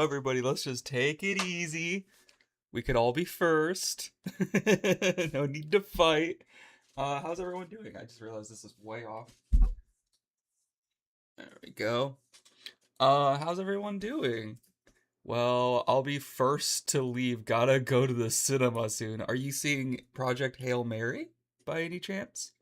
everybody, let's just take it easy. We could all be first. No need to fight. How's everyone doing? I just realized this is way off. There we go. How's everyone doing? Well, I'll be first to leave. Gotta go to the cinema soon. Are you seeing Project Hail Mary by any chance?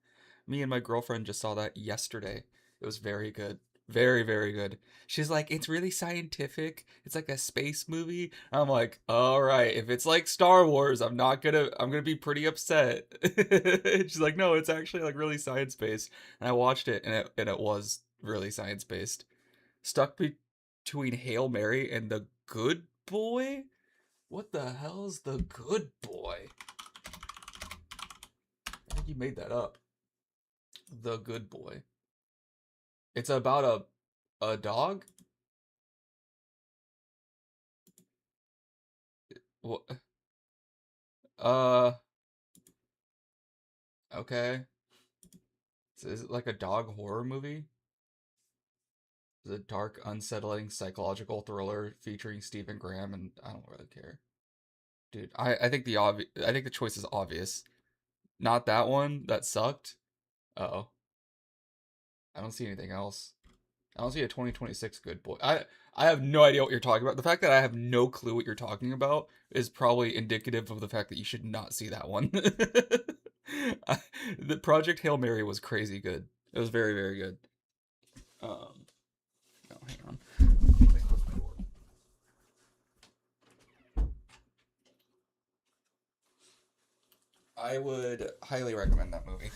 Me and my girlfriend just saw that yesterday. It was very good. Very, very good. She's like, it's really scientific. It's like a space movie. I'm like, all right, if it's like Star Wars, I'm gonna be pretty upset. She's like, no, it's actually like really science based. And I watched it and it was really science based. Stuck between Hail Mary and The Good Boy? What the hell's The Good Boy? I think you made that up. The Good Boy. It's about a dog? What? Uh, okay. So is it like a dog horror movie? Is it a dark, unsettling psychological thriller featuring Stephen Graham? And I don't really care, dude. I think the choice is obvious. Not that one. That sucked. Uh-oh. I don't see anything else. I don't see a 2026 Good Boy. I have no idea what you're talking about. The fact that I have no clue what you're talking about is probably indicative of the fact that you should not see that one. The Project Hail Mary was crazy good. It was very, very good. No, hang on. Let me close my door. I would highly recommend that movie.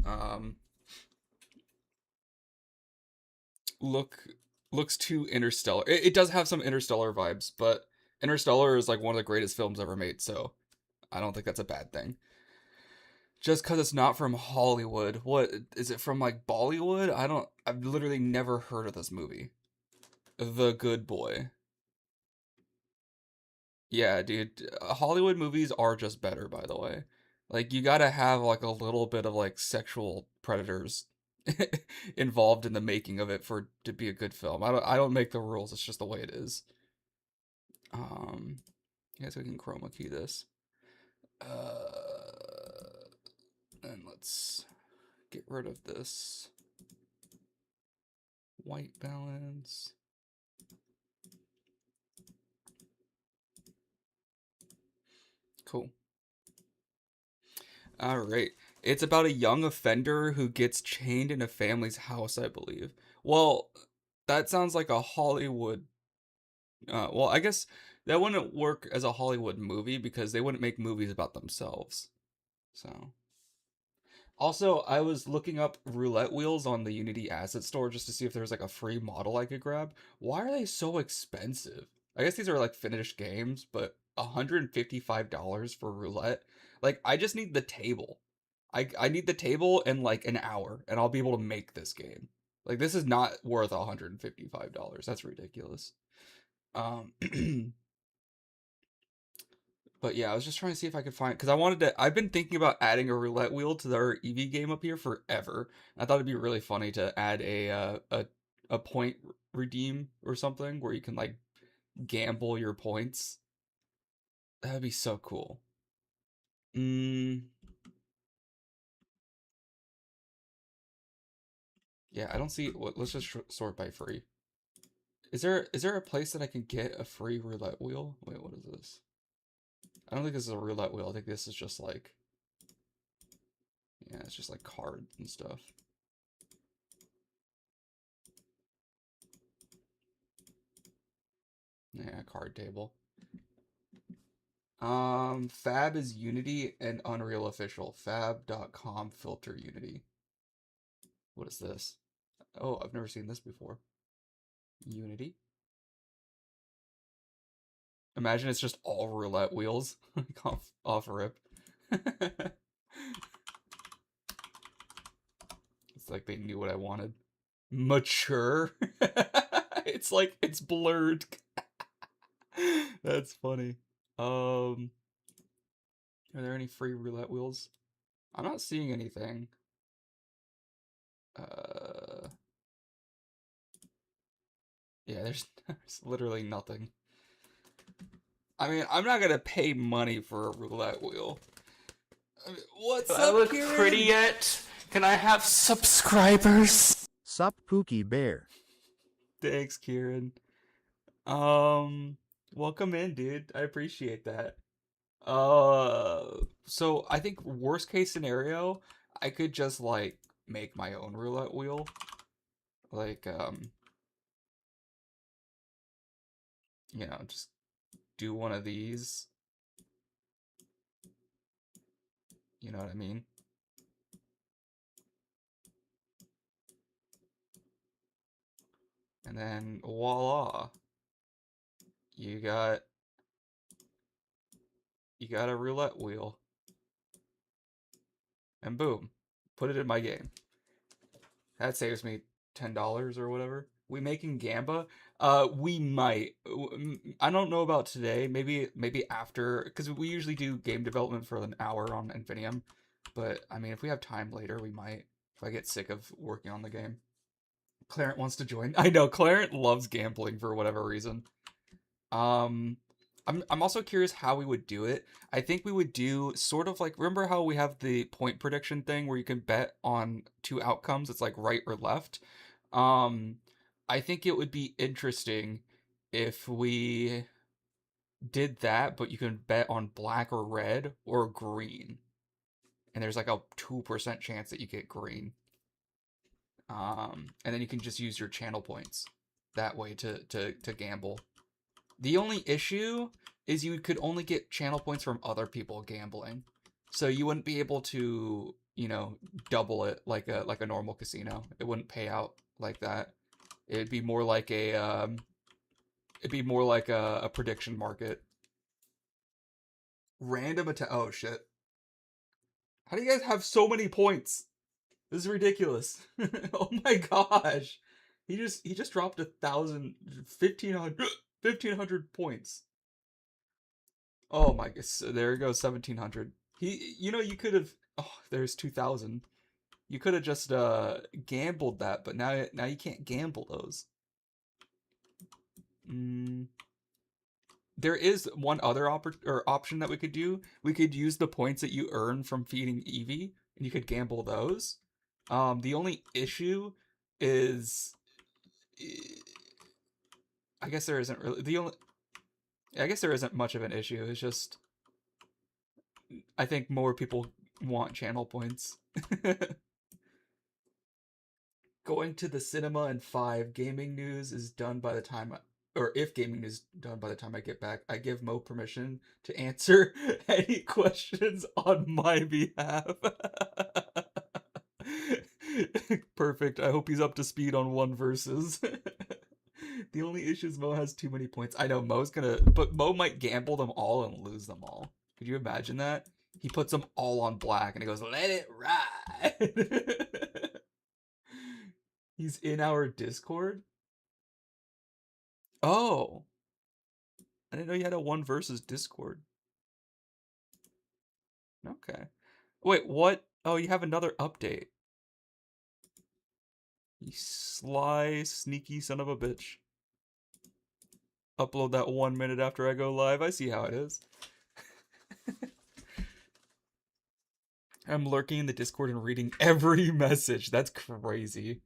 Um, look looks too Interstellar. It does have some Interstellar vibes, but Interstellar is like one of the greatest films ever made, so I don't think that's a bad thing. Just because it's not from Hollywood. What is it from, like Bollywood? I've literally never heard of this movie. The Good Boy. Yeah, dude. Hollywood movies are just better, by the way. Like you gotta have like a little bit of like sexual predators involved in the making of it for to be a good film. I don't make the rules. It's just the way it is. I guess we can chroma key this. And let's get rid of this white balance. Cool. All right. It's about a young offender who gets chained in a family's house, I believe. Well, that sounds like a Hollywood. Well, I guess that wouldn't work as a Hollywood movie because they wouldn't make movies about themselves. So, also, I was looking up roulette wheels on the Unity asset store just to see if there was like a free model I could grab. Why are they so expensive? I guess these are like finished games, but $155 for roulette. Like, I just need the table. I need the table in like an hour, and I'll be able to make this game. Like, this is not worth $155. That's ridiculous. Um, But yeah, I was just trying to see if I could find because I wanted to. I've been thinking about adding a roulette wheel to our EV game up here forever. I thought it'd be really funny to add a point redeem or something where you can like gamble your points. That would be so cool. Mm, yeah, I don't see. Let's just sort by free. Is there a place that I can get a free roulette wheel? Wait, what is this? I don't think this is a roulette wheel. I think this is just like, yeah, it's just like cards and stuff. Yeah, card table. Fab is Unity and Unreal Official. Fab.com filter Unity. What is this? Oh, I've never seen this before. Unity. Imagine it's just all roulette wheels. off rip. It's like they knew what I wanted. Mature. It's like it's blurred. That's funny. Um, are there any free roulette wheels? I'm not seeing anything. Uh, yeah, there's literally nothing. I mean, I'm not gonna pay money for a roulette wheel. I mean, Do what's I up, look pretty Kieran? yet? Can I have subscribers? Sup Pookie Bear. Thanks, Kieran. Um, welcome in, dude. I appreciate that. So I think worst case scenario, I could just like make my own roulette wheel. Like, just do one of these. You know what I mean? And then voila, you got you got a roulette wheel. And boom, put it in my game. That saves me $10 or whatever. We making Gamba? We might. I don't know about today. Maybe after, because we usually do game development for an hour on Infinium. But I mean, if we have time later, we might. If I get sick of working on the game. Clarent wants to join. I know Clarent loves gambling for whatever reason. Um, I'm also curious how we would do it. I think we would do sort of like, remember how we have the point prediction thing where you can bet on two outcomes. It's like right or left. Um, I think it would be interesting if we did that, but you can bet on black or red or green, and there's like a 2% chance that you get green. And then you can just use your channel points that way to gamble. The only issue is you could only get channel points from other people gambling. So you wouldn't be able to, double it like a normal casino. It wouldn't pay out like that. It'd be more like a prediction market. Random attack. Oh shit. How do you guys have so many points? This is ridiculous. Oh my gosh. He just dropped 1,500 points. Oh my gosh, so there goes 1,700. You could have. Oh, there's 2,000. You could have just gambled that, but now you can't gamble those. Mm, there is one other option that we could do. We could use the points that you earn from feeding Eevee, and you could gamble those. The only issue is, I guess there isn't really the only. I guess there isn't much of an issue. It's just I think more people want channel points. Going to the cinema in 5. Gaming news is done by the time or if gaming news is done by the time I get back, I give Mo permission to answer any questions on my behalf. Perfect. I hope he's up to speed on one versus. The only issue is Mo has too many points. I know but Mo might gamble them all and lose them all. Could you imagine that? He puts them all on black and he goes, "Let it ride." He's in our Discord? Oh, I didn't know you had a one versus Discord. Okay. Wait, what? Oh, you have another update. You sly, sneaky son of a bitch. Upload that 1 minute after I go live. I see how it is. I'm lurking in the Discord and reading every message. That's crazy.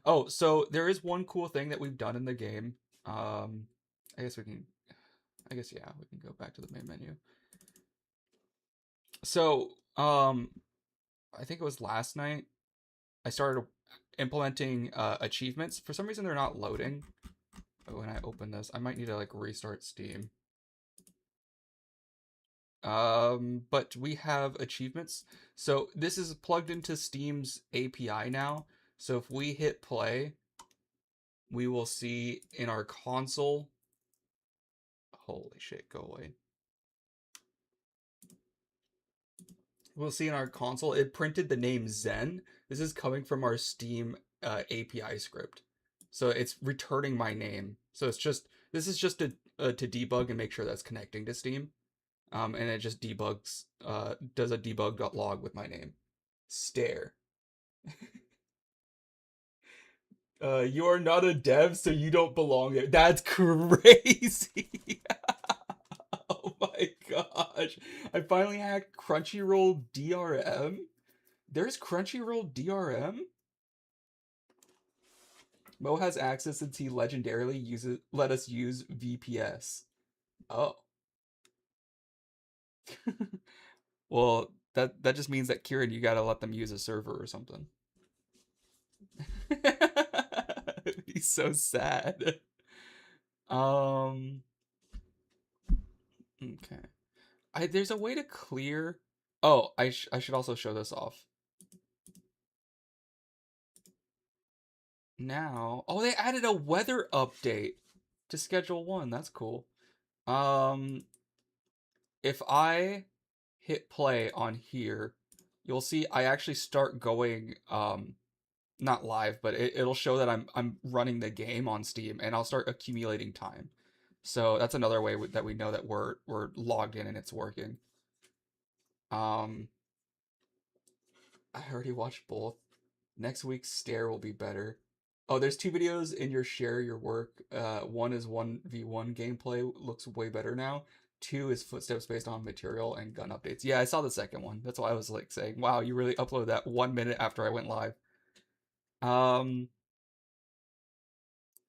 Oh, so there is one cool thing that we've done in the game. Um, I guess we can. Yeah, we can go back to the main menu. So, I think it was last night. I started implementing achievements. For some reason, they're not loading. But when I open this, I might need to like restart Steam. But we have achievements. So this is plugged into Steam's API now. So if we hit play, we will see in our console. Holy shit, go away. We'll see in our console, it printed the name Zen. This is coming from our Steam API script. So it's returning my name. So this is just to debug and make sure that's connecting to Steam. And it just debugs, does a debug.log with my name. Stare. You are not a dev, so you don't belong there. That's crazy. Oh my gosh. I finally hacked Crunchyroll DRM. There's Crunchyroll DRM? Mo has access since he legendarily uses let us use VPS. Oh. Well, that just means that Kieran, you gotta let them use a server or something. He's so sad. Um. Okay. There's a way to clear. Oh, I should also show this off. Now, oh, they added a weather update to Schedule 1. That's cool. Um, if I hit play on here, you'll see I actually start going not live, but it'll show that I'm running the game on Steam, and I'll start accumulating time. So that's another way that we know that we're logged in and it's working. Um, I already watched both. Next week's stare will be better. Oh, there's two videos in your share your work. One is 1v1 gameplay, looks way better now. Two is footsteps based on material and gun updates. Yeah, I saw the second one. That's why I was like saying, wow, you really uploaded that 1 minute after I went live. Um,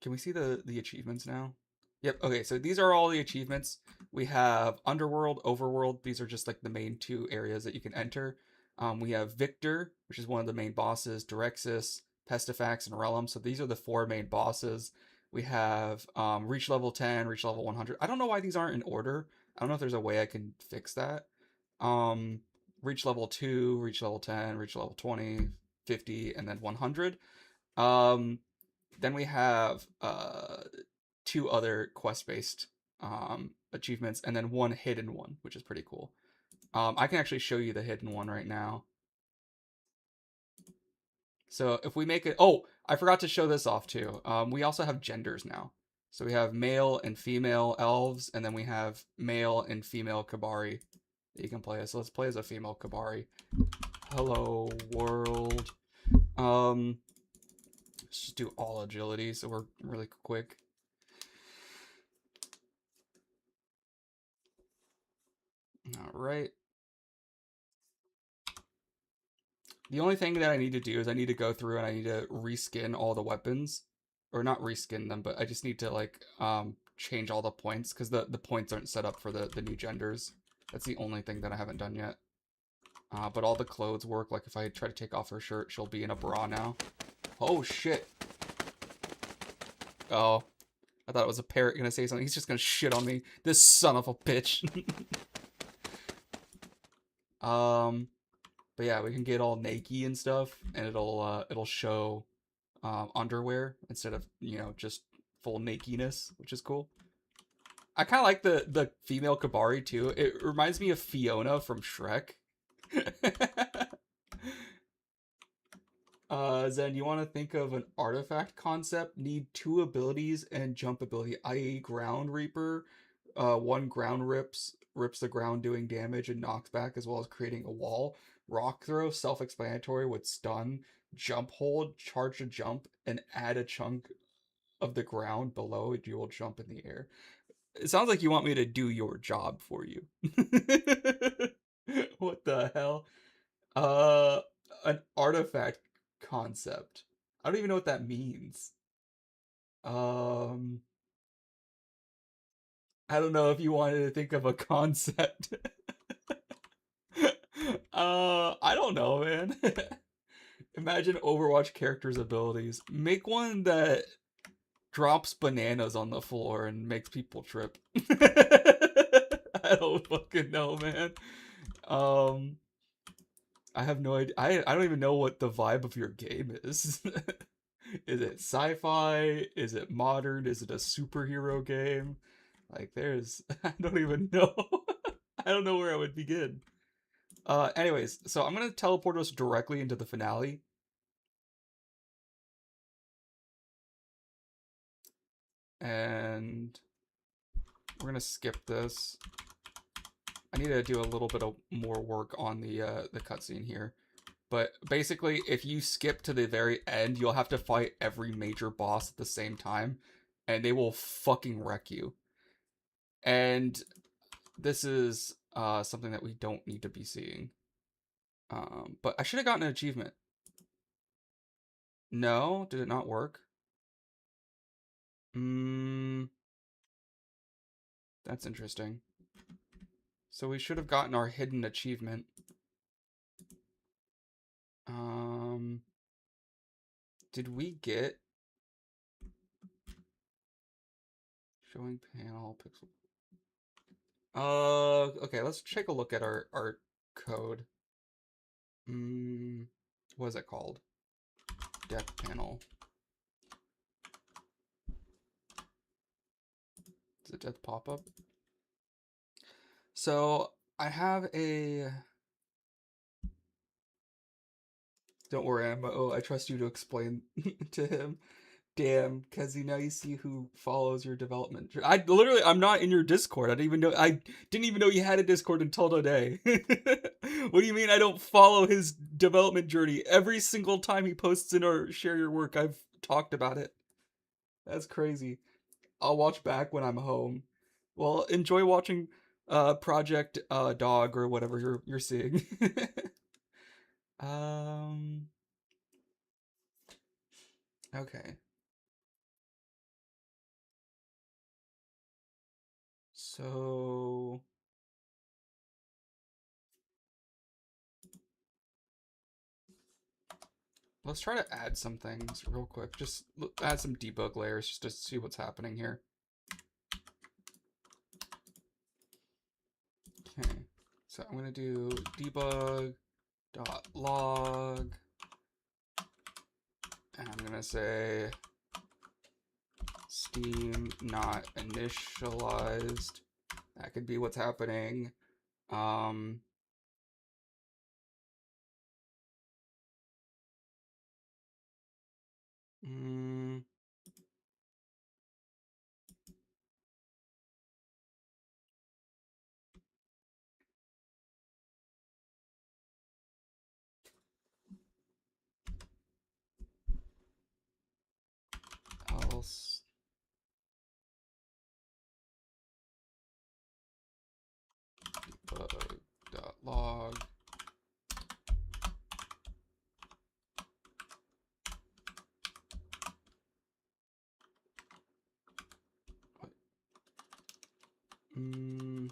can we see the achievements now? Yep. Okay, so these are all the achievements. We have Underworld, Overworld. These are just like the main two areas that you can enter. We have Victor, which is one of the main bosses, Direxis, Pestifax, and Relum. So these are the four main bosses. We have Reach level 10, Reach level 100. I don't know why these aren't in order. I don't know if there's a way I can fix that. Um, Reach level 2, Reach level 10, Reach level 20, 50, and then 100. Um, then we have two other quest-based achievements, and then one hidden one, which is pretty cool. I can actually show you the hidden one right now. So if we make it, oh, I forgot to show this off too. We also have genders now. So we have male and female elves, and then we have male and female Kabari that you can play as. So let's play as a female Kabari. Hello world. Let's just do all agility, so we're really quick. All right. The only thing that I need to do is I need to go through and I need to reskin all the weapons. Or not reskin them, but I just need to like change all the points because the points aren't set up for the new genders. That's the only thing that I haven't done yet. But all the clothes work. Like if I try to take off her shirt, she'll be in a bra now. Oh shit. Oh. I thought it was a parrot gonna say something. He's just gonna shit on me. This son of a bitch. But yeah, we can get all naked and stuff, and it'll show underwear instead of just full nakedness, which is cool. I kind of like the female Kabari too. It reminds me of Fiona from Shrek. Zen, you want to think of an artifact concept? Need two abilities and jump ability, i.e. Ground Reaper. One ground rips the ground doing damage and knocks back, as well as creating a wall. Rock throw, self-explanatory with stun. Jump hold, charge to jump, and add a chunk of the ground below. You will jump in the air. It sounds like you want me to do your job for you. What the hell? Uh, an artifact concept. I don't even know what that means. Um, I don't know if you wanted to think of a concept. I don't know, man. Imagine Overwatch characters' abilities. Make one that drops bananas on the floor and makes people trip. I don't fucking know, man. Um, I have no idea. I don't even know what the vibe of your game is. Is it sci-fi? Is it modern? Is it a superhero game? Like, I don't even know. I don't know where I would begin. Anyways, so I'm gonna teleport us directly into the finale. And we're gonna skip this. I need to do a little bit of more work on the cutscene here. But basically, if you skip to the very end, you'll have to fight every major boss at the same time, and they will fucking wreck you. And this is something that we don't need to be seeing. But I should have gotten an achievement. No, did it not work? That's interesting. So we should have gotten our hidden achievement. Did we get showing panel pixel? Okay, let's take a look at our code. What is it called? Death panel. Is it death pop-up? So I have a. Don't worry, I trust you to explain to him. Damn, Kezi, now you see who follows your development. I'm not in your Discord. I didn't even know you had a Discord until today. What do you mean I don't follow his development journey? Every single time he posts in or share your work, I've talked about it. That's crazy. I'll watch back when I'm home. Well, enjoy watching Project Dog or whatever you're seeing. um okay. So let's try to add some things real quick. Just add some debug layers just to see what's happening here. Okay, so I'm gonna do debug.log, and I'm gonna say Steam not initialized. That could be what's happening. Um, mm, else debug.log. Mm,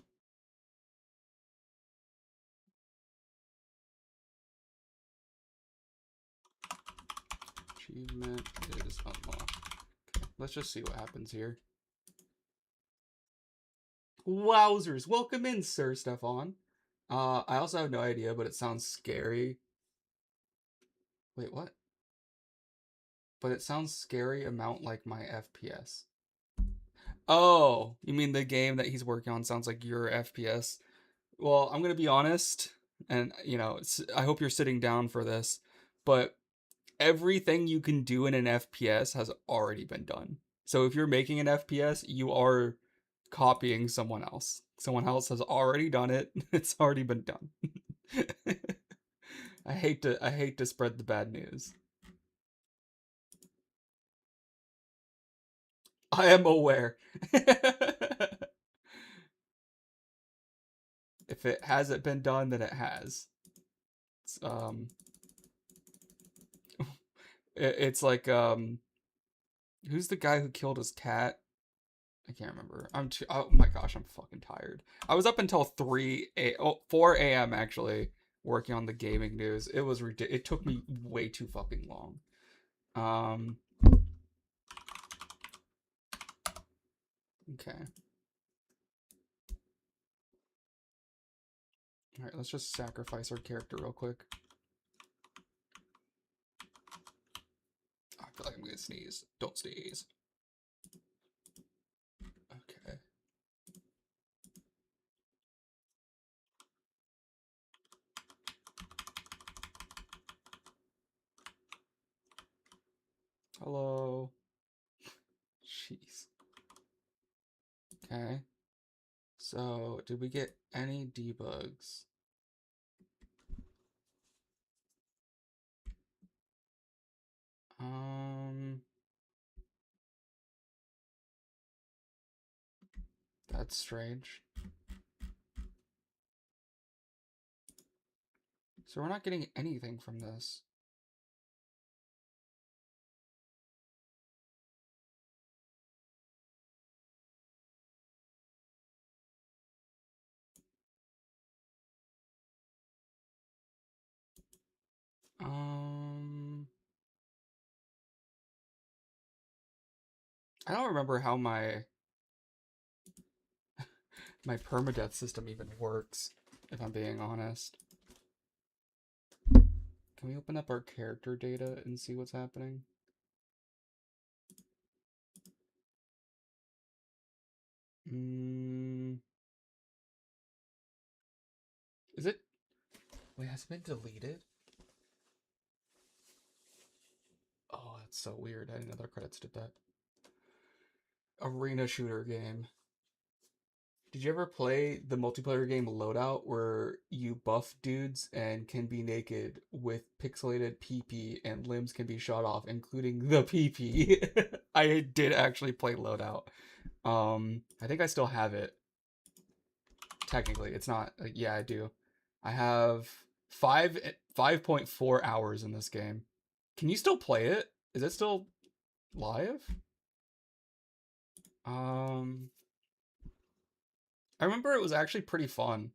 achievement is unlocked. Okay, let's just see what happens here. Wowzers! Welcome in, Sir Stefan. I also have no idea, but it sounds scary. Wait, what? But it sounds scary amount like my FPS. Oh, you mean the game that he's working on sounds like your FPS? Well, I'm gonna be honest, and I hope you're sitting down for this, but everything you can do in an FPS has already been done. So if you're making an FPS, you are copying someone else. Someone else has already done it. It's already been done. I hate to spread the bad news. I am aware. If it hasn't been done, then it has. It's, it's like who's the guy who killed his cat? I can't remember. Oh my gosh, I'm fucking tired. I was up until 4 a.m. actually working on the gaming news. It was ridiculous. It took me way too fucking long. Okay. All right, let's just sacrifice our character real quick. I feel like I'm gonna sneeze. Don't sneeze. Okay. Hello. Jeez. Okay. So, did we get any debugs? That's strange. So we're not getting anything from this. I don't remember how my permadeath system even works, if I'm being honest. Can we open up our character data and see what's happening? Is it? Wait, has it been deleted? Oh, that's so weird. I didn't know their credits did that. Arena shooter game. Did you ever play the multiplayer game Loadout where you buff dudes and can be naked with pixelated PP and limbs can be shot off, including the PP? I did actually play Loadout. I think I still have it. Technically, it's not. Yeah, I do. I have 5.4 hours in this game. Can you still play it? Is it still live? I remember it was actually pretty fun.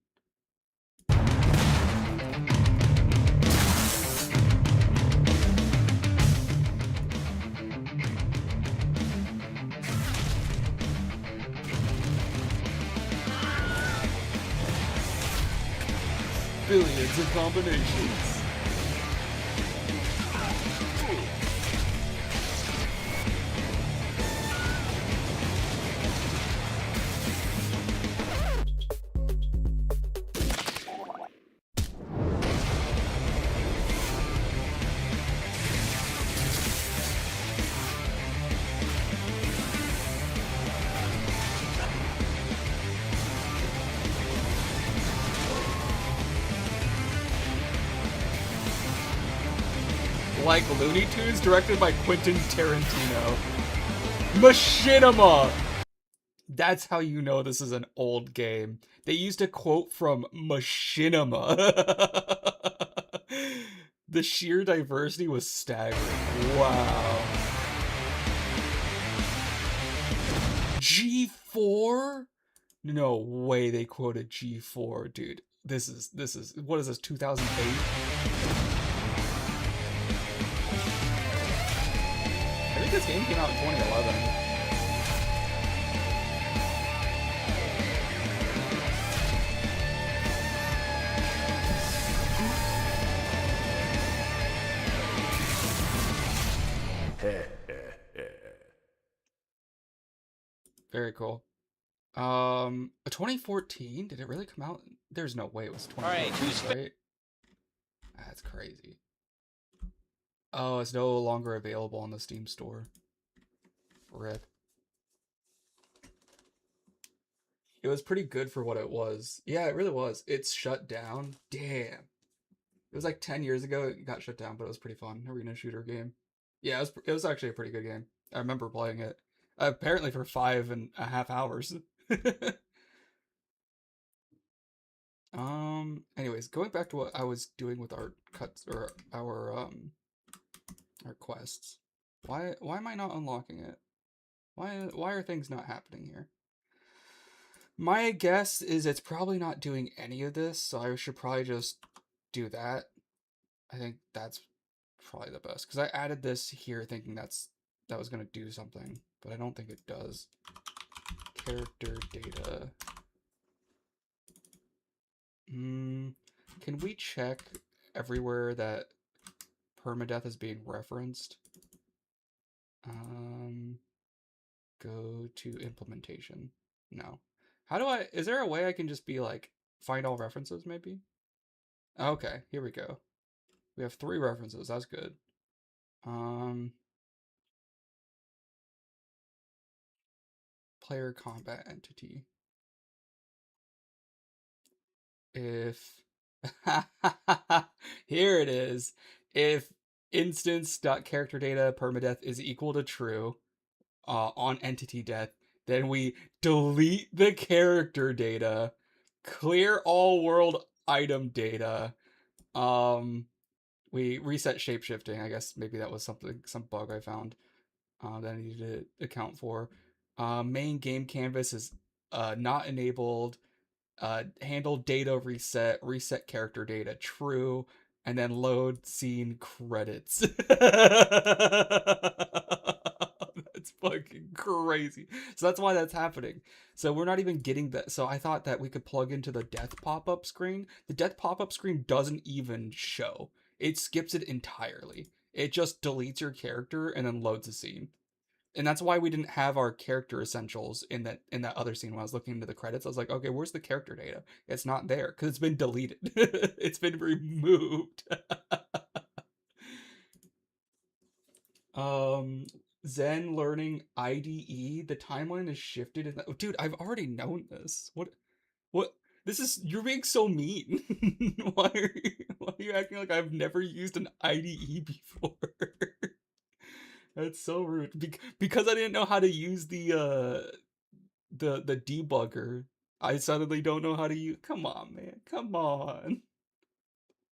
Billions of combinations. Like Looney Tunes, directed by Quentin Tarantino. Machinima! That's how you know this is an old game. They used a quote from Machinima. The sheer diversity was staggering. Wow. G4? No way they quoted G4, dude. This is, what is this, 2008? I think this game came out in 2011. Very cool. 2014? Did it really come out? There's no way it was 2014, right? That's crazy. Oh, it's no longer available on the Steam store. RIP. It was pretty good for what it was. Yeah, it really was. It's shut down. Damn. It was like 10 years ago it got shut down, but it was pretty fun. Arena shooter game. Yeah, it was actually a pretty good game. I remember playing it. Apparently for 5.5 hours. Anyways, going back to what I was doing with our cuts or our quests. Why am I not unlocking it? Why are things not happening here? My guess is it's probably not doing any of this, so I should probably just do that. I think that's probably the best, because I added this here thinking that was going to do something, but I don't think it does. Character data. Can we check everywhere that permadeath is being referenced? Go to implementation. No. How do I, is there a way I can just be like, find all references maybe? Okay, here we go. We have 3 references, that's good. Player combat entity. If, here it is. If instance.character data permadeath is equal to true on entity death. Then we delete the character data, clear all world item data. Um, we reset shapeshifting. I guess maybe that was some bug I found that I needed to account for. Main game canvas is not enabled. Handle data reset, reset character data, true, and then load scene credits. That's fucking crazy. So that's why that's happening. So we're not even getting that. So I thought that we could plug into the death pop-up screen. The death pop-up screen doesn't even show. It skips it entirely. It just deletes your character and then loads a scene. And that's why we didn't have our character essentials in that other scene. When I was looking into the credits, I was like, okay, where's the character data? It's not there because it's been deleted. It's been removed. um Zen learning IDE, the timeline is shifted in that. Dude, I've already known this. What this is, you're being so mean. Why are you acting like I've never used an IDE before? That's so rude. Because I didn't know how to use the debugger. I suddenly don't know how to use. Come on, man. Come on.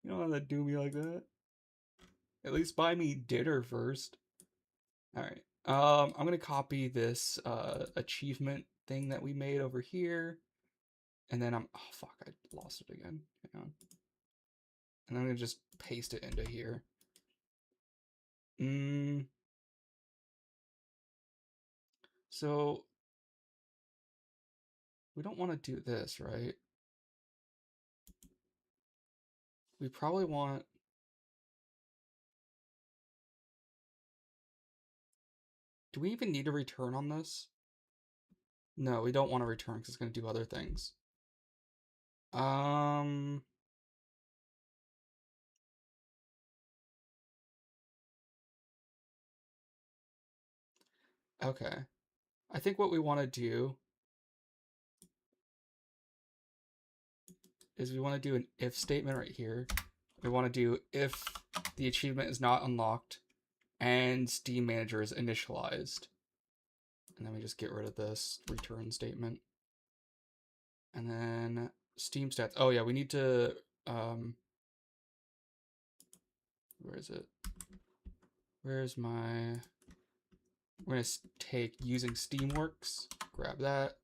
You don't have to do me like that. At least buy me dinner first. All right. I'm gonna copy this achievement thing that we made over here, and then oh fuck, I lost it again. Hang on. And I'm gonna just paste it into here. So we don't want to do this, right? We probably want. Do we even need a return on this? No, we don't want to return because it's going to do other things. Um. Okay. I think what we want to do is we want to do an if statement right here. We want to do if the achievement is not unlocked and Steam Manager is initialized. And then we just get rid of this return statement. And then Steam stats. Oh yeah, we need to where is it? Where's my, we're going to take using Steamworks, grab that.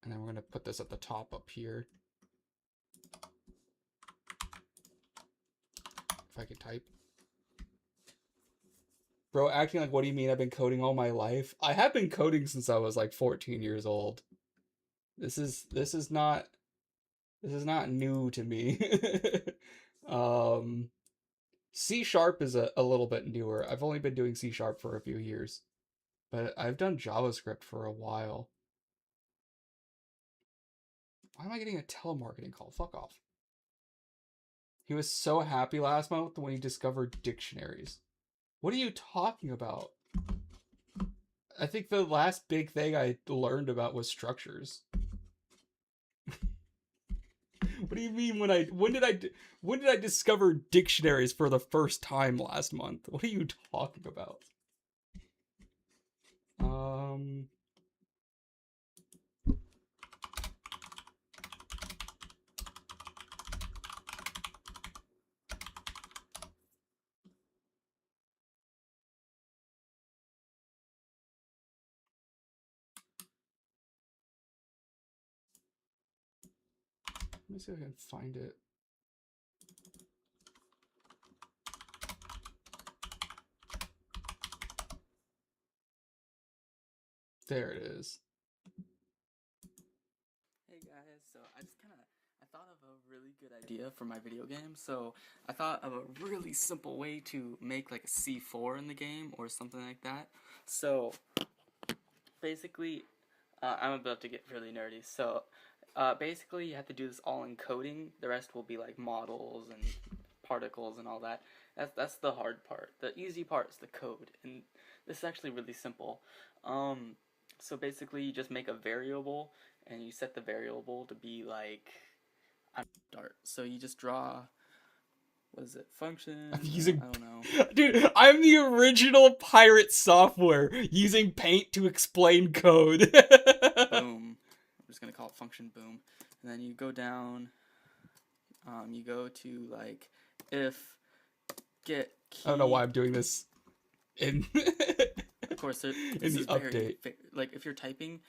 And then we're going to put this at the top up here. If I can type. Bro, acting like, what do you mean I've been coding all my life? I have been coding since I was like 14 years old. This is not new to me. C# is a little bit newer. I've only been doing C# for a few years. But I've done JavaScript for a while. Why am I getting a telemarketing call? Fuck off. He was so happy last month when he discovered dictionaries. What are you talking about? I think the last big thing I learned about was structures. What do you mean when did I discover dictionaries for the first time last month? What are you talking about? Let me see if I can find it. There it is. Hey guys, so I thought of a really good idea for my video game. So I thought of a really simple way to make like a C4 in the game or something like that. So basically, I'm about to get really nerdy. So basically you have to do this all in coding. The rest will be like models and particles and all that. That's the hard part. The easy part is the code, and this is actually really simple. So basically you just make a variable and you set the variable to be like, I'm start. So you just draw what is it? Function? I'm using. I don't know. Dude, I'm the original pirate software using Paint to explain code. Boom. I'm just gonna call it function boom. And then you go down. You go to like if get key. I don't know why I'm doing this. In Of course, this in is the very update. like if you're typing,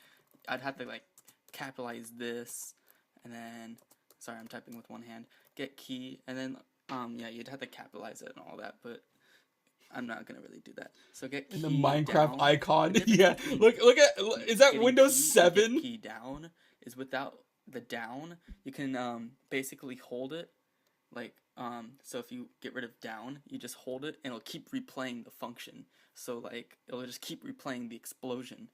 I'd have to like capitalize this, and then sorry, I'm typing with one hand. Get key, and then yeah, you'd have to capitalize it and all that, but I'm not gonna really do that. So get key And the Minecraft down. icon. The difference Yeah. between Look at is that getting Windows key and get 7? key down is without the down, you can basically hold it like so if you get rid of down, you just hold it and it'll keep replaying the function. So like it'll just keep replaying the explosion.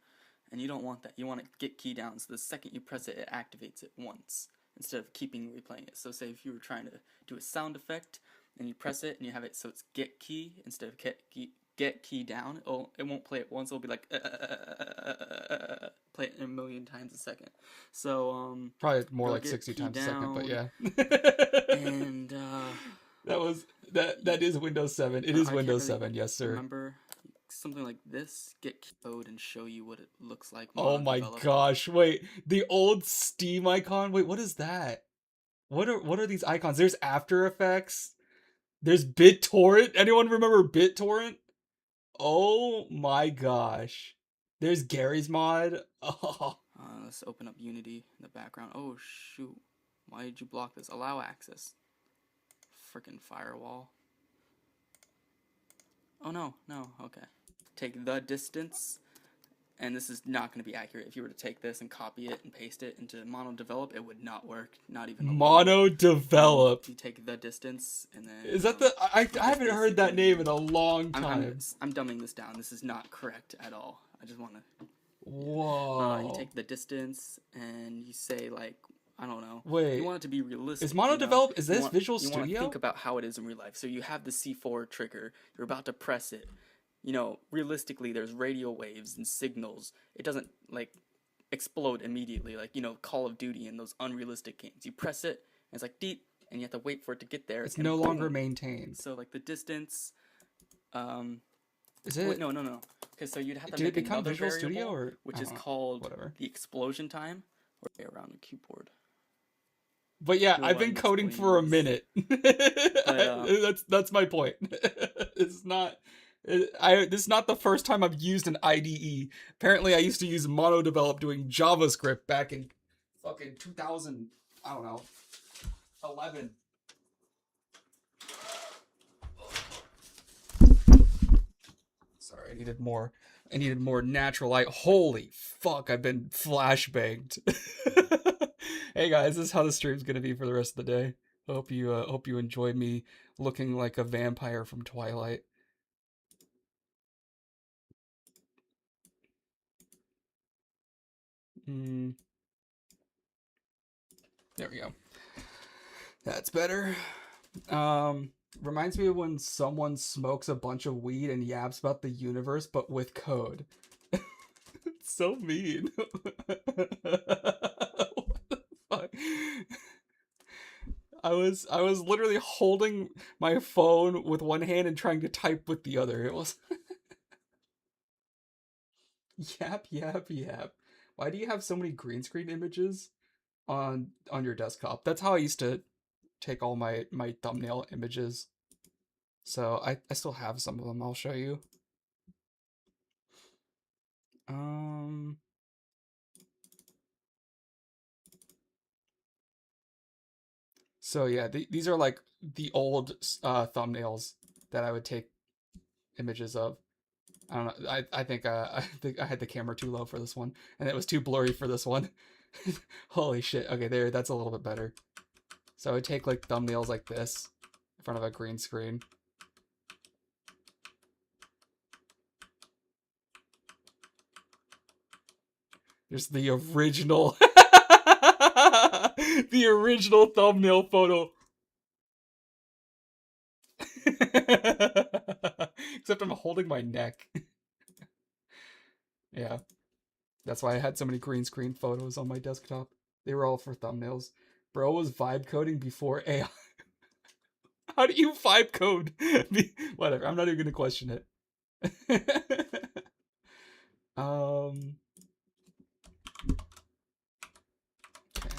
And you don't want that. You want to get key down, so the second you press it, it activates it once instead of keeping replaying it. So say if you were trying to do a sound effect and you press it and you have it so it's get key instead of get key down, it won't play it once. It'll be like play it a million times a second. So Probably more go like get 60 key times a second, but down, yeah. and that is Windows 7. It I is can't Windows really 7, yes sir. remember something like this. Get code and show you what it looks like. Oh my Mono-develop. gosh. Wait, the old Steam icon? Wait, what is that? What are these icons? There's After Effects. There's BitTorrent. Anyone remember BitTorrent? Oh my gosh. There's Gary's mod. Oh. Let's open up Unity in the background. Oh shoot. Why did you block this? Allow access. Frickin' firewall. Oh no, okay. Take the distance, and this is not going to be accurate. If you were to take this and copy it and paste it into mono develop, it would not work. Not even a little. Mono develop. You take the distance, and then Is that the I haven't heard that name in a long time. I'm dumbing this down. This is not correct at all. I just want to. Whoa. You take the distance, and you say like, I don't know. Wait. You want it to be realistic. Is Mono Develop? Is this Visual You want to Studio? think about how it is in real life. So you have the C4 trigger. You're about to press it. You know, realistically, there's radio waves and signals. It doesn't like explode immediately, like Call of Duty and those unrealistic games. You press it, and it's like deep, and you have to wait for it to get there. It's and no boom. longer maintained. So like the distance. Is it? Wait, no. Okay, so you'd have to Did make it become another Visual variable, Studio or which I is don't know, called whatever. the explosion time, or around the keyboard. But yeah, You'll I've been coding for a minute. That's my point. It's not. This is not the first time I've used an IDE. Apparently, I used to use Mono Develop doing JavaScript back in fucking 2000. I don't know, 11. Sorry, I needed more. I needed more natural light. Holy fuck! I've been flashbanged. Hey guys, this is how the stream's gonna be for the rest of the day. Hope you enjoy me looking like a vampire from Twilight. There we go. That's better. Reminds me of when someone smokes a bunch of weed and yaps about the universe, but with code. It's so mean. What the fuck? I was literally holding my phone with one hand and trying to type with the other. It was yap. Why do you have so many green screen images on your desktop? That's how I used to take all my thumbnail images. So I still have some of them. I'll show you. So yeah, these are like the old thumbnails that I would take images of. I don't know. I think I had the camera too low for this one, and it was too blurry for this one. Holy shit. Okay, that's a little bit better. So I would take like thumbnails like this in front of a green screen. There's the original the original thumbnail photo. Except I'm holding my neck. Yeah. That's why I had so many green screen photos on my desktop. They were all for thumbnails. Bro was vibe coding before AI. How do you vibe code? Whatever. I'm not even gonna question it. um. Okay.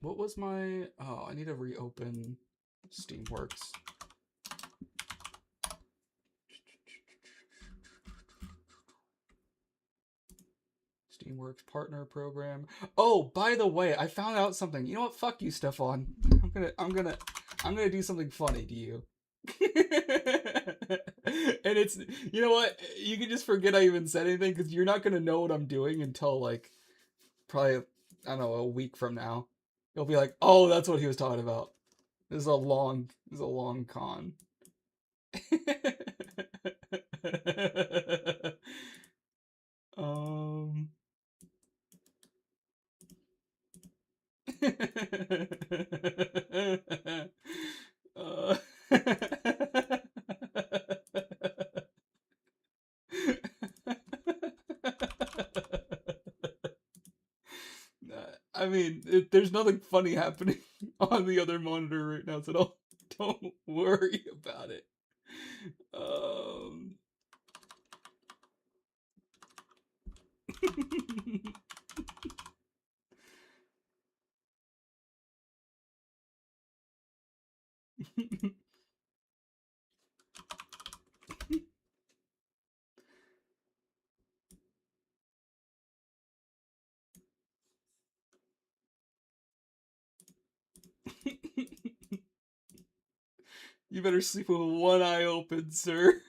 What was my? Oh, I need to reopen Steamworks. Steamworks partner program. Oh, by the way, I found out something. You know what? Fuck you, Stefan. I'm gonna do something funny to you. And it's, you know what? You can just forget I even said anything because you're not gonna know what I'm doing until like probably, I don't know, a week from now. You'll be like, oh, that's what he was talking about. This is a long con. um. uh, I mean, there's nothing funny happening on the other monitor right now, so don't worry about it. Um. You better sleep with one eye open, sir.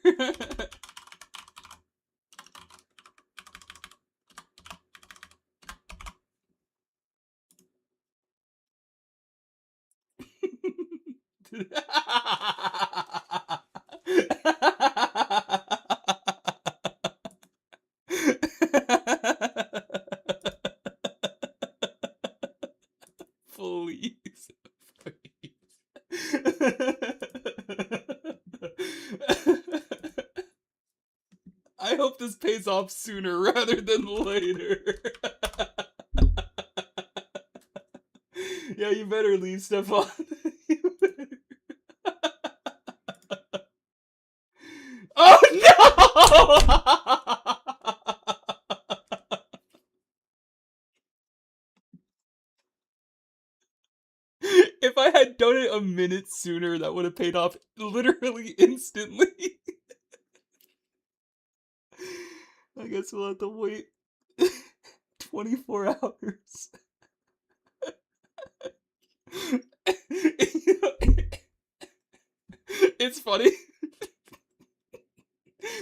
Please. I hope this pays off sooner rather than later. Yeah, you better leave, Stefan. Oh no! If I had done it a minute sooner, that would have paid off literally instantly. I guess we'll have to wait 24 hours. It's funny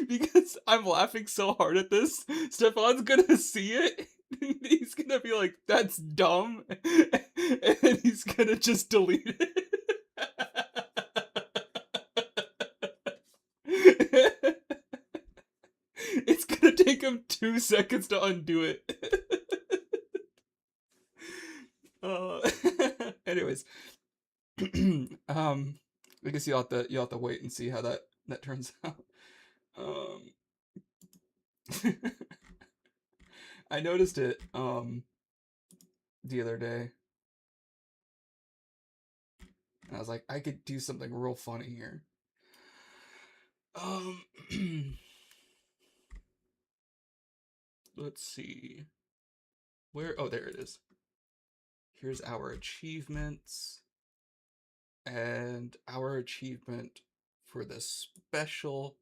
because I'm laughing so hard at this. Stefan's gonna see it. He's gonna be like, "That's dumb," and then he's gonna just delete it. It's gonna take him 2 seconds to undo it. uh, anyways, I guess you'll have to wait and see how that turns out. Um, I noticed it the other day, and I was like, I could do something real funny here. Um, let's see. Where? Oh, there it is. Here's our achievements. And our achievement for this special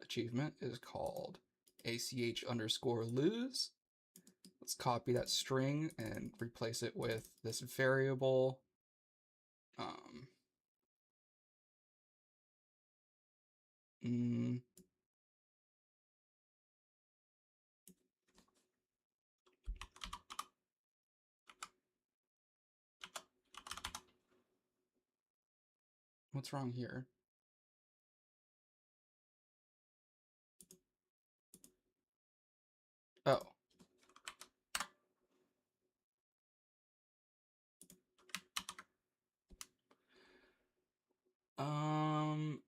achievement is called ACH_lose. Let's copy that string and replace it with this variable. Mm, what's wrong here? Oh.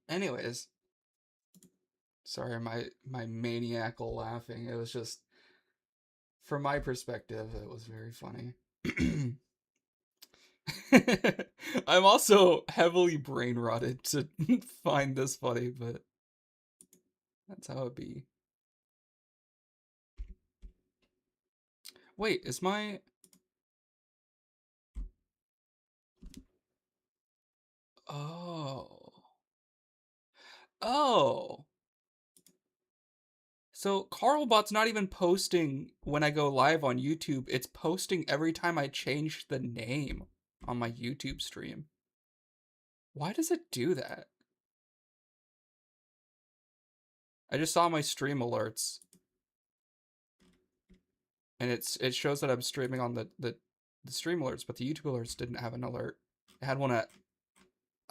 Anyways. Sorry, my maniacal laughing. It was just, from my perspective, it was very funny. I'm also heavily brain rotted to find this funny, but that's how it be. Wait, is my... Oh. Oh. So Carlbot's not even posting when I go live on YouTube. It's posting every time I change the name on my YouTube stream. Why does it do that? I just saw my stream alerts. And it shows that I'm streaming on the stream alerts, but the YouTube alerts didn't have an alert. It had one at...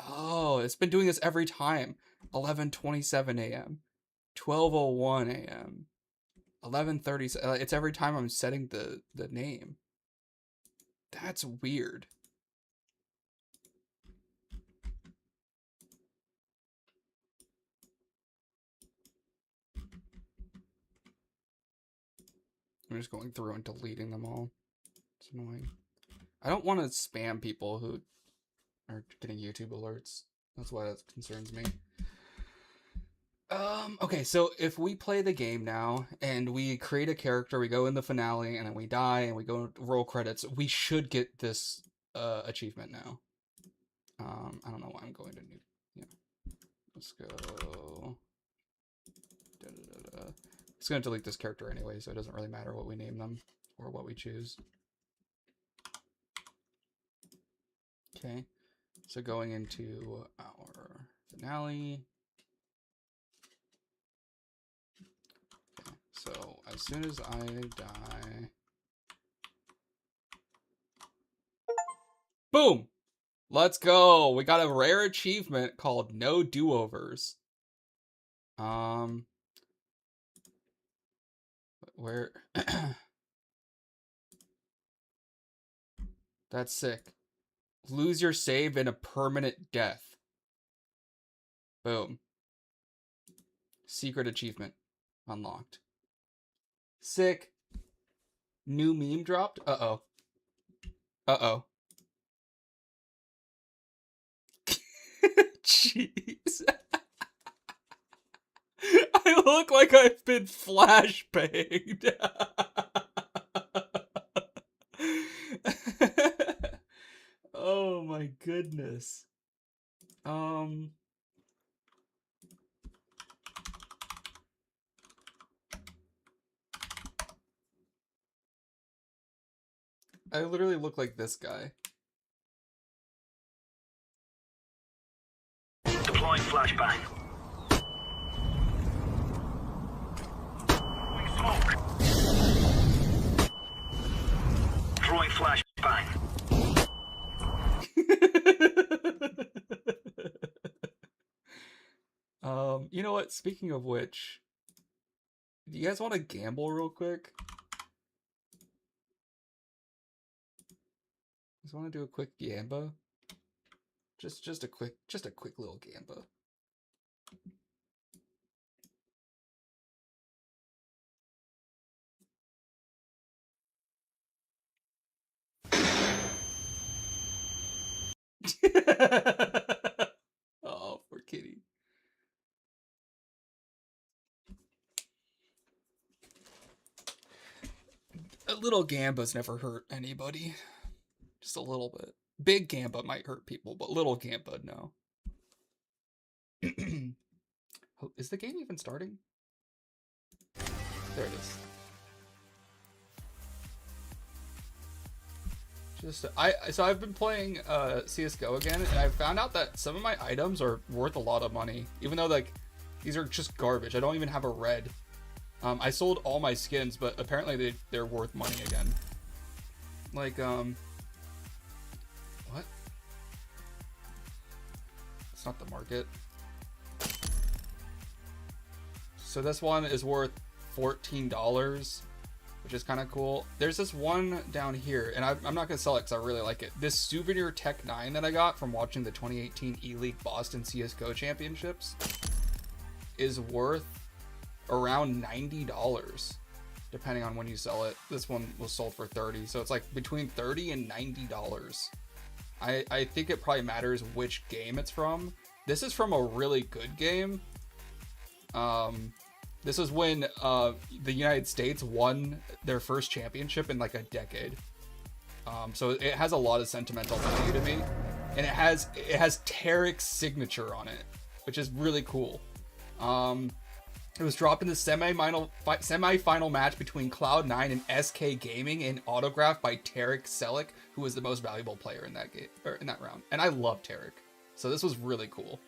Oh, it's been doing this every time. 11:27 a.m. 12:01 a.m. 11:30. It's every time I'm setting the name. That's weird. I'm just going through and deleting them all. It's annoying. I don't want to spam people who are getting YouTube alerts. That's why that concerns me. Okay, so if we play the game now and we create a character, we go in the finale and then we die and we go roll credits, we should get this achievement now. I don't know why I'm going to new. Yeah. Let's go. Da-da-da-da. It's going to delete this character anyway, so it doesn't really matter what we name them or what we choose. Okay. So going into our finale. Okay. So as soon as I die. Boom! Let's go! We got a rare achievement called No Do-Overs. Where... That's sick. Lose your save in a permanent death. Boom. Secret achievement unlocked. Sick. New meme dropped? Uh-oh. Uh-oh. Jeez. I look like I've been flashbanged. Oh my goodness. I literally look like this guy. Deploying flashbang. Smoke. Throwing flashbang. You know what? Speaking of which, do you guys want to gamble real quick? Just want to do a quick gamba? Just a quick little gamba. Oh, poor kitty. A little gamba's never hurt anybody. Just a little bit. Big gamba might hurt people, but little gamba, no. Is the game even starting? There it is. So I've been playing CS:GO again, and I found out that some of my items are worth a lot of money, even though like these are just garbage. I don't even have a red. I sold all my skins, but apparently they're worth money again. Like what? It's not the market. So this one is worth $14. Which is kind of cool. There's this one down here, and I'm not going to sell it because I really like it. This souvenir Tech 9 that I got from watching the 2018 E-League Boston CSGO Championships is worth around $90, depending on when you sell it. This one was sold for $30, so it's like between $30 and $90. I think it probably matters which game it's from. This is from a really good game. This was when the United States won their first championship in like a decade. So it has a lot of sentimental value to me, and it has Tarek's signature on it, which is really cool. It was dropped in the semi-final match between Cloud9 and SK Gaming and autographed by Tarek Selick, who was the most valuable player in that game or in that round. And I love Tarek, so this was really cool.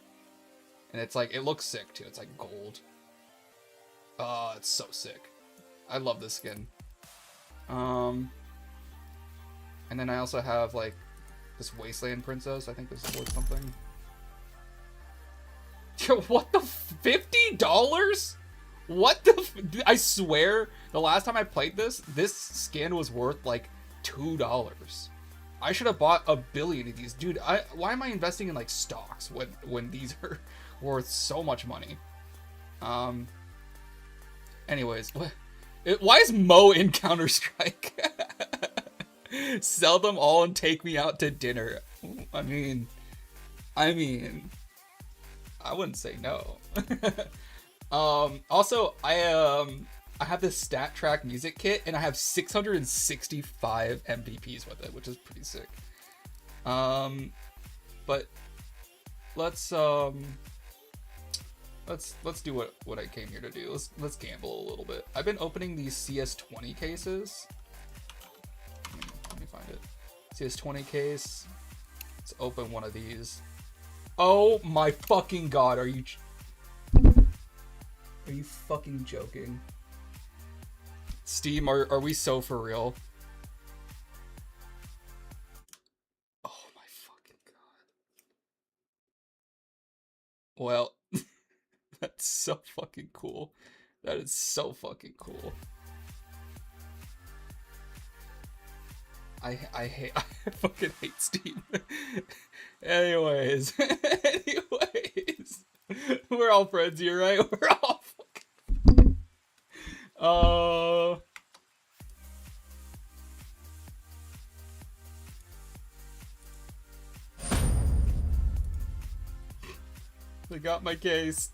And it's like, it looks sick too. It's like gold. Oh, it's so sick. I love this skin. And then I also have like this Wasteland Princess. I think this is worth something. Yo, what the $50? What the I swear, the last time I played this skin was worth like $2. I should have bought a billion of these. Dude, why am I investing in like stocks when these are worth so much money? Anyways, why is Mo in Counter-Strike? Sell them all and take me out to dinner. I mean, I wouldn't say no. Also, I have this stat track music kit, and I have 665 MVPs with it, which is pretty sick. But let's do what I came here to do. Let's gamble a little bit. I've been opening these CS20 cases. Let me find it. CS20 case. Let's open one of these. Oh my fucking god, are you fucking joking? Steam, are we so for real? Oh my fucking god. Well, that's so fucking cool. That is so fucking cool. I fucking hate Steam. Anyways, we're all friends here, right? We're all fucking... I got my case.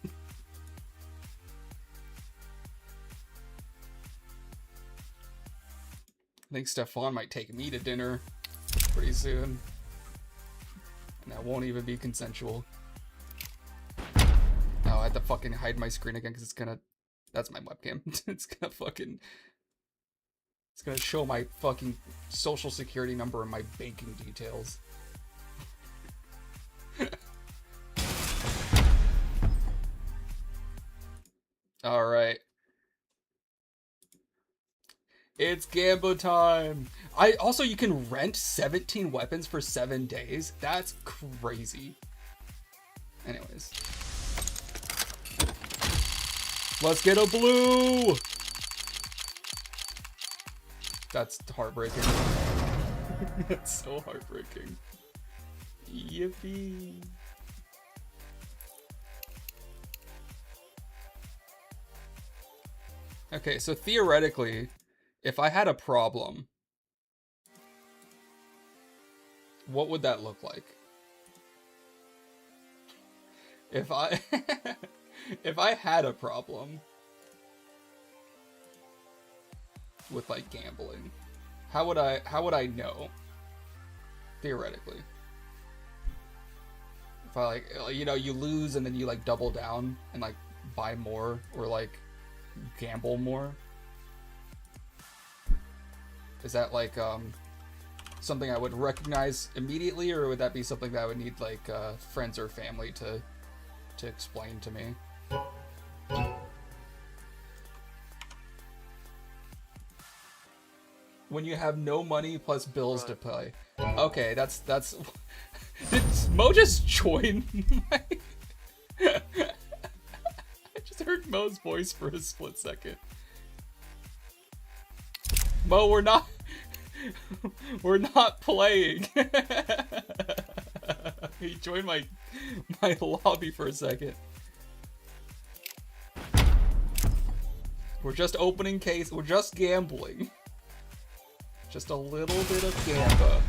I think Stefan might take me to dinner pretty soon. And that won't even be consensual. Oh, I have to fucking hide my screen again because it's gonna... That's my webcam. It's gonna fucking... It's gonna show my fucking social security number and my banking details. Alright. It's Gambo time! You can rent 17 weapons for 7 days? That's crazy. Anyways. Let's get a blue! That's heartbreaking. That's so heartbreaking. Yippee. Okay, so theoretically, if I had a problem, what would that look like? If I if I had a problem with like gambling, how would I know? Theoretically. If I like, you know, you lose and then you like double down and like buy more or like gamble more. Is that like something I would recognize immediately, or would that be something that I would need like friends or family to explain to me? When you have no money plus bills to pay. Okay, that's did Mo just join my I just heard Mo's voice for a split second. Mo, we're not playing. He joined my lobby for a second. We're just opening case. We're just gambling. Just a little bit of gamba.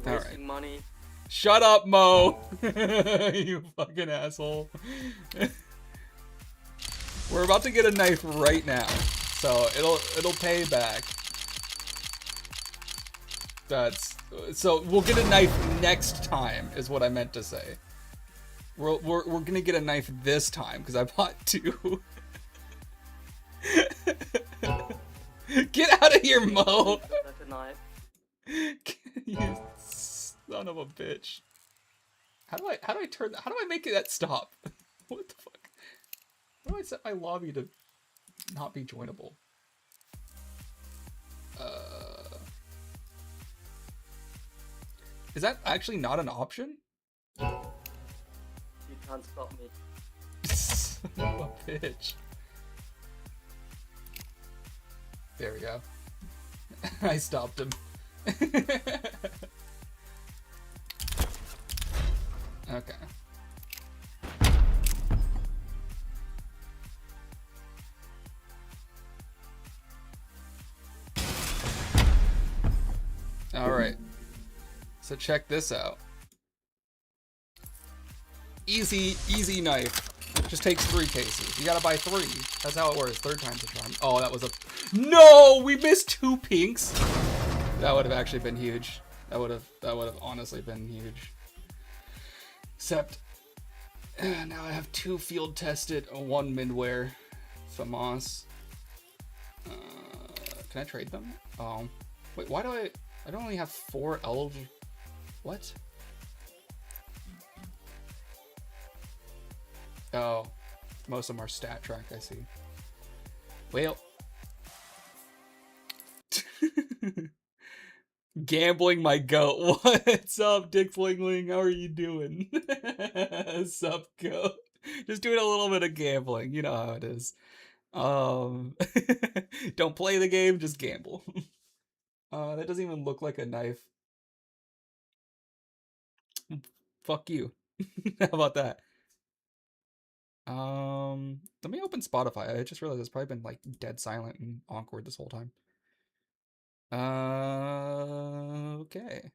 wasting money. Shut up, Mo! You fucking asshole. We're about to get a knife right now, so it'll pay back. So we'll get a knife next time, is what I meant to say. We're gonna get a knife this time because I bought 2. Get out of here, Mo! That's a knife. You son of a bitch. How do I turn that? How do I make that stop? What the fuck? How do I set my lobby to not be joinable? Is that actually not an option? You can't stop me. Son of a bitch. There we go. I stopped him. Okay. Alright. So check this out. Easy knife. Just takes 3 cases. You gotta buy 3. That's how it works. 3rd time's a charm. Oh, that was a... No! We missed 2 pinks! That would have actually been huge. That would have honestly been huge. Except... now I have 2 field tested, 1 midwear. FAMAS. Can I trade them? Oh. Wait, why do I don't only have 4 eligible... What? Oh. Most of them are stat track, I see. Well. Gambling my goat. What's up, Dick Flingling? How are you doing? Sup, goat? Just doing a little bit of gambling. You know how it is. Don't play the game, just gamble. That doesn't even look like a knife. Fuck you. How about that? Let me open Spotify. I just realized it's probably been like dead silent and awkward this whole time. Okay.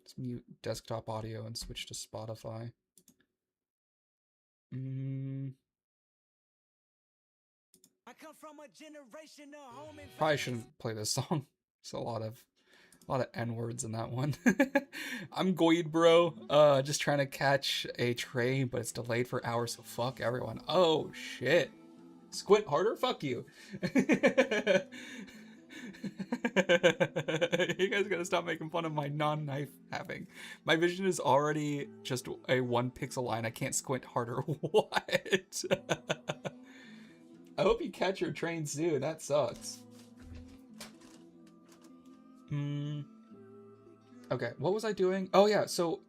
Let's mute desktop audio and switch to Spotify. Probably shouldn't play this song. There's a lot of N-words in that one. I'm Goid, bro. Just trying to catch a train, but it's delayed for hours, so fuck everyone. Oh, shit. Squint harder? Fuck you. You guys gotta stop making fun of my non-knife having. My vision is already just a 1 pixel line. I can't squint harder. What? I hope you catch your train soon. That sucks. Okay, what was I doing? Oh yeah, so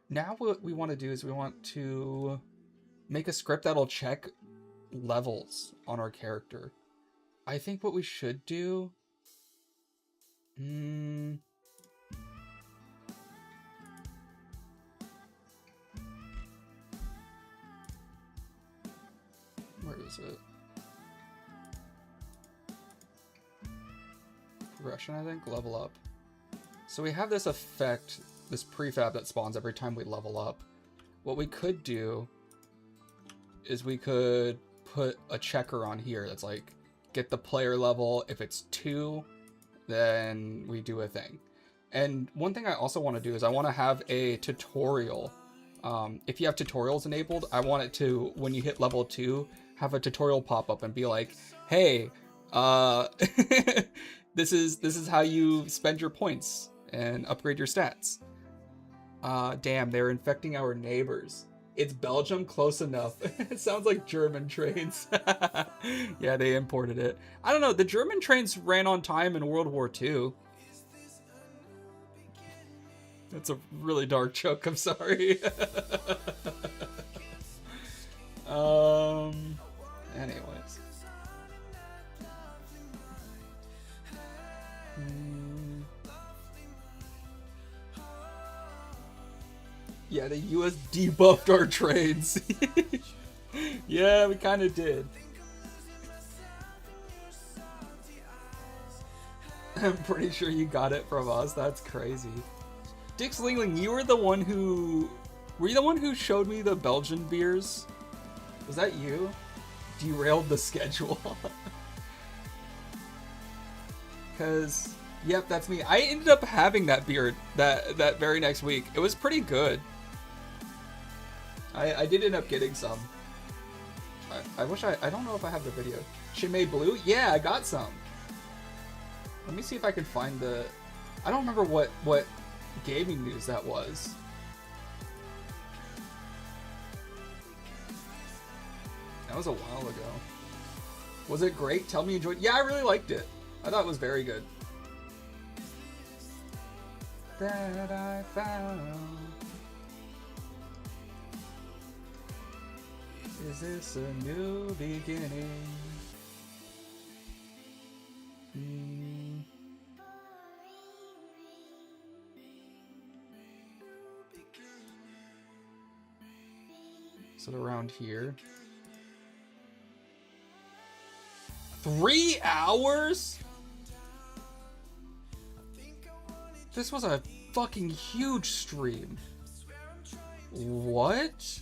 now what we want to do is we want to make a script that'll check levels on our character. I think what we should do... Where is it? Progression, I think? Level up. So we have this effect, this prefab that spawns every time we level up. What we could do is we could put a checker on here that's like, get the player level. If it's 2, then we do a thing. And one thing I also want to do is I want to have a tutorial. If you have tutorials enabled, I want it to, when you hit level 2, have a tutorial pop up and be like, hey, this is how you spend your points and upgrade your stats. Damn, they're infecting our neighbors. It's Belgium, close enough. It sounds like German trains. Yeah, they imported it. I don't know, the German trains ran on time in World War II. That's a really dark joke, I'm sorry. Anyways. Yeah, the US debuffed our trains. Yeah, we kind of did. I'm pretty sure you got it from us. That's crazy. Dix Lingling, you were the one who... Were you the one who showed me the Belgian beers? Was that you? Derailed the schedule. Because, yep, that's me. I ended up having that beer that very next week. It was pretty good. I did end up getting some. I wish I don't know if I have the video. Chimay Blue? Yeah, I got some. Let me see if I can find the... I don't remember what gaming news that was. That was a while ago. Was it great? Tell me you enjoyed... Yeah, I really liked it. I thought it was very good. That I found. Is this a new beginning? So around here. 3 hours? This was a fucking huge stream. What?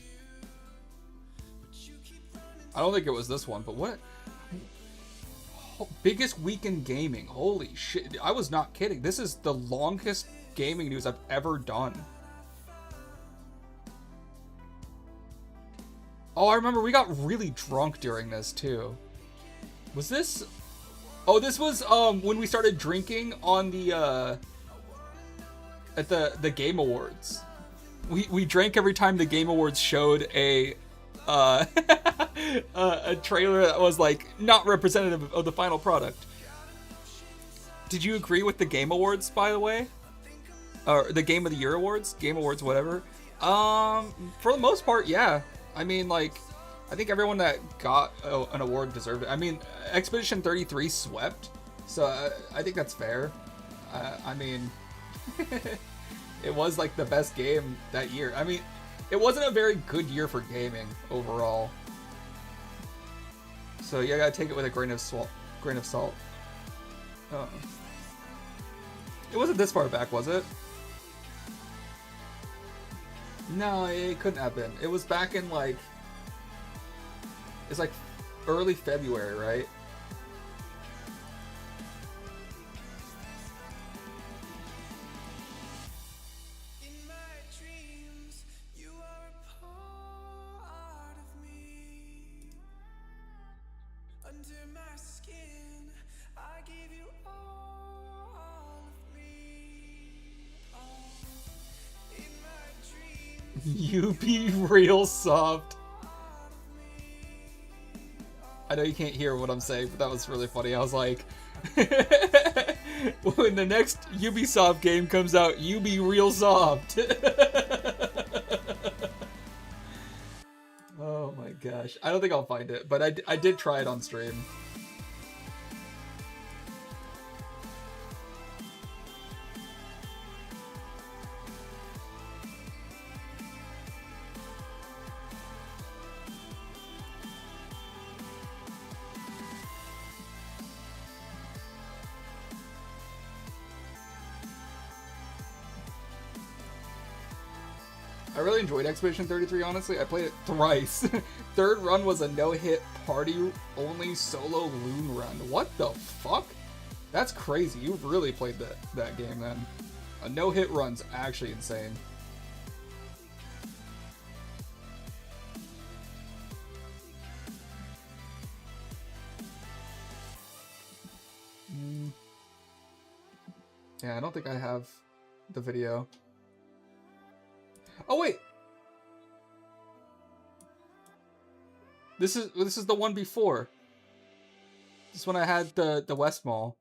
I don't think it was this one, but what? Biggest week in gaming. Holy shit. I was not kidding. This is the longest gaming news I've ever done. Oh, I remember we got really drunk during this too. Was this... Oh, this was when we started drinking on the at the Game Awards. We drank every time the Game Awards showed a a trailer that was like not representative of the final product. Did you agree with the Game Awards, by the way? Or the Game of the Year Awards? Game Awards, whatever. For the most part, yeah. I mean, like, I think everyone that got an award deserved it. I mean, Expedition 33 swept, so I think that's fair. I mean, it was like the best game that year. I mean, it wasn't a very good year for gaming overall. So you gotta take it with a grain of salt. It wasn't this far back, was it? No, it couldn't have been. It was back in like... It's like early February, right? You be real soft. I know you can't hear what I'm saying, but that was really funny. I was like, when the next Ubisoft game comes out, you be real soft. Oh my gosh. I don't think I'll find it, but I did try it on stream. I really enjoyed Expedition 33, honestly. I played it thrice. Third run was a no-hit party-only solo loon run. What the fuck? That's crazy. You really played that game then. A no-hit run's actually insane. Yeah, I don't think I have the video. Oh wait, this is the one before. This one I had the West Mall.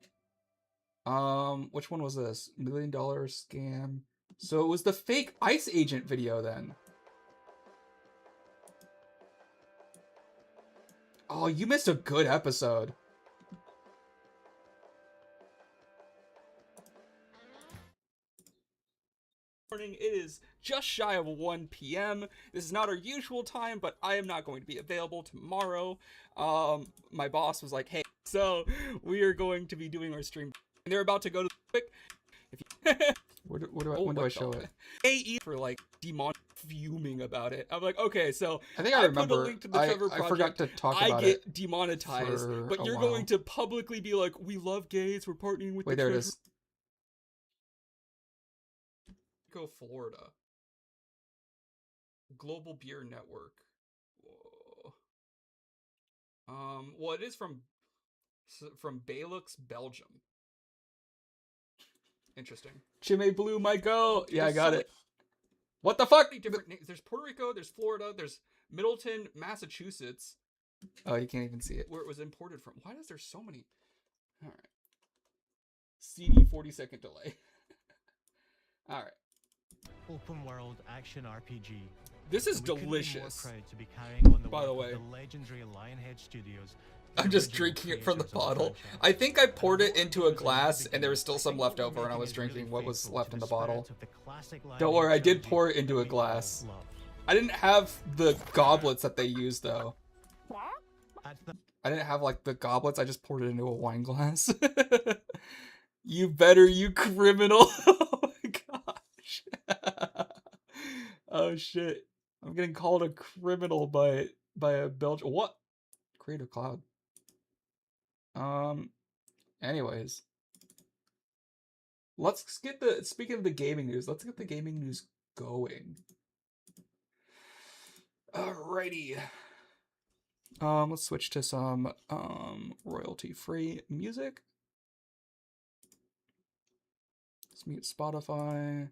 Which one was this? $1 Million Scam. So it was the fake ICE agent video then. Oh, you missed a good episode. Morning. It is just shy of 1 p.m. This is not our usual time, but I am not going to be available tomorrow. My boss was like, hey, so we are going to be doing our stream and they're about to go to the quick. If you, when do I show it? AE for like demon fuming about it. I'm like, okay, so I think I remember. put a link to the Trevor I Project. forgot to talk about it. I get demonetized, for but a you're while. going to publicly be like, we love gays. We're partnering with Wait, the there it Trevor. is. Go Florida. Global Beer Network. Whoa. Well, it is from Belux, Belgium. Interesting. Chime Blue might go. Yeah, I got it. What the fuck? Different names. There's Puerto Rico. There's Florida. There's Middleton, Massachusetts. Oh, you can't even see it. Where it was imported from. Why is there so many? All right. CD 40-second delay. All right. Open world action RPG. This is We couldn't be more delicious. proud to be carrying on the By the work way. of the legendary Lionhead Studios. I'm just drinking it from the bottle. I think I poured it into a glass and there was still some left over and I was drinking what was left in the bottle. Don't worry, I did pour it into a glass. I didn't have the goblets that they use though. I didn't have like the goblets, I just poured it into a wine glass. You better, you criminal. Oh my gosh. Oh shit. I'm getting called a criminal by a Belgian. What? Creative Cloud. Anyways. Let's get speaking of the gaming news, let's get the gaming news going. Alrighty. Let's switch to some royalty-free music. Let's mute Spotify.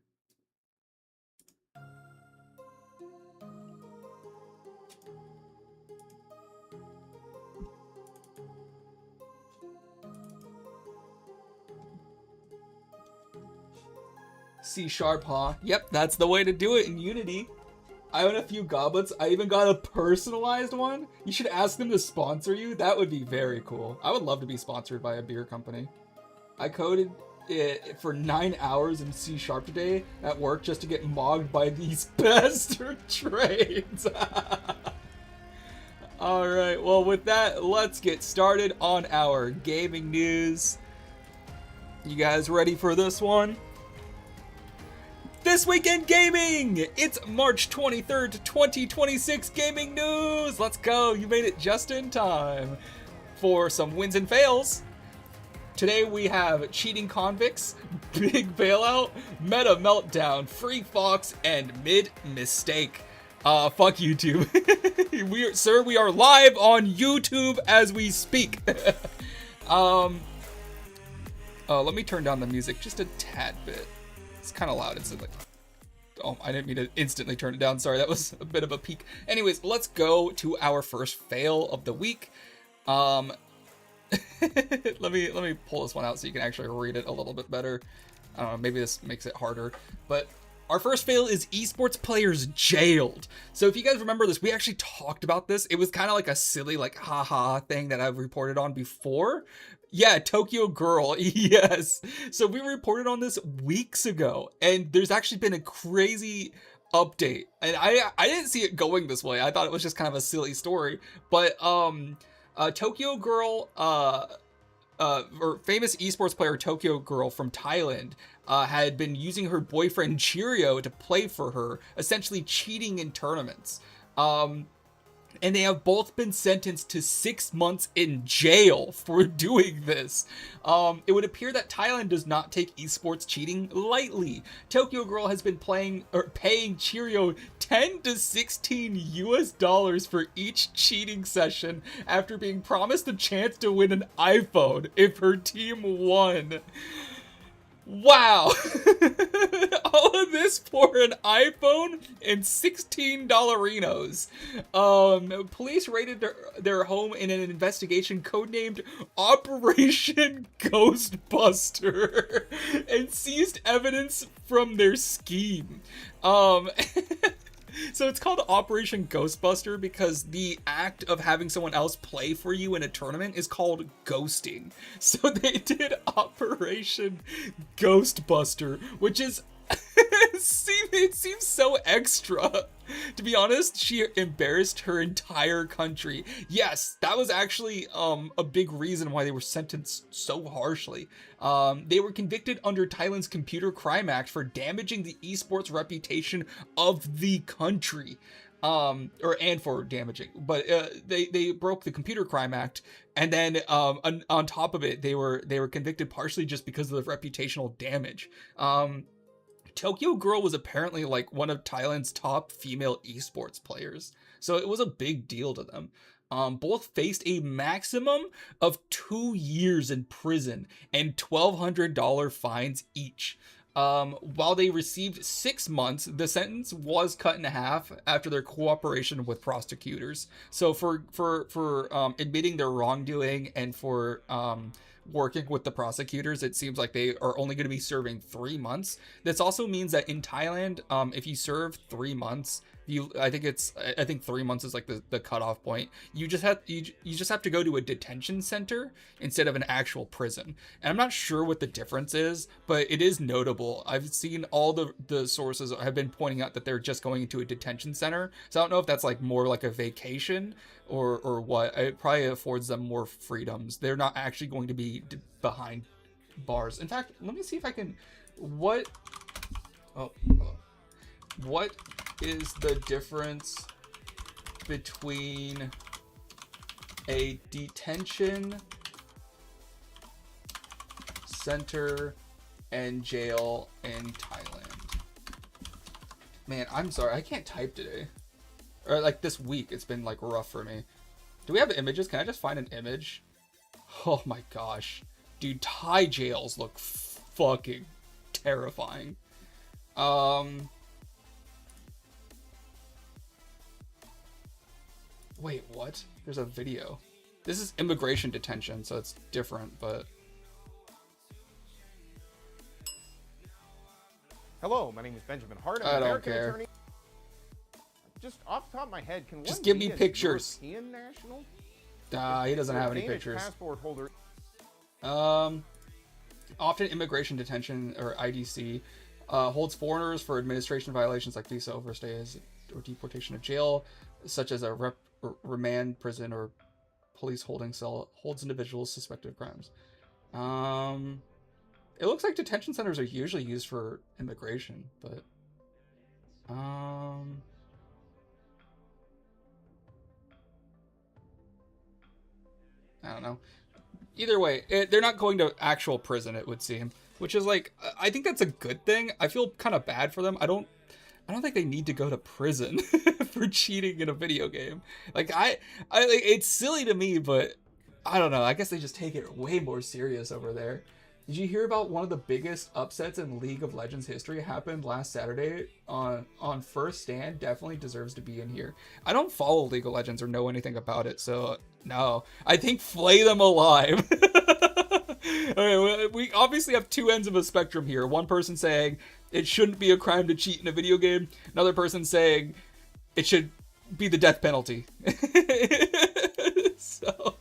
C#, huh? Yep, that's the way to do it in Unity. I own a few goblets. I even got a personalized one. You should ask them to sponsor you. That would be very cool. I would love to be sponsored by a beer company. I coded it for 9 hours in C# today at work just to get mogged by these bastard trades. Alright, well with that, let's get started on our gaming news. You guys ready for this one? This weekend gaming! It's March 23rd, 2026 gaming news! Let's go! You made it just in time for some wins and fails. Today we have Cheating Convicts, Big Bailout, Meta Meltdown, Free Fox, and Mid Mistake. Fuck YouTube. We are live on YouTube as we speak. Let me turn down the music just a tad bit. It's kind of loud. It's like, oh, I didn't mean to instantly turn it down. Sorry, that was a bit of a peak. Anyways, let's go to our first fail of the week. Let me pull this one out so you can actually read it a little bit better. I don't know, maybe this makes it harder, but our first fail is esports players jailed. So if you guys remember this, we actually talked about this. It was kind of like a silly, like, haha thing that I've reported on before. Yeah, Tokyo Girl, yes. So we reported on this weeks ago, and there's actually been a crazy update. And I didn't see it going this way. I thought it was just kind of a silly story. But Tokyo Girl, or famous esports player Tokyo Girl from Thailand, had been using her boyfriend Cheerio to play for her, essentially cheating in tournaments. And they have both been sentenced to 6 months in jail for doing this. It would appear that Thailand does not take esports cheating lightly. Tokyo Girl has been paying Cheerio $10 to $16 for each cheating session after being promised a chance to win an iPhone if her team won. Wow. All of this for an iPhone and $16. Police raided their home in an investigation codenamed Operation Ghostbuster and seized evidence from their scheme. So it's called Operation Ghostbuster because the act of having someone else play for you in a tournament is called ghosting. So they did Operation Ghostbuster, which is it seems so extra. To be honest, she embarrassed her entire country. Yes, that was actually a big reason why they were sentenced so harshly. They were convicted under Thailand's Computer Crime Act for damaging the esports reputation of the country. And for damaging, but they broke the Computer Crime Act, and then on top of it, they were convicted partially just because of the reputational damage. Tokyo Girl was apparently like one of Thailand's top female esports players, so it was a big deal to them. Both faced a maximum of 2 years in prison and $1,200 fines each. While they received 6 months, the sentence was cut in half after their cooperation with prosecutors. So for admitting their wrongdoing and for working with the prosecutors, it seems like they are only going to be serving 3 months. This also means that in Thailand, if you serve 3 months, I think 3 months is like the cutoff point. You just have to go to a detention center instead of an actual prison. And I'm not sure what the difference is, but it is notable. I've seen all the sources have been pointing out that they're just going into a detention center. So I don't know if that's like more like a vacation or what. It probably affords them more freedoms. They're not actually going to be behind bars. In fact, let me see if I can. What is the difference between a detention center and jail in Thailand? Man, I'm sorry, I can't type today. Or like this week, it's been like rough for me. Do we have images? Can I just find an image? Oh my gosh. Dude, Thai jails look fucking terrifying. Wait, what? There's a video. This is immigration detention, so it's different, but... Hello, my name is Benjamin Hart. I'm I an don't American care. attorney. Just off the top of my head, can Just one give be me a pictures. European national? He doesn't have any Danish pictures. passport holder. Often immigration detention, or IDC, holds foreigners for administration violations like visa overstays or deportation to jail, such as a remand prison or police holding cell, holds individuals suspected of crimes. It looks like detention centers are usually used for immigration, but I don't know. Either way, they're not going to actual prison, it would seem, which is like, I think that's a good thing. I feel kind of bad for them. I don't think they need to go to prison for cheating in a video game. Like it's silly to me, but I don't know. I guess they just take it way more serious over there. Did you hear about one of the biggest upsets in League of Legends history happened last Saturday on First Stand? Definitely deserves to be in here. I don't follow League of Legends or know anything about it, so no. I think flay them alive. Okay, we obviously have two ends of a spectrum here. One person saying it shouldn't be a crime to cheat in a video game. Another person saying it should be the death penalty. So...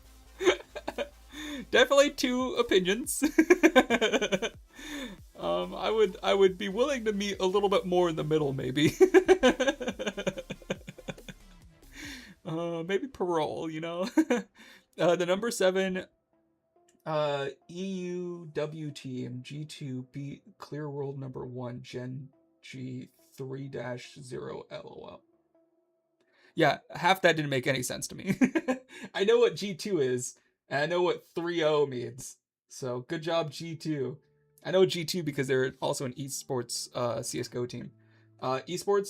definitely two opinions. I would be willing to meet a little bit more in the middle, maybe. Maybe parole, you know. The number 7 EUW team G2 beat Clear World number 1 Gen G 3-0 LOL. Yeah, half that didn't make any sense to me. I know what G2 is. And I know what 3-0 means. So good job, G2. I know G2 because they're also an esports CSGO team. Esport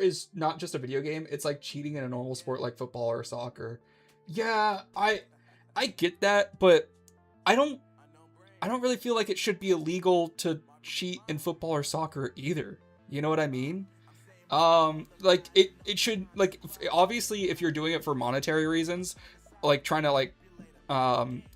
is not just a video game. It's like cheating in a normal sport like football or soccer. Yeah, I get that, but I don't really feel like it should be illegal to cheat in football or soccer either. You know what I mean? Like it should, like, obviously if you're doing it for monetary reasons, like trying to like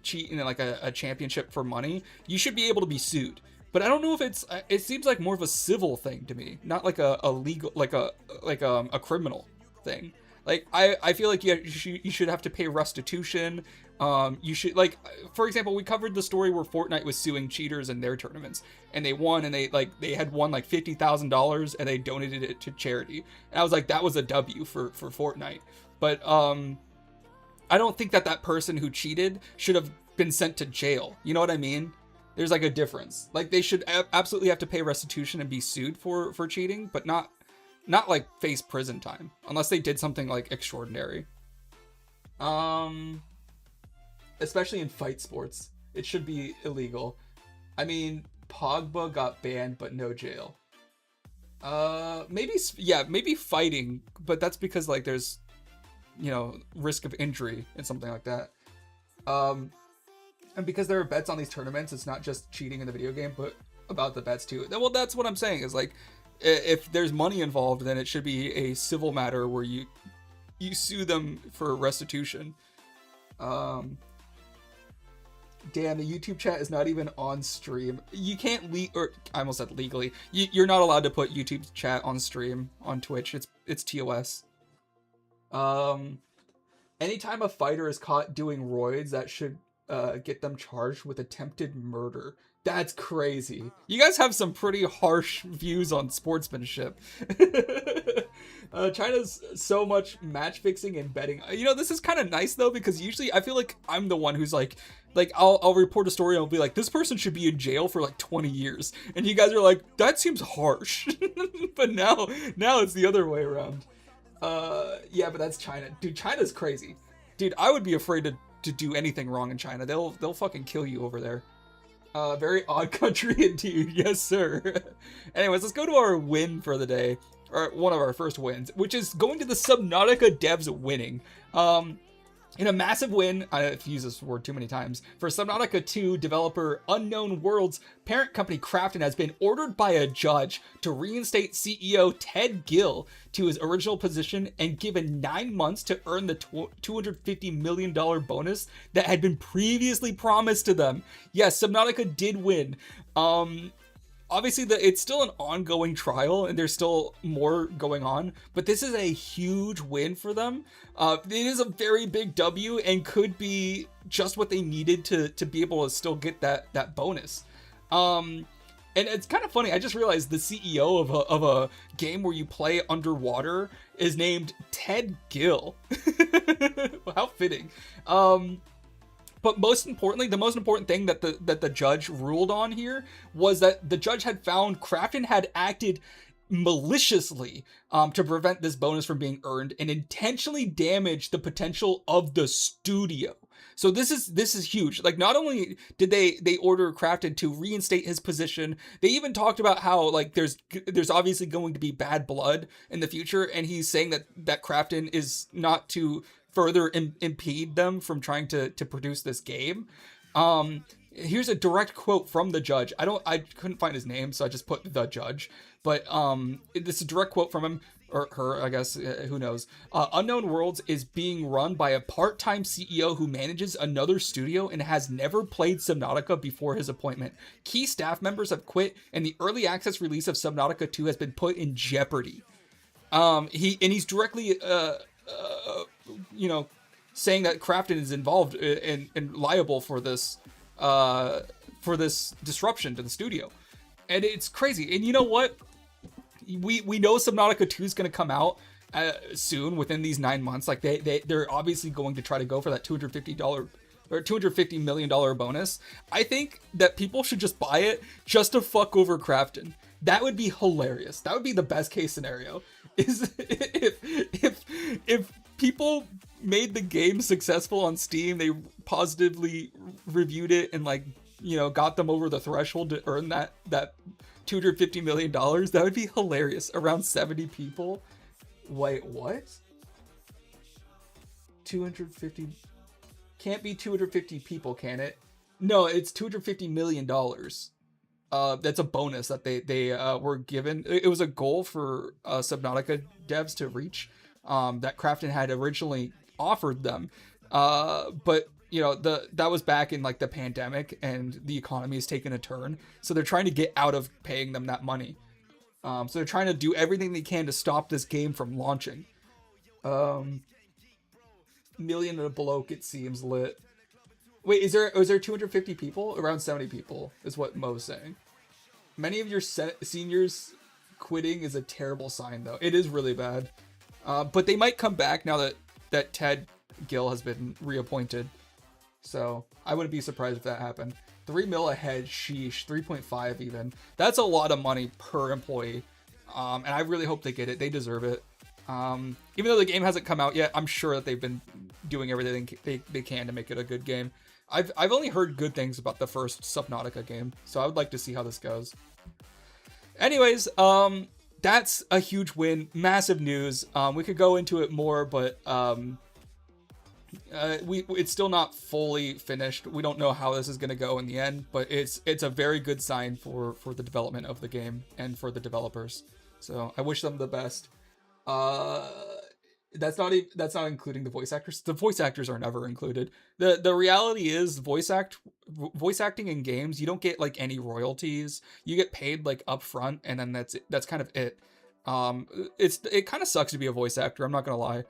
cheat in like a championship for money, you should be able to be sued. But I don't know if it seems like more of a civil thing to me, not like a legal, like a criminal thing. Like, I feel like you should have to pay restitution. You should, like, for example, we covered the story where Fortnite was suing cheaters in their tournaments, and they won, and they had won like $50,000, and they donated it to charity. And I was like, that was a W for Fortnite. But I don't think that person who cheated should have been sent to jail. You know what I mean? There's like a difference. Like, they should absolutely have to pay restitution and be sued for cheating, but not like face prison time, unless they did something like extraordinary. Especially in fight sports, it should be illegal. I mean, Pogba got banned, but no jail. Maybe fighting, but that's because like there's, you know, risk of injury and something like that. And because there are bets on these tournaments, it's not just cheating in the video game, but about the bets too. Well, that's what I'm saying is like, if there's money involved, then it should be a civil matter where you sue them for restitution. Damn, the YouTube chat is not even on stream. You can't I almost said legally. You're not allowed to put YouTube chat on stream on Twitch. It's TOS. Anytime a fighter is caught doing roids, that should get them charged with attempted murder. That's crazy. You guys have some pretty harsh views on sportsmanship. China's so much match fixing and betting. You know, this is kind of nice though, because usually I feel like I'm the one who's like I'll report a story and I'll be like, this person should be in jail for like 20 years. And you guys are like, that seems harsh. But now it's the other way around. Yeah, but that's China. Dude, China's crazy. Dude, I would be afraid to do anything wrong in China. They'll fucking kill you over there. Very odd country indeed. Yes, sir. Anyways, let's go to our win for the day. Or one of our first wins, which is going to the Subnautica devs winning. In a massive win, I've used this word too many times, for Subnautica 2 developer Unknown Worlds, parent company Krafton has been ordered by a judge to reinstate CEO Ted Gill to his original position and given 9 months to earn the $250 million bonus that had been previously promised to them. Yes, Subnautica did win. Obviously, it's still an ongoing trial, and there's still more going on, but this is a huge win for them. It is a very big W, and could be just what they needed to be able to still get that bonus. And it's kind of funny, I just realized the CEO of a game where you play underwater is named Ted Gill. How fitting. But most importantly, the most important thing that the judge ruled on here was that the judge had found Krafton had acted maliciously to prevent this bonus from being earned and intentionally damaged the potential of the studio. So this is huge. Like, not only did they order Krafton to reinstate his position, they even talked about how like there's obviously going to be bad blood in the future, and he's saying that Krafton is not to further impede them from trying to produce this game. Here's a direct quote from the judge. I couldn't find his name, so I just put the judge. But this is a direct quote from him, or her, I guess, who knows. Unknown Worlds is being run by a part-time CEO who manages another studio and has never played Subnautica before his appointment. Key staff members have quit, and the early access release of Subnautica 2 has been put in jeopardy. He's directly saying that Krafton is involved and liable for this disruption to the studio. And it's crazy. And you know what? We know Subnautica 2 is going to come out soon, within these 9 months. Like they're obviously going to try to go for that $250 million bonus. I think that people should just buy it just to fuck over Krafton. That would be hilarious. That would be the best case scenario. Is if people made the game successful on Steam, they positively reviewed it and got them over the threshold to earn that $250 million. That would be hilarious. Around 70 people. Wait, what? 250 can't be 250 people, can it? No, it's $250 million. That's a bonus that they were given. It was a goal for Subnautica devs to reach, that Krafton had originally offered them. But that was back in the pandemic, and the economy has taken a turn. So they're trying to get out of paying them that money. So they're trying to do everything they can to stop this game from launching. Million and a bloke, it seems, lit. Wait, is there 250 people? Around 70 people is what Mo's saying. Many of your seniors quitting is a terrible sign, though. It is really bad. But they might come back now that Ted Gill has been reappointed. So I wouldn't be surprised if that happened. 3 mil ahead, sheesh. 3.5 even. That's a lot of money per employee. And I really hope they get it. They deserve it. Even though the game hasn't come out yet, I'm sure that they've been doing everything they can to make it a good game. I've only heard good things about the first Subnautica game, so I would like to see how this goes. Anyways, that's a huge win, massive news. We could go into it more, but it's still not fully finished. We don't know how this is going to go in the end, but it's a very good sign for the development of the game and for the developers. So I wish them the best. That's not including the voice actors. The voice actors are never included. The reality is voice acting in games, you don't get like any royalties. You get paid like upfront, and then that's kind of it. It kind of sucks to be a voice actor, I'm not gonna lie.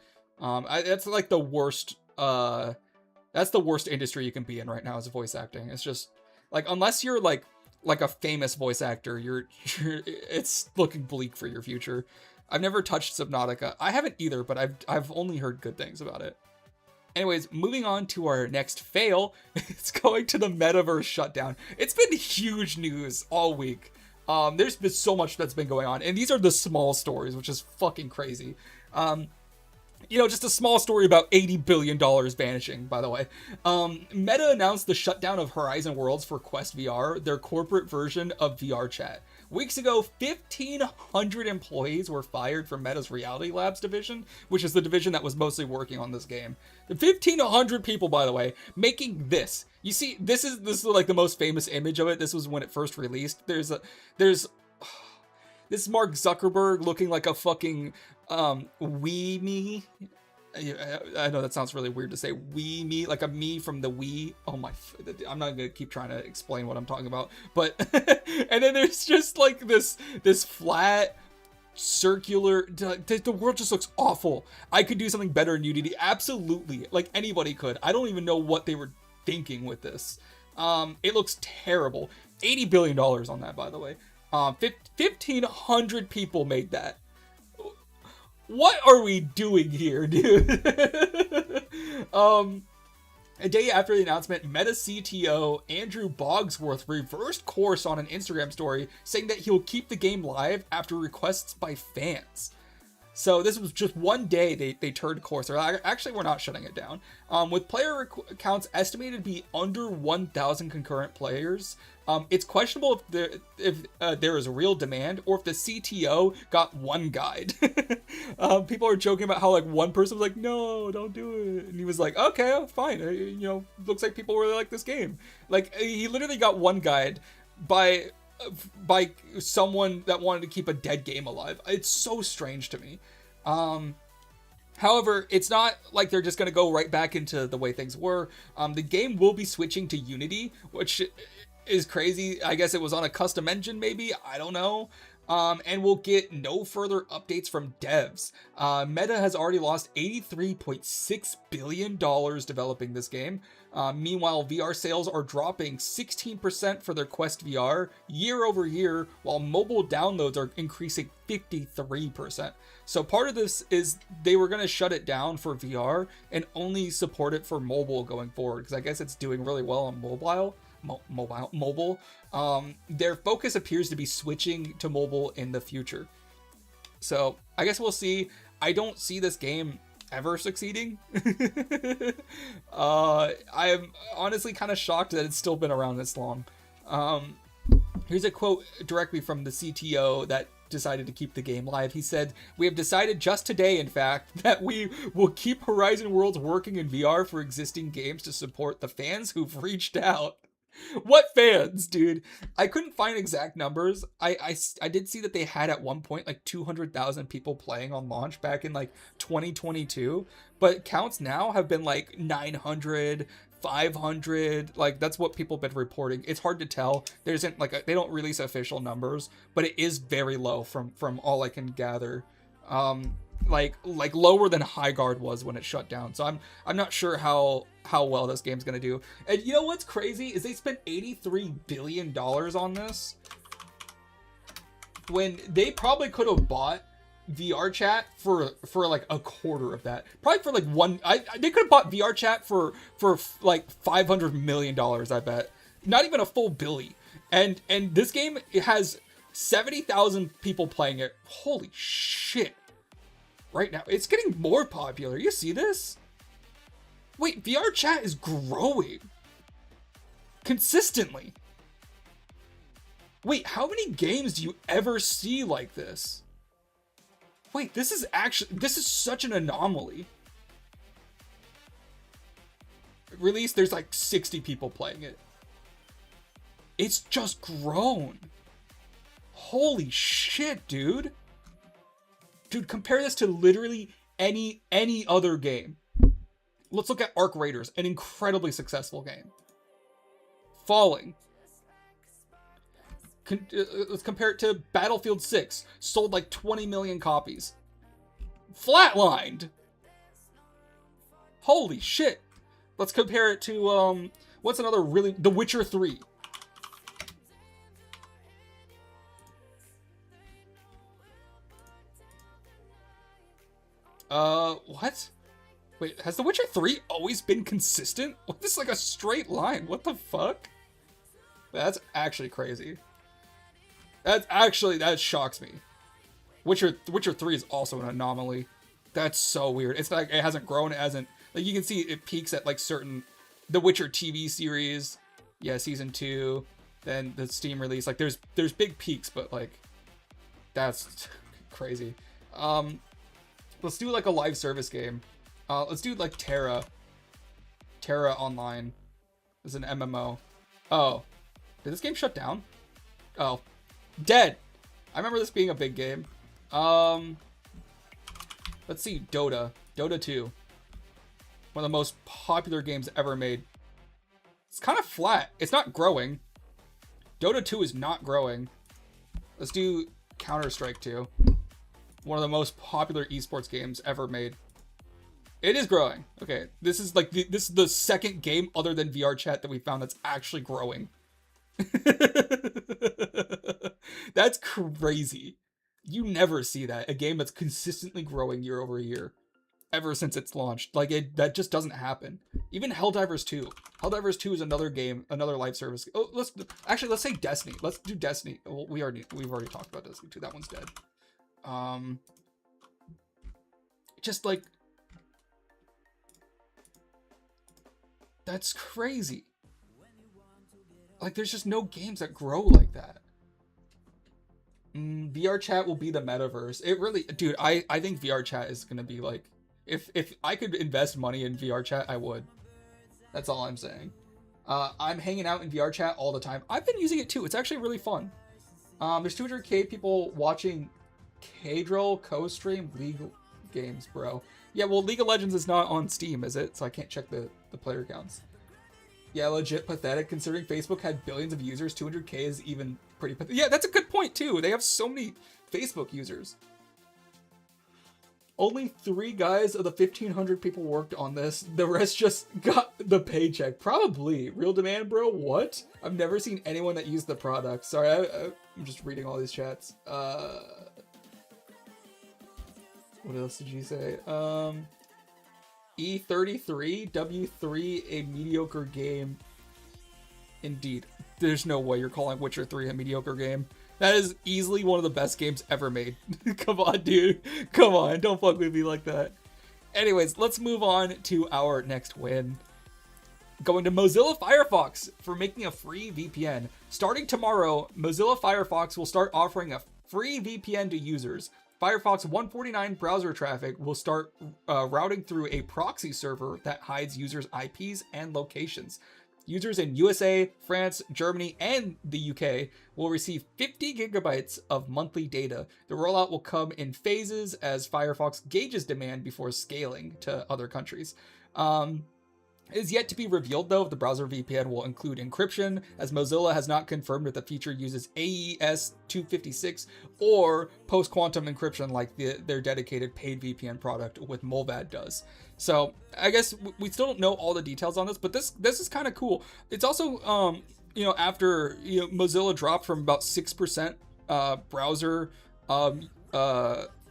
That's like the worst that's the worst industry you can be in right now, is voice acting. It's just like, unless you're like a famous voice actor, you're it's looking bleak for your future. I've never touched Subnautica. I haven't either, but I've only heard good things about it. Anyways, moving on to our next fail, it's going to the metaverse shutdown. It's been huge news all week. There's been so much that's been going on, and these are the small stories, which is fucking crazy. Just a small story about $80 billion vanishing, by the way. Meta announced the shutdown of Horizon Worlds for Quest VR, their corporate version of VR chat. Weeks ago, 1,500 employees were fired from Meta's Reality Labs division, which is the division that was mostly working on this game. 1,500 people, by the way, making this. You see, this is like the most famous image of it. This was when it first released. This is Mark Zuckerberg looking like a fucking Wii me. I know that sounds really weird to say, Wii me, like a me from the Wii. Oh my, I'm not gonna keep trying to explain what I'm talking about, but and then there's just like this flat circular, the world just looks awful. I could do something better in Unity, absolutely, like anybody could. I don't even know what they were thinking with this. It looks terrible. $80 billion on that, by the way. 1,500 people made that. What are we doing here, dude? A day after the announcement, Meta CTO Andrew Bogsworth reversed course on an Instagram story, saying that he'll keep the game live after requests by fans. So this was just one day they turned course. Actually, we're not shutting it down. With player counts estimated to be under 1,000 concurrent players, it's questionable if there is a real demand, or if the CTO got one guide. People are joking about how like one person was like, "No, don't do it," and he was like, "Okay, fine. Looks like people really like this game." Like, he literally got one guide by someone that wanted to keep a dead game alive. It's so strange to me. However, it's not like they're just going to go right back into the way things were. The game will be switching to Unity, which is crazy. I guess it was on a custom engine, maybe. I don't know. And we'll get no further updates from devs. Meta has already lost $83.6 billion developing this game. Meanwhile, VR sales are dropping 16% for their Quest VR year over year, while mobile downloads are increasing 53%. So part of this is they were going to shut it down for VR and only support it for mobile going forward, because I guess it's doing really well on mobile. Their focus appears to be switching to mobile in the future. So I guess we'll see. I don't see this game ever succeeding. I'm honestly kind of shocked that it's still been around this long. Here's a quote directly from the CTO that decided to keep the game live. He said, "We have decided just today, in fact, that we will keep Horizon Worlds working in VR for existing games to support the fans who've reached out." What fans, dude? I couldn't find exact numbers. I did see that they had at one point like 200,000 people playing on launch back in like 2022, but counts now have been like 900, 500. Like, that's what people have been reporting. It's hard to tell. There isn't like they don't release official numbers, but it is very low from all I can gather. like lower than High Guard was when it shut down. So I'm not sure how well this game's gonna do. And you know what's crazy is they spent $83 billion on this when they probably could have bought VR chat for like a quarter of that. Probably for like they could have bought VR chat for like $500 million, I bet. Not even a full billy. And this game, it has 70,000 people playing it. Holy shit. Right now, it's getting more popular. You see this? Wait, VR chat is growing consistently. Wait, how many games do you ever see like this? Wait, this is such an anomaly. Release, there's like 60 people playing it. It's just grown. Holy shit, dude. Dude, compare this to literally any other game. Let's look at Arc Raiders, an incredibly successful game. Falling. Let's compare it to Battlefield 6, sold like 20 million copies. Flatlined. Holy shit. Let's compare it to, what's another really, The Witcher 3. What? Wait, has The Witcher 3 always been consistent? This is like a straight line. What the fuck? That's actually crazy. That shocks me. Witcher 3 is also an anomaly. That's so weird. It's like it hasn't grown, it hasn't, like you can see it peaks at like certain, The Witcher TV series, yeah, season 2, then the Steam release, like there's big peaks, but like that's crazy. Let's do like a live service game. Let's do like Terra Online. This is an MMO. Oh, did this game shut down? Oh, dead. I remember this being a big game. Let's see, Dota 2. One of the most popular games ever made. It's kind of flat. It's not growing. Dota 2 is not growing. Let's do Counter-Strike 2. One of the most popular esports games ever made. It is growing. Okay, this is like this is the second game other than VR chat that we found that's actually growing. That's crazy. You never see that. A game that's consistently growing year over year ever since it's launched. Like that just doesn't happen. Even Helldivers 2. Helldivers 2 is another game, another live service. Oh, let's say Destiny. Let's do Destiny. Well, we've already talked about Destiny 2. That one's dead. Just like, that's crazy. Like there's just no games that grow like that. VR chat will be the metaverse. It really, dude, I think VR chat is gonna be like, if I could invest money in VR chat, I would. That's all I'm saying. I'm hanging out in VR chat all the time. I've been using it too. It's actually really fun. There's 200k people watching K-Drill co-stream League games, bro. Yeah, well, League of Legends is not on Steam, is it? So I can't check the player counts. Yeah, legit pathetic considering Facebook had billions of users. 200k is even pretty pathetic. Yeah, that's a good point too. They have so many Facebook users. Only 3 guys of the 1,500 people worked on this. The rest just got the paycheck. Probably. Real demand, bro? What? I've never seen anyone that used the product. Sorry, I'm just reading all these chats. What else did you say? E33, W3, a mediocre game. Indeed. There's no way you're calling Witcher 3 a mediocre game. That is easily one of the best games ever made. Come on, dude. Come on. Don't fuck with me like that. Anyways, let's move on to our next win. Going to Mozilla Firefox for making a free VPN. Starting tomorrow, Mozilla Firefox will start offering a free VPN to users. Firefox 149 browser traffic will start routing through a proxy server that hides users' IPs and locations. Users in USA, France, Germany, and the UK will receive 50 gigabytes of monthly data. The rollout will come in phases as Firefox gauges demand before scaling to other countries. It is yet to be revealed, though, if the browser VPN will include encryption, as Mozilla has not confirmed if the feature uses AES 256 or post-quantum encryption like their dedicated paid VPN product with Molvad does. So I guess we still don't know all the details on this, but this is kind of cool. It's also, after Mozilla dropped from about 6% browser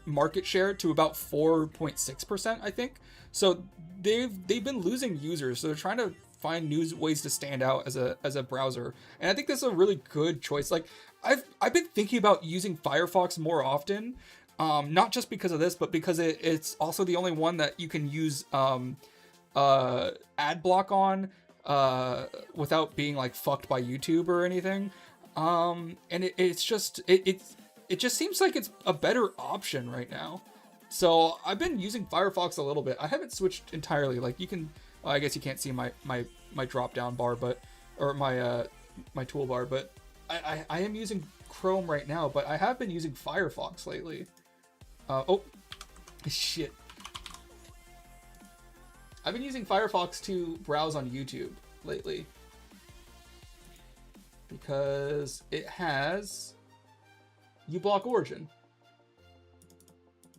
market share to about 4.6%, I think. So they've been losing users, so they're trying to find new ways to stand out as a browser, and I think this is a really good choice. Like I've been thinking about using Firefox more often, not just because of this, but because it's also the only one that you can use ad block on without being like fucked by YouTube or anything. And it just seems like it's a better option right now. So I've been using Firefox a little bit. I haven't switched entirely. Like you can, well, I guess you can't see my drop down bar, or my toolbar, but I am using Chrome right now, but I have been using Firefox lately. Oh shit. I've been using Firefox to browse on YouTube lately because it has uBlock Origin,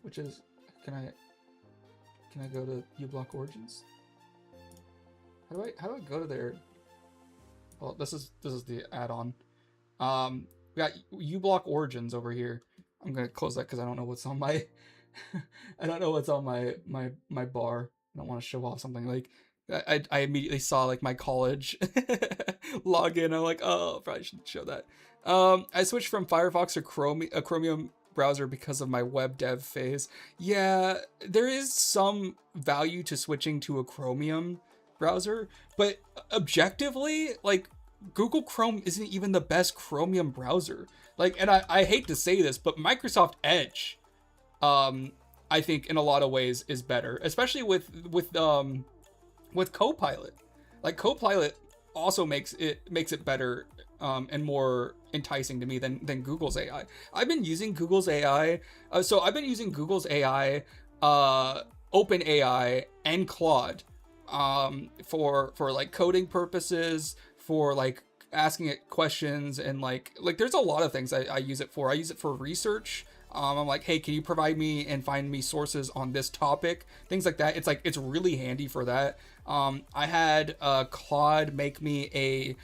which is, can I go to uBlock Origins? How do I go to there? Well, this is the add-on. We got uBlock Origins over here. I'm gonna close that because I don't know what's on my I don't know what's on my bar. I don't want to show off something. Like I immediately saw like my college login. I'm like, oh, probably shouldn't show that. I switched from Firefox to a Chromium browser because of my web dev phase. Yeah, there is some value to switching to a Chromium browser, but objectively, like Google Chrome isn't even the best Chromium browser. Like, and I hate to say this, but Microsoft Edge, I think in a lot of ways is better, especially with Copilot. Like Copilot also makes it better and more enticing to me than Google's AI. I've been using Google's AI. So I've been using Google's AI, OpenAI, and Claude for like coding purposes, for like asking it questions, and like there's a lot of things I use it for. I use it for research. I'm like, hey, can you provide me and find me sources on this topic? Things like that. It's really handy for that. I had Claude make me a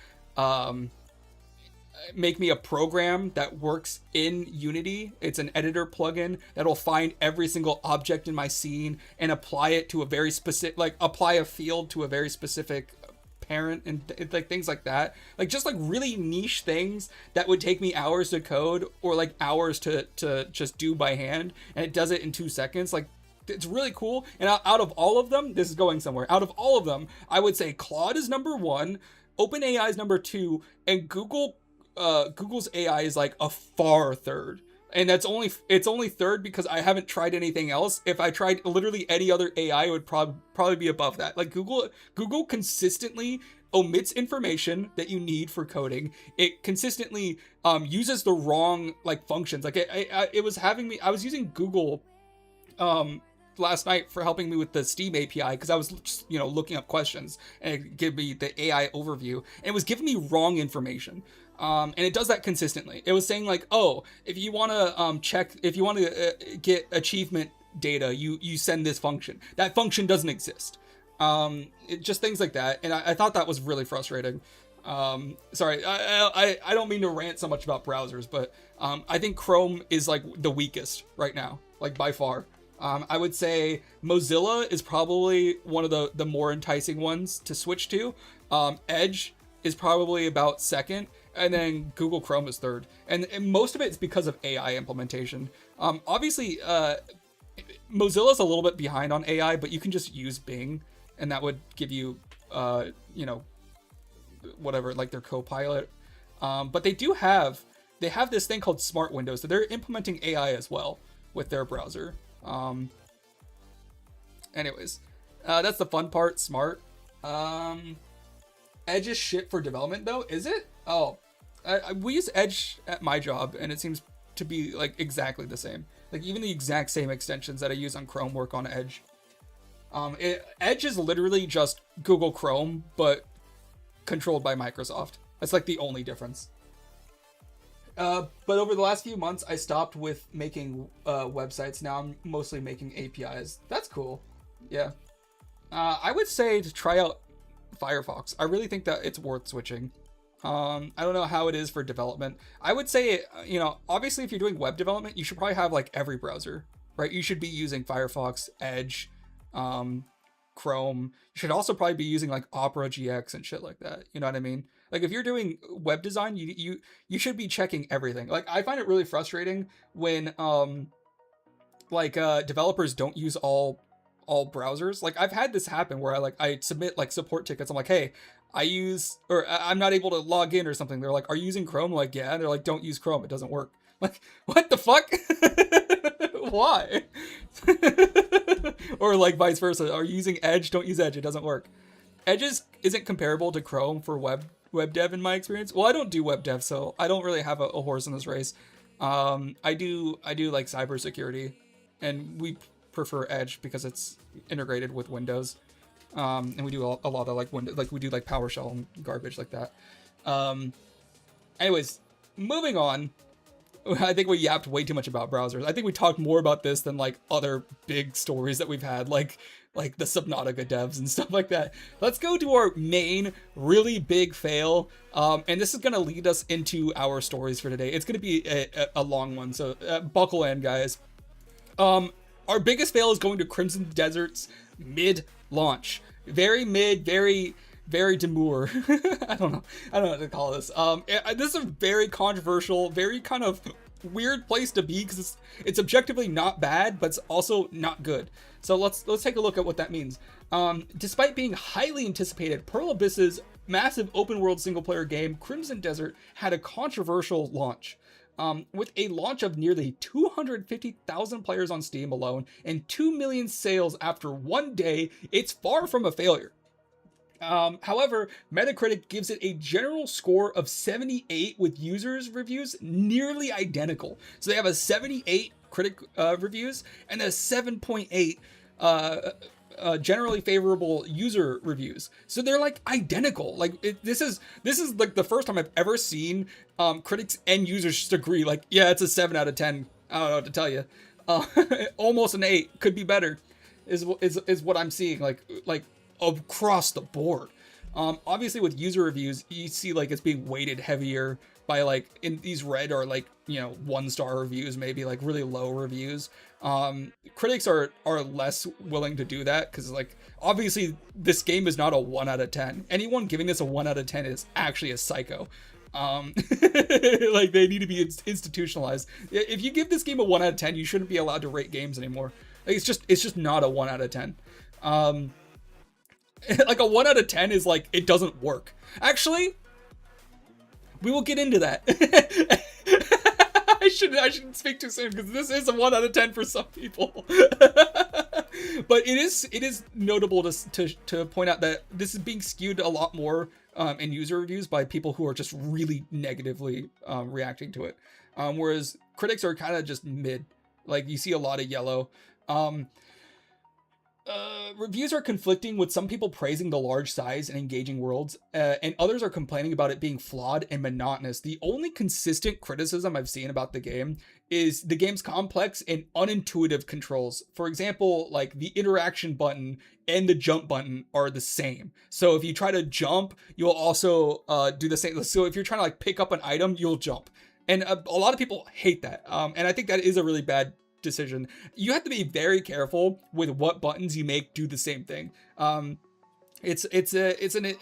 program that works in Unity. It's an editor plugin that'll find every single object in my scene and apply it to a very specific, like apply a field to a very specific parent, and like things like that. Like just like really niche things that would take me hours to code, or like hours to just do by hand, and it does it in 2 seconds. Like it's really cool. And out of all of them, this is going somewhere. Out of all of them, I would say Claude is number 1, OpenAI is number 2, and Google's AI is like a far third. And it's only third because I haven't tried anything else. If I tried literally any other AI, it would probably be above that. Like Google consistently omits information that you need for coding. It consistently uses the wrong like functions. Like it was having me. I was using Google last night for helping me with the Steam API because I was just, looking up questions, and it gave me the AI overview, and it was giving me wrong information. And it does that consistently. It was saying like, oh, if you want to get achievement data, you send this function. That function doesn't exist. Just things like that. And I thought that was really frustrating. Sorry, I don't mean to rant so much about browsers, but I think Chrome is like the weakest right now, like by far. I would say Mozilla is probably one of the more enticing ones to switch to. Edge is probably about second, and then Google Chrome is third. And most of it is because of AI implementation. Obviously, Mozilla's a little bit behind on AI, but you can just use Bing, and that would give you, whatever, like their Copilot. But they have this thing called Smart Windows, so they're implementing AI as well with their browser. Anyways, that's the fun part, smart. Edge is shit for development though, is it? Oh, we use Edge at my job, and it seems to be like exactly the same. Like even the exact same extensions that I use on Chrome work on Edge. Edge is literally just Google Chrome, but controlled by Microsoft. That's like the only difference. But over the last few months, I stopped with making websites. Now I'm mostly making APIs. That's cool. Yeah. I would say to try out Firefox. I really think that it's worth switching. I don't know how it is for development. I would say, obviously if you're doing web development, you should probably have like every browser, right? You should be using Firefox, Edge, Chrome. You should also probably be using like Opera GX and shit like that. You know what I mean? Like if you're doing web design, you should be checking everything. Like I find it really frustrating when developers don't use all browsers. Like I've had this happen where I submit like support tickets. I'm like, hey, I'm not able to log in or something. They're like, are you using Chrome? I'm like, yeah. And they're like, don't use Chrome. It doesn't work. Like, what the fuck? Why? Or like vice versa. Are you using Edge? Don't use Edge. It doesn't work. Edge isn't comparable to Chrome for web dev in my experience. Well, I don't do web dev, so I don't really have a horse in this race. I do like cybersecurity, and we prefer Edge because it's integrated with Windows. And we do a lot of like Windows, like we do like PowerShell and garbage like that. Anyways, moving on. I think we yapped way too much about browsers. I think we talked more about this than like other big stories that we've had, like the Subnautica devs and stuff like that. Let's go to our main really big fail. And this is going to lead us into our stories for today. It's going to be a long one, so buckle in, guys. Our biggest fail is going to Crimson Desert's mid-launch. Very mid, very demure. I don't know what to call this. This is a very controversial, very kind of weird place to be because it's objectively not bad, but it's also not good. So let's take a look at what that means. Despite being highly anticipated, Pearl Abyss's massive open world single player game, Crimson Desert, had a controversial launch. With a launch of nearly 250,000 players on Steam alone and 2 million sales after one day, it's far from a failure. However, Metacritic gives it a general score of 78 with users' reviews nearly identical. So they have a 78 critic reviews and a 7.8 generally favorable user reviews. So they're like identical. Like this is like the first time I've ever seen critics and users just agree. Like, yeah, it's a 7 out of 10. I don't know what to tell you. Almost an 8. Could be better. Is what I'm seeing. Like across the board. Obviously with user reviews, you see like it's being weighted heavier by like in these red are like, 1-star reviews, maybe like really low reviews. Critics are less willing to do that because like obviously this game is not a 1 out of 10. Anyone giving this a 1 out of 10 is actually a psycho. Like they need to be institutionalized. If you give this game a 1 out of 10, you shouldn't be allowed to rate games anymore. Like, it's just not a 1 out of 10. Like a 1 out of 10 is like, it doesn't work. Actually, we will get into that. I shouldn't speak too soon because this is a 1 out of 10 for some people. But it is notable to point out that this is being skewed a lot more in user reviews by people who are just really negatively reacting to it. Whereas critics are kind of just mid. Like you see a lot of yellow. Reviews are conflicting, with some people praising the large size and engaging worlds, and others are complaining about it being flawed and monotonous. The only consistent criticism I've seen about the game is the game's complex and unintuitive controls. For example, like the interaction button and the jump button are the same. So if you try to jump, you'll also do the same. So if you're trying to like pick up an item, you'll jump. And a lot of people hate that. And I think that is a really bad decision. You have to be very careful with what buttons you make do the same thing. It's an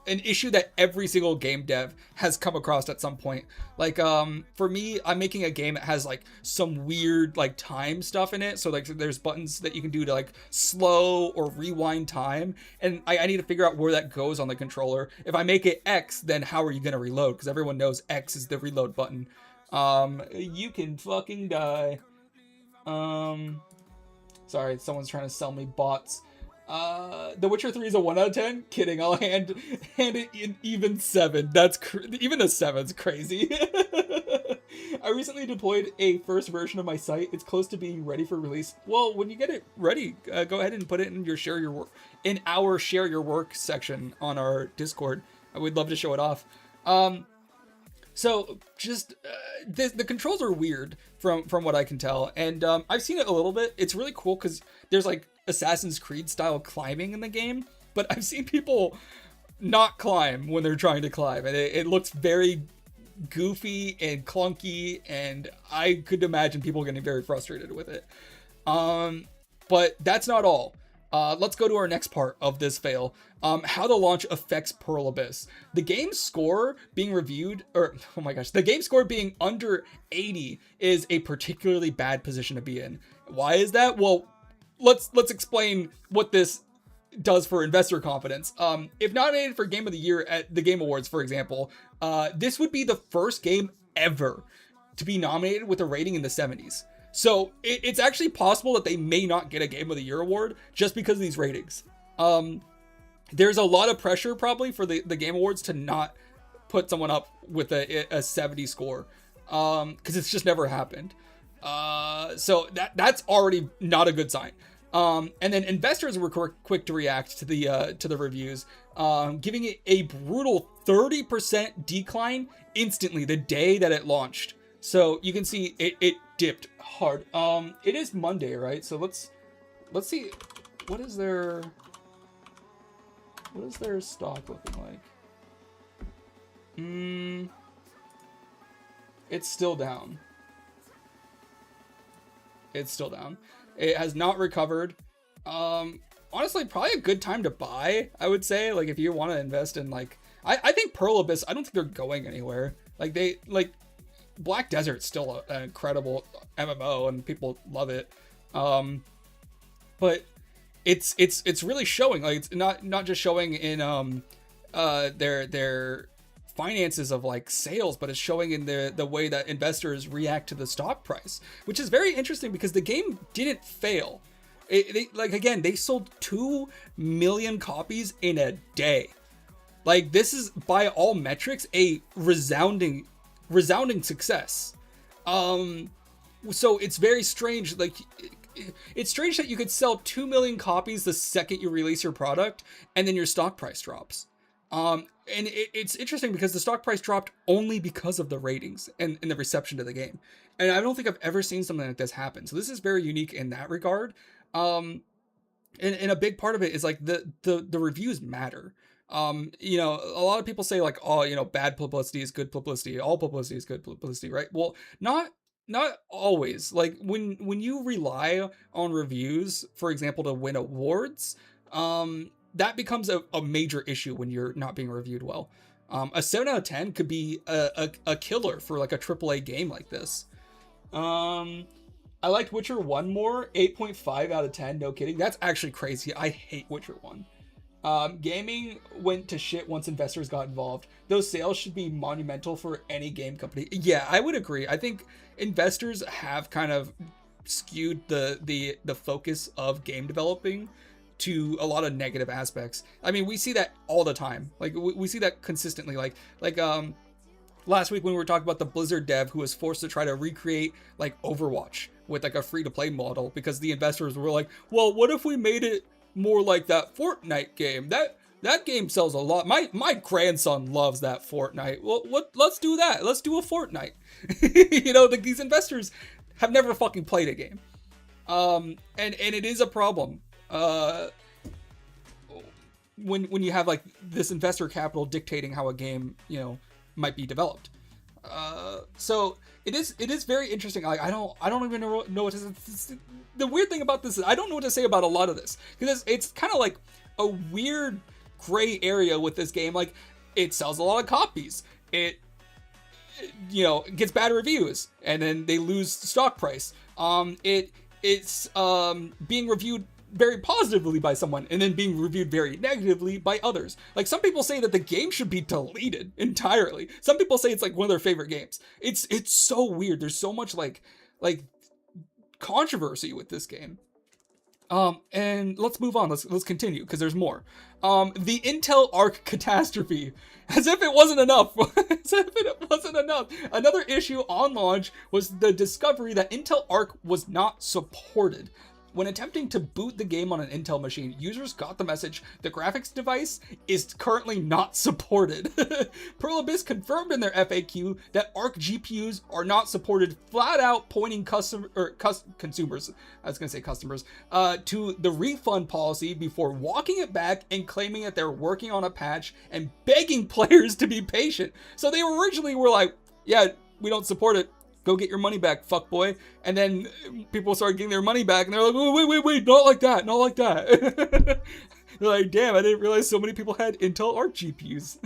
issue that every single game dev has come across at some point. Like for me, I'm making a game that has like some weird like time stuff in it. So like there's buttons that you can do to like slow or rewind time, and I need to figure out where that goes on the controller. If I make it X, then how are you gonna reload? Because everyone knows X is the reload button. You can fucking die. Sorry, someone's trying to sell me bots. The Witcher 3 is a 1 out of 10? Kidding, I'll hand it in even 7. That's even a 7's crazy. I recently deployed a first version of my site. It's close to being ready for release. Well, when you get it ready, go ahead and put it in your share your work in our share your work section on our Discord. We'd love to show it off. So just the controls are weird from what I can tell, and I've seen it a little bit. It's really cool because there's like Assassin's Creed style climbing in the game, but I've seen people not climb when they're trying to climb, and it looks very goofy and clunky, and I could imagine people getting very frustrated with it. But that's not all. Let's go to our next part of this fail. How the launch affects Pearl Abyss. The game score being reviewed, the game score being under 80 is a particularly bad position to be in. Why is that? Well, let's explain what this does for investor confidence. If nominated for Game of the Year at the Game Awards, for example, this would be the first game ever to be nominated with a rating in the 70s. So it's actually possible that they may not get a Game of the Year award just because of these ratings. There's a lot of pressure probably for the Game Awards to not put someone up with a 70 score, because it's just never happened. So that's already not a good sign. And then investors were quick to react to the reviews, giving it a brutal 30% decline instantly the day that it launched. So you can see it dipped hard. It is Monday, right? So let's see what is their stock looking like. It's still down. It has not recovered. Honestly, probably a good time to buy, I would say. Like, if you want to invest in, like, I think Pearl Abyss, I don't think they're going anywhere. Black Desert's still an incredible MMO and people love it. But it's really showing. Like, it's not just showing in their finances of like sales, but it's showing in the way that investors react to the stock price, which is very interesting because the game didn't fail. They sold 2 million copies in a day. Like, this is by all metrics a resounding success. So it's very strange. Like, it's strange that you could sell 2 million copies the second you release your product and then your stock price drops. And it's interesting because the stock price dropped only because of the ratings and the reception to the game. And I don't think I've ever seen something like this happen. So this is very unique in that regard. And a big part of it is like the reviews matter. A lot of people say like, oh, bad publicity is good publicity. All publicity is good publicity, right? Well, not always. Like, when you rely on reviews, for example, to win awards, that becomes a major issue when you're not being reviewed well. A 7 out of 10 could be a killer for like a AAA game like this. I liked Witcher 1 more, 8.5 out of 10, no kidding. That's actually crazy. I hate Witcher 1. Gaming went to shit once investors got involved. Those sales should be monumental for any game company. Yeah, I would agree. I think investors have kind of skewed the focus of game developing to a lot of negative aspects. I mean, we see that all the time. Like, we see that consistently. Like last week when we were talking about the Blizzard dev who was forced to try to recreate like Overwatch with like a free-to-play model because the investors were like, well, what if we made it more like that Fortnite game? That game sells a lot. My grandson loves that Fortnite. Well, let's do that. Let's do a Fortnite. These investors have never fucking played a game. And it is a problem. When you have like this investor capital dictating how a game, might be developed. So it is very interesting. Like, I don't even know what to say. The weird thing about this is I don't know what to say about a lot of this because it's kind of like a weird gray area with this game. Like, it sells a lot of copies. It gets bad reviews and then they lose stock price. It's being reviewed very positively by someone and then being reviewed very negatively by others. Like, some people say that the game should be deleted entirely. Some people say it's like one of their favorite games. It's so weird. There's so much like controversy with this game. And let's move on. Let's continue because there's more. The Intel Arc catastrophe, as if it wasn't enough. As if it wasn't enough. Another issue on launch was the discovery that Intel Arc was not supported. When attempting to boot the game on an Intel machine, users got the message, the graphics device is currently not supported. Pearl Abyss confirmed in their FAQ that Arc GPUs are not supported, flat out pointing consumers, I was going to say customers, to the refund policy before walking it back and claiming that they're working on a patch and begging players to be patient. So they originally were like, yeah, we don't support it. Go get your money back, fuckboy. And then people started getting their money back, and they're like, wait, not like that, not like that. They're like, damn, I didn't realize so many people had Intel Arc GPUs.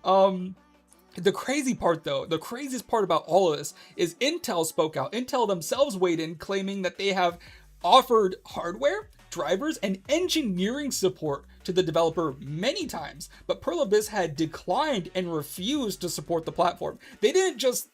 The crazy part, though, the craziest part about all of this is Intel spoke out. Intel themselves weighed in, claiming that they have offered hardware, drivers, and engineering support to the developer many times, but Pearl Abyss had declined and refused to support the platform. They didn't just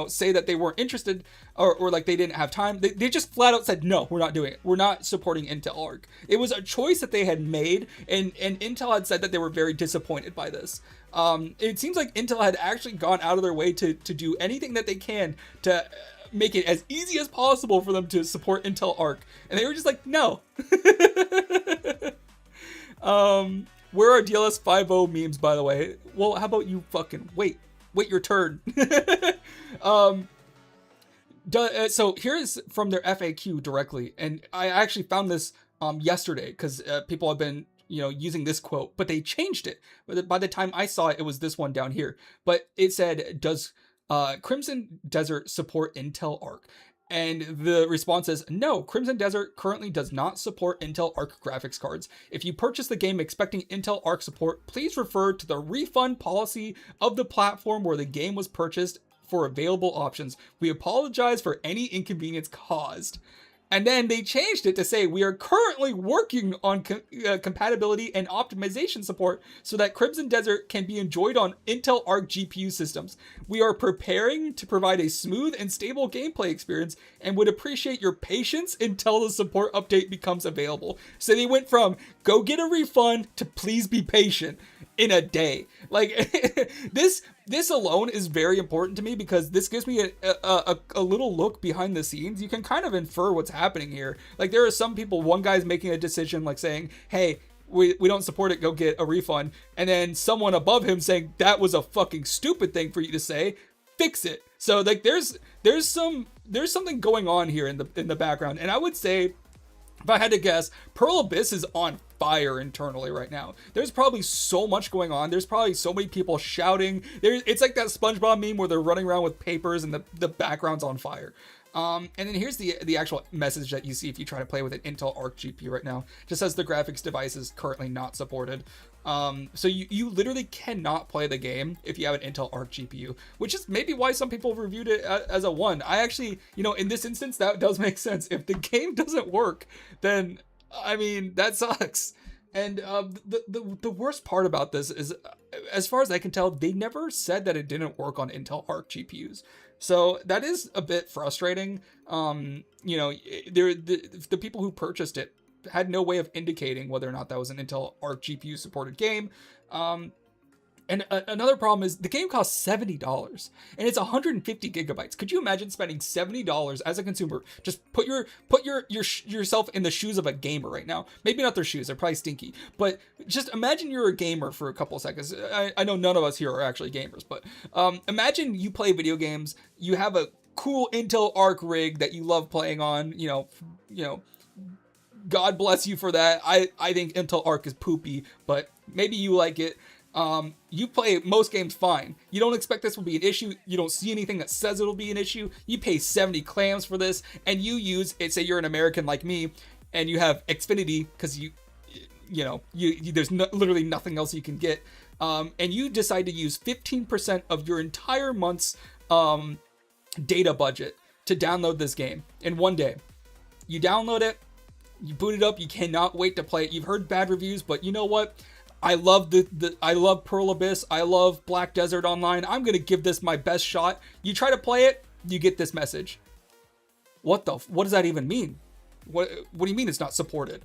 say that they weren't interested or like they didn't have time. They just flat out said, no, we're not doing it. We're not supporting Intel Arc. It was a choice that they had made, and Intel had said that they were very disappointed by this. It seems like Intel had actually gone out of their way to do anything that they can to make it as easy as possible for them to support Intel Arc. And they were just like, no. Where are DLS 5.0 memes, by the way? Well, how about you fucking wait your turn. So here's from their FAQ directly, and I actually found this yesterday because people have been using this quote, but they changed it. By the time I saw it, it was this one down here. But it said, does Crimson Desert support Intel Arc? And the response is, no, Crimson Desert currently does not support Intel Arc graphics cards. If you purchase the game expecting Intel Arc support, please refer to the refund policy of the platform where the game was purchased for available options. We apologize for any inconvenience caused. And then they changed it to say, we are currently working on compatibility and optimization support so that Crimson Desert can be enjoyed on Intel Arc GPU systems. We are preparing to provide a smooth and stable gameplay experience and would appreciate your patience until the support update becomes available. So they went from go get a refund to please be patient in a day. Like this alone is very important to me because this gives me a little look behind the scenes. You can kind of infer what's happening here. Like there are some people, one guy's making a decision like saying, hey, we don't support it, go get a refund. And then someone above him saying that was a fucking stupid thing for you to say, fix it. So like there's something going on here in the background. And I would say, if I had to guess, Pearl Abyss is on fire internally right now. There's probably so much going on. There's probably so many people shouting. It's like that SpongeBob meme where they're running around with papers and the background's on fire. And then here's the actual message that you see if you try to play with an Intel Arc GPU right now. Just says the graphics device is currently not supported. So you literally cannot play the game if you have an Intel Arc GPU, which is maybe why some people reviewed it as a 1. I actually, in this instance, that does make sense. If the game doesn't work, then, I mean, that sucks. And the worst part about this is, as far as I can tell, they never said that it didn't work on Intel Arc GPUs. So that is a bit frustrating. The people who purchased it had no way of indicating whether or not that was an Intel Arc GPU supported game. And another problem is the game costs $70 and it's 150 gigabytes. Could you imagine spending $70 as a consumer? Just put yourself in the shoes of a gamer right now. Maybe not their shoes, they're probably stinky, but just imagine you're a gamer for a couple of seconds. I know none of us here are actually gamers, but imagine you play video games, you have a cool Intel Arc rig that you love playing on, God bless you for that. I think Intel Arc is poopy, but maybe you like it. You play most games fine. You don't expect this will be an issue. You don't see anything that says it'll be an issue. You pay 70 clams for this, and you use it. Say you're an American like me, and you have Xfinity because there's literally nothing else you can get. And you decide to use 15% of your entire month's data budget to download this game in one day. You download it, you boot it up, you cannot wait to play it. You've heard bad reviews, but you know what? I love I love Pearl Abyss. I love Black Desert Online. I'm going to give this my best shot. You try to play it, you get this message. What does that even mean? What do you mean it's not supported?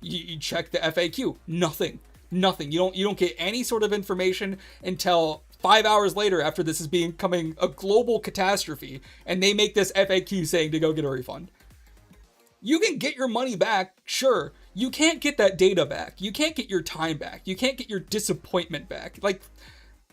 You check the FAQ, nothing. You don't get any sort of information until 5 hours later after this is becoming a global catastrophe, and they make this FAQ saying to go get a refund. You can get your money back, sure. You can't get that data back. You can't get your time back. You can't get your disappointment back. Like,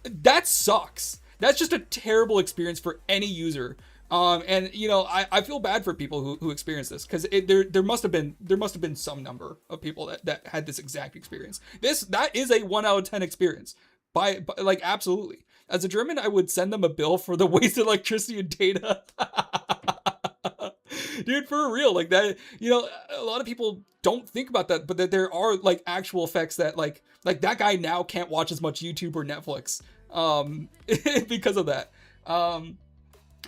that sucks. That's just a terrible experience for any user. And you know, I feel bad for people who experience this, because there must have been some number of people that had this exact experience. That is a 1 out of 10 experience. By like, absolutely. As a German, I would send them a bill for the wasted electricity and data. Dude, for real, like that, you know, a lot of people don't think about that, but that there are like actual effects that like that guy now can't watch as much YouTube or Netflix because of that.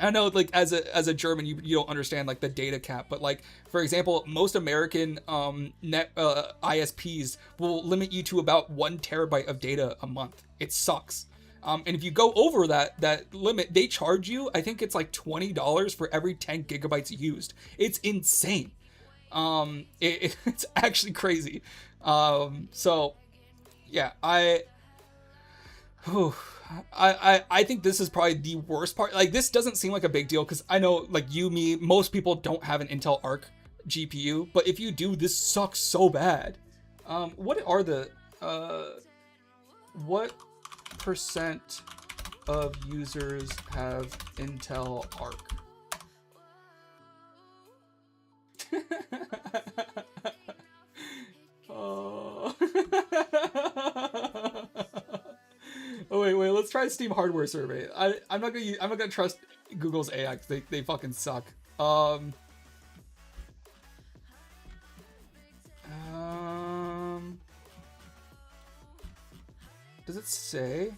I know, like, as a German, you don't understand like the data cap, but like, for example, most American ISPs will limit you to about 1 terabyte of data a month. It sucks. And if you go over that limit, they charge you, I think it's like $20 for every 10 gigabytes used. It's insane. It's actually crazy. So yeah, I think this is probably the worst part. Like, this doesn't seem like a big deal, because I know, like, me, most people don't have an Intel Arc GPU, but if you do, this sucks so bad. What are the what percent of users have Intel Arc? Oh. Oh wait, let's try Steam hardware survey. I'm not gonna trust Google's AI, because they fucking suck. Does it say?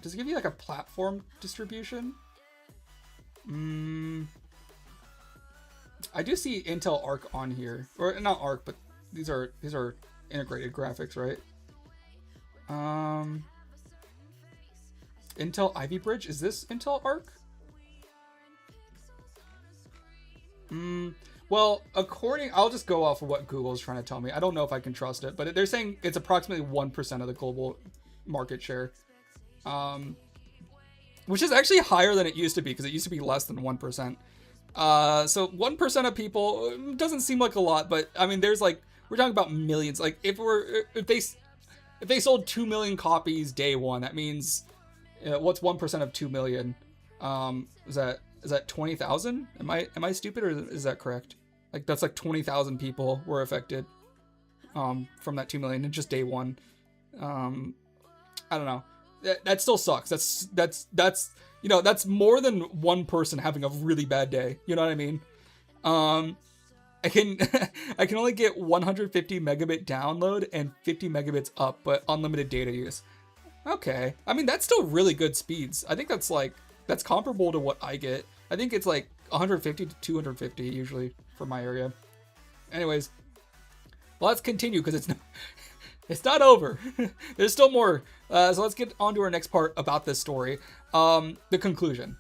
Does it give you like a platform distribution? I do see Intel Arc on here, or not Arc, but these are integrated graphics, right? Intel Ivy Bridge, is this Intel Arc? Well, I'll just go off of what Google's trying to tell me. I don't know if I can trust it, but they're saying it's approximately 1% of the global market share. Which is actually higher than it used to be, because it used to be less than 1%. So 1% of people doesn't seem like a lot, but I mean, we're talking about millions. Like, if they sold 2 million copies day one, that means, what's 1% of 2 million? Is that 20,000? Am I stupid, or is that correct? Like, that's like 20,000 people were affected from that 2 million in just day one. I don't know. That still sucks. That's you know, that's more than one person having a really bad day. You know what I mean? I can only get 150 megabit download and 50 megabits up, but unlimited data use. Okay. I mean, that's still really good speeds. I think that's comparable to what I get. I think it's like 150 to 250 usually for my area. Anyways, well, let's continue, because it's not over. There's still more. So let's get on to our next part about this story. The conclusion.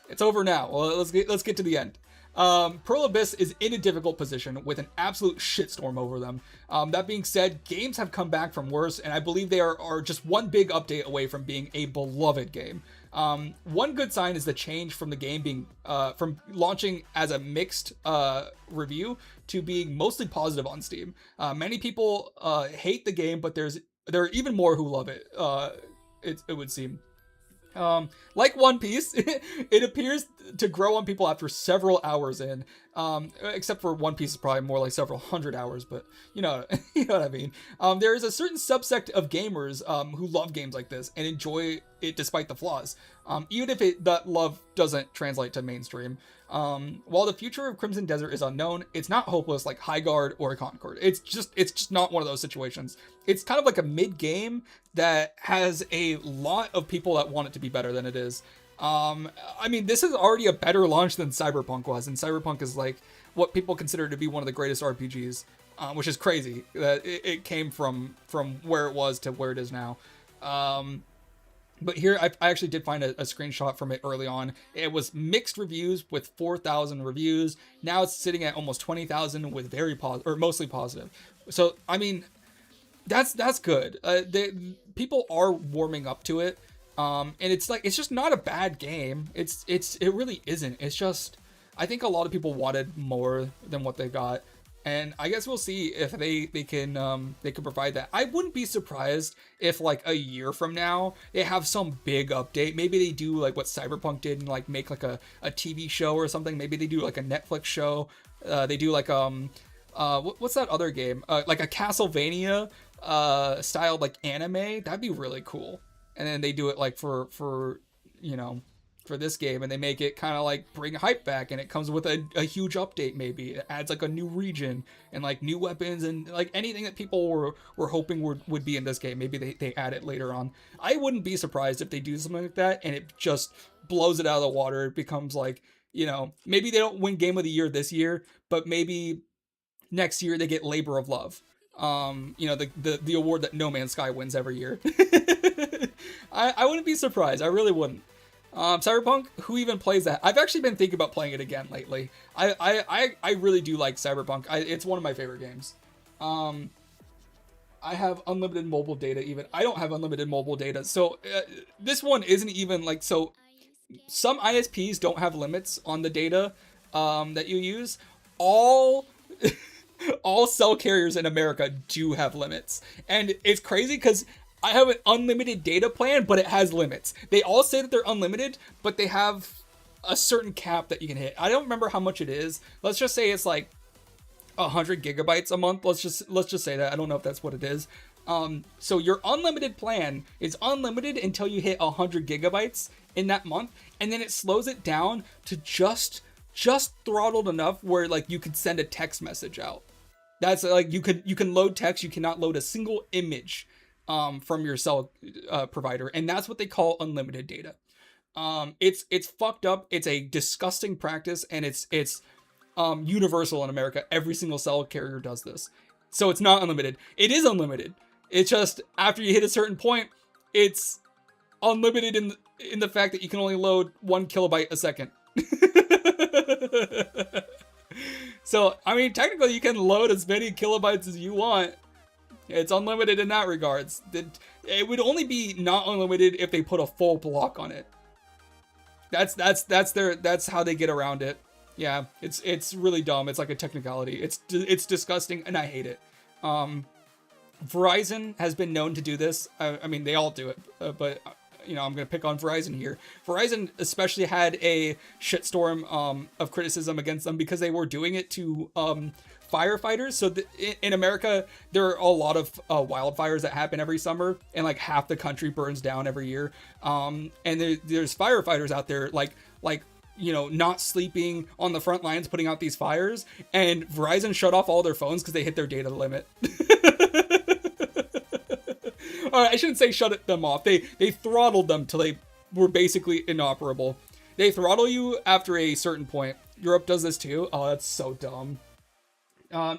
It's over now. Well, let's get to the end. Pearl Abyss is in a difficult position with an absolute shitstorm over them. That being said, games have come back from worse, and I believe they are just one big update away from being a beloved game. One good sign is the change from the game being from launching as a mixed review to being mostly positive on Steam. Many people hate the game, but there are even more who love it. It would seem. Like One Piece, it appears to grow on people after several hours in. Except for One Piece is probably more like several hundred hours, but you know what I mean. There is a certain subsect of gamers who love games like this and enjoy it despite the flaws. Even if that love doesn't translate to mainstream. While the future of Crimson Desert is unknown, it's not hopeless like Highguard or Concord. It's just not one of those situations. It's kind of like a mid-game that has a lot of people that want it to be better than it is. I mean, this is already a better launch than Cyberpunk was, and Cyberpunk is like what people consider to be one of the greatest RPGs, which is crazy that it came from where it was to where it is now. But here, I actually did find a screenshot from it early on. It was mixed reviews with 4,000 reviews. Now it's sitting at almost 20,000 with very positive, or mostly positive. So, I mean, that's good. People are warming up to it. And it's just not a bad game. It really isn't. It's just, I think a lot of people wanted more than what they got. And I guess we'll see if they can provide that. I wouldn't be surprised if like a year from now they have some big update. Maybe they do like what Cyberpunk did and like make like a TV show or something. Maybe they do like a Netflix show. They do like what's that other game? Like a Castlevania styled like anime. That'd be really cool. And then they do it like for for this game, and they make it kind of like bring hype back, and it comes with a huge update. Maybe it adds like a new region and like new weapons and like anything that people were hoping would be in this game. Maybe they add it later on. I wouldn't be surprised if they do something like that and it just blows it out of the water. It becomes like, maybe they don't win Game of the Year this year, but maybe next year they get Labor of Love. The award that No Man's Sky wins every year. I wouldn't be surprised. I really wouldn't. Cyberpunk, who even plays that? I've actually been thinking about playing it again lately. I really do like Cyberpunk. It's one of my favorite games. I have unlimited mobile data even. I don't have unlimited mobile data. So this one isn't even like, so some ISPs don't have limits on the data that you use. All cell carriers in America do have limits. And it's crazy because I have an unlimited data plan, but it has limits. They all say that they're unlimited, but they have a certain cap that you can hit. I don't remember how much it is. Let's just say it's like 100 gigabytes a month. Let's just say that. I don't know if that's what it is. So your unlimited plan is unlimited until you hit 100 gigabytes in that month, and then it slows it down to just throttled enough where like you could send a text message out. That's like you can load text. You cannot load a single image from your cell provider, and that's what they call unlimited data. It's fucked up. It's a disgusting practice, and it's universal in America. Every single cell carrier does this. So it's not unlimited. It is unlimited. It's just after you hit a certain point, it's unlimited in the fact that you can only load 1 kilobyte a second. So I mean, technically, you can load as many kilobytes as you want. It's unlimited in that regards. It would only be not unlimited if they put a full block on it. That's how they get around it. Yeah, it's really dumb. It's like a technicality. It's disgusting, and I hate it. Verizon has been known to do this. I mean, they all do it, but I'm gonna pick on Verizon here. Verizon especially had a shitstorm of criticism against them because they were doing it to firefighters. So in America, there are a lot of wildfires that happen every summer, and like half the country burns down every year. And there's firefighters out there like not sleeping on the front lines putting out these fires, and Verizon shut off all their phones because they hit their data limit. I shouldn't say shut them off. They throttled them till they were basically inoperable. They throttle you after a certain point. Europe does this too. Oh, that's so dumb.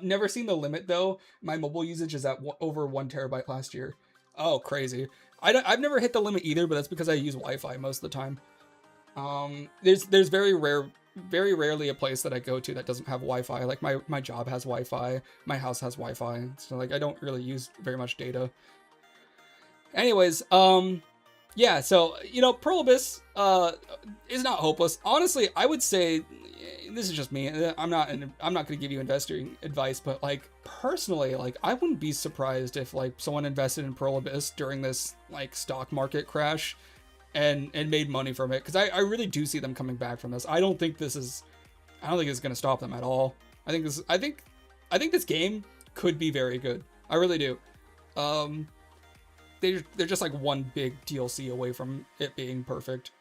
Never seen the limit though. My mobile usage is at over 1 terabyte last year. Oh, crazy. I've never hit the limit either, but that's because I use Wi-Fi most of the time. There's very rarely a place that I go to that doesn't have Wi-Fi. Like my job has Wi-Fi, my house has Wi-Fi, so like I don't really use very much data. Anyways, yeah, so Pearl Abyss is not hopeless. Honestly, I would say this is just me. I'm not going to give you investing advice, but like personally, like I wouldn't be surprised if like someone invested in Pearl Abyss during this like stock market crash and made money from it, because I really do see them coming back from this. I don't think it's going to stop them at all. I think this game could be very good. I really do. They're just like one big DLC away from it being perfect.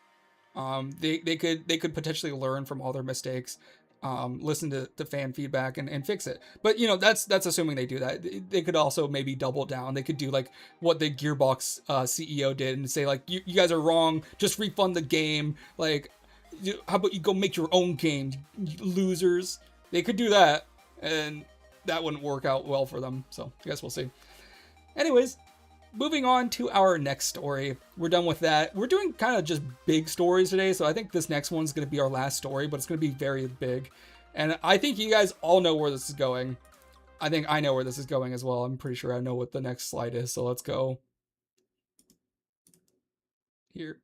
They could potentially learn from all their mistakes, listen to fan feedback and fix it. But that's assuming they do that. They could also maybe double down. They could do like what the Gearbox CEO did and say like, you guys are wrong, just refund the game. Like, how about you go make your own game, you losers? They could do that, and that wouldn't work out well for them. So I guess we'll see. Anyways, moving on to our next story. We're done with that. We're doing kind of just big stories today, so I think this next one's going to be our last story, but it's going to be very big. And I think you guys all know where this is going. I think I know where this is going as well. I'm pretty sure I know what the next slide is, so let's go. Here.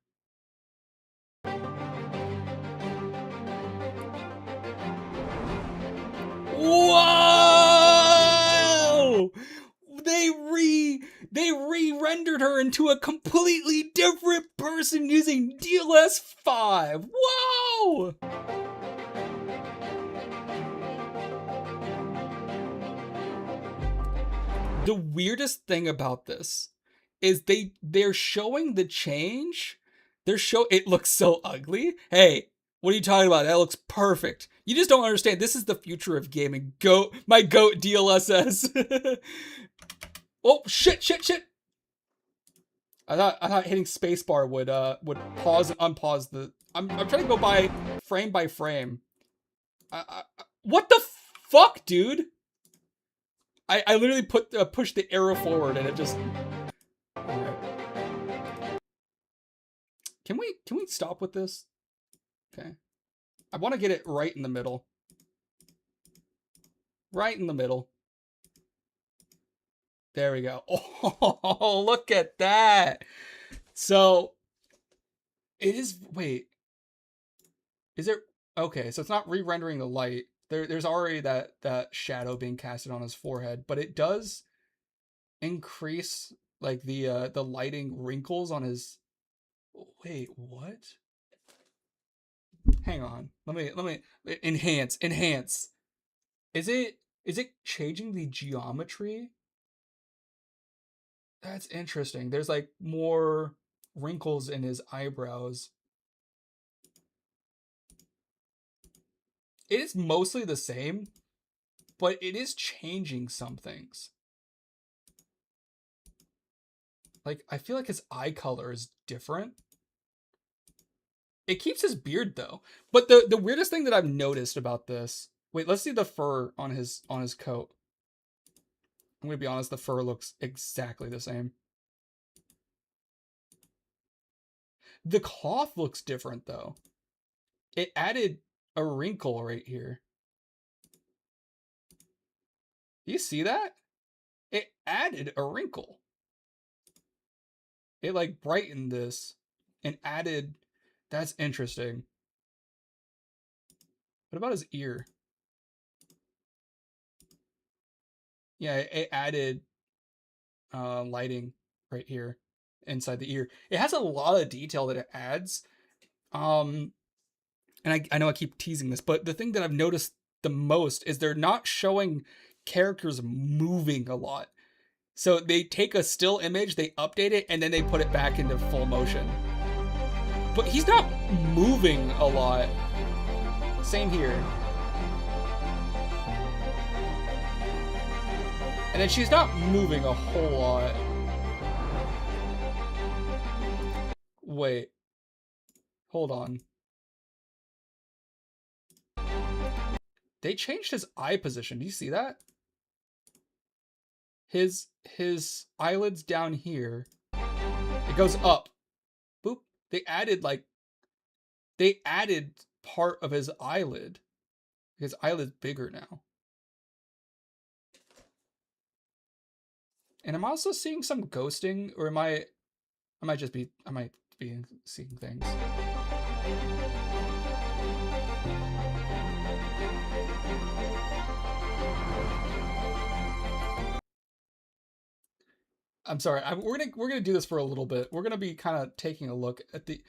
Whoa! They re-rendered her into a completely different person using DLS 5. Whoa! The weirdest thing about this is they're showing the change. It looks so ugly. Hey, what are you talking about? That looks perfect. You just don't understand. This is the future of gaming. My goat DLSS. Oh shit! I thought hitting spacebar would pause and unpause the. I'm trying to go by frame. What the fuck, dude? I literally pushed the arrow forward and it just. Alright. Can we stop with this? Okay. I want to get it right in the middle. Right in the middle. There we go. Oh, look at that. So it is. Wait. Is there? Okay, so it's not re-rendering the light. There's already that shadow being casted on his forehead, but it does increase like the lighting wrinkles on his. Wait, what? Hang on. Let me enhance. Is it changing the geometry? That's interesting. There's like more wrinkles in his eyebrows. It is mostly the same, but it is changing some things. Like, I feel like his eye color is different. It keeps his beard though. But the weirdest thing that I've noticed about this. Wait, let's see the fur on his coat. I'm gonna be honest, the fur looks exactly the same. The cloth looks different though. It added a wrinkle right here. You see that? It added a wrinkle. It like brightened this and added. That's interesting. What about his ear? Yeah, it added lighting right here inside the ear. It has a lot of detail that it adds. And I know I keep teasing this, but the thing that I've noticed the most is they're not showing characters moving a lot. So they take a still image, they update it, and then they put it back into full motion. But he's not moving a lot. Same here. And then she's not moving a whole lot. Wait. Hold on. They changed his eye position. Do you see that? His eyelids down here. It goes up. Boop. They added part of his eyelid. His eyelid's bigger now. And I'm also seeing some ghosting, or am I might be seeing things. I'm sorry. We're gonna do this for a little bit. We're gonna be kind of taking a look at the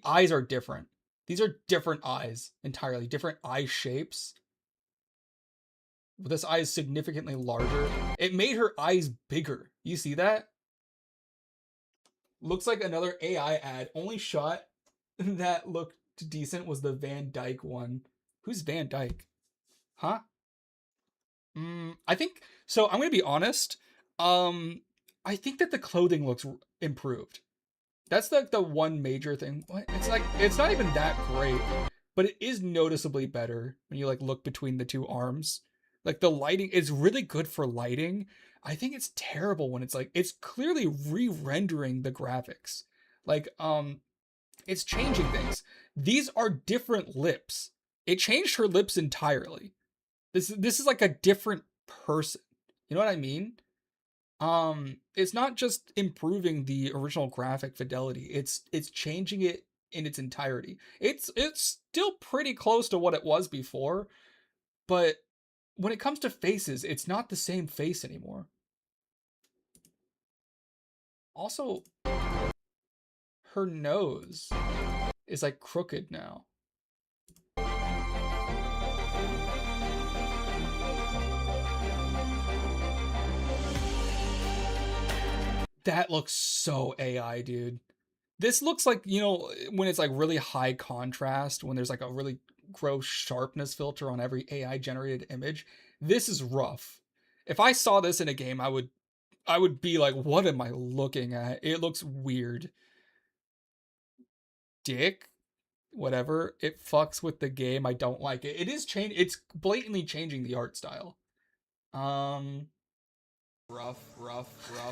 eyes are different. These are different eyes entirely, different eye shapes. This eye is significantly larger. It made her eyes bigger. You see that? Looks like another AI ad. Only shot that looked decent was the Van Dyke one. Who's Van Dyke? Huh? I think so. I'm gonna be honest. I think that the clothing looks improved. That's like the one major thing. What? It's not even that great, but it is noticeably better when you like look between the two arms. Like the lighting is really good for lighting. I think it's terrible when it's like it's clearly re-rendering the graphics. Like it's changing things. These are different lips. It changed her lips entirely. This is like a different person. You know what I mean? It's not just improving the original graphic fidelity. It's changing it in its entirety. It's still pretty close to what it was before, but when it comes to faces, it's not the same face anymore. Also, her nose is like crooked now. That looks so AI, dude. This looks like, you know, when it's like really high contrast, when there's like a really gross sharpness filter on every AI generated image. This is rough. If I saw this in a game, I would be like, what am I looking at? It looks weird. Dick, whatever. It fucks with the game. I don't like it. It is it's blatantly changing the art style. Rough.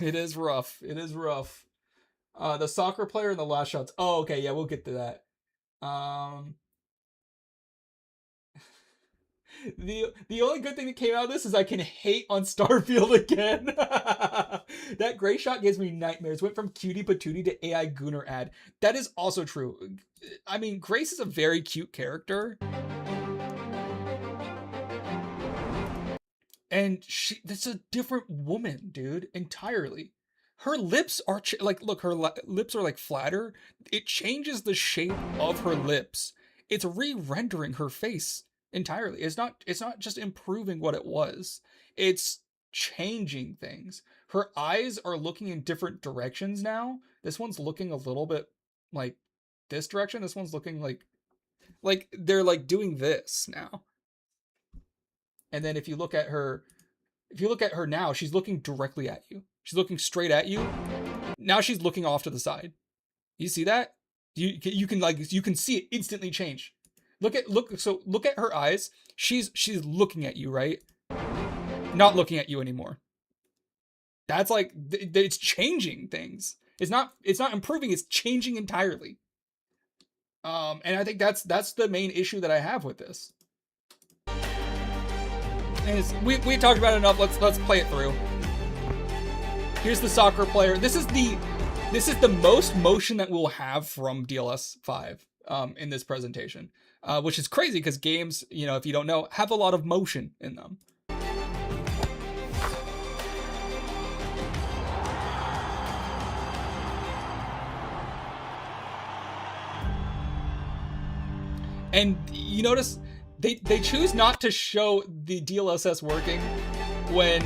It is rough. It is rough. The soccer player and the last shots. Oh, okay, yeah, we'll get to that. The only good thing that came out of this is I can hate on Starfield again. That gray shot gives me nightmares. Went from cutie patootie to AI Gooner ad. That is also true. I mean, Grace is a very cute character. And that's a different woman, dude, entirely. Her lips are like, look, her lips are like flatter. It changes the shape of her lips. It's re-rendering her face entirely. It's not just improving what it was. It's changing things. Her eyes are looking in different directions now. This one's looking a little bit like this direction. This one's looking like they're like doing this now. And then if you look at her now, she's looking directly at you. She's looking straight at you. Now she's looking off to the side. You see that? You can see it instantly change. Look at her eyes. She's looking at you, right? Not looking at you anymore. That's like it's changing things. It's not improving, it's changing entirely. And I think that's the main issue that I have with this. And we talked about it enough. Let's play it through. Here's the soccer player. This is the most motion that we'll have from DLS 5 in this presentation, which is crazy because games, you know, if you don't know, have a lot of motion in them. And you notice they choose not to show the DLSS working when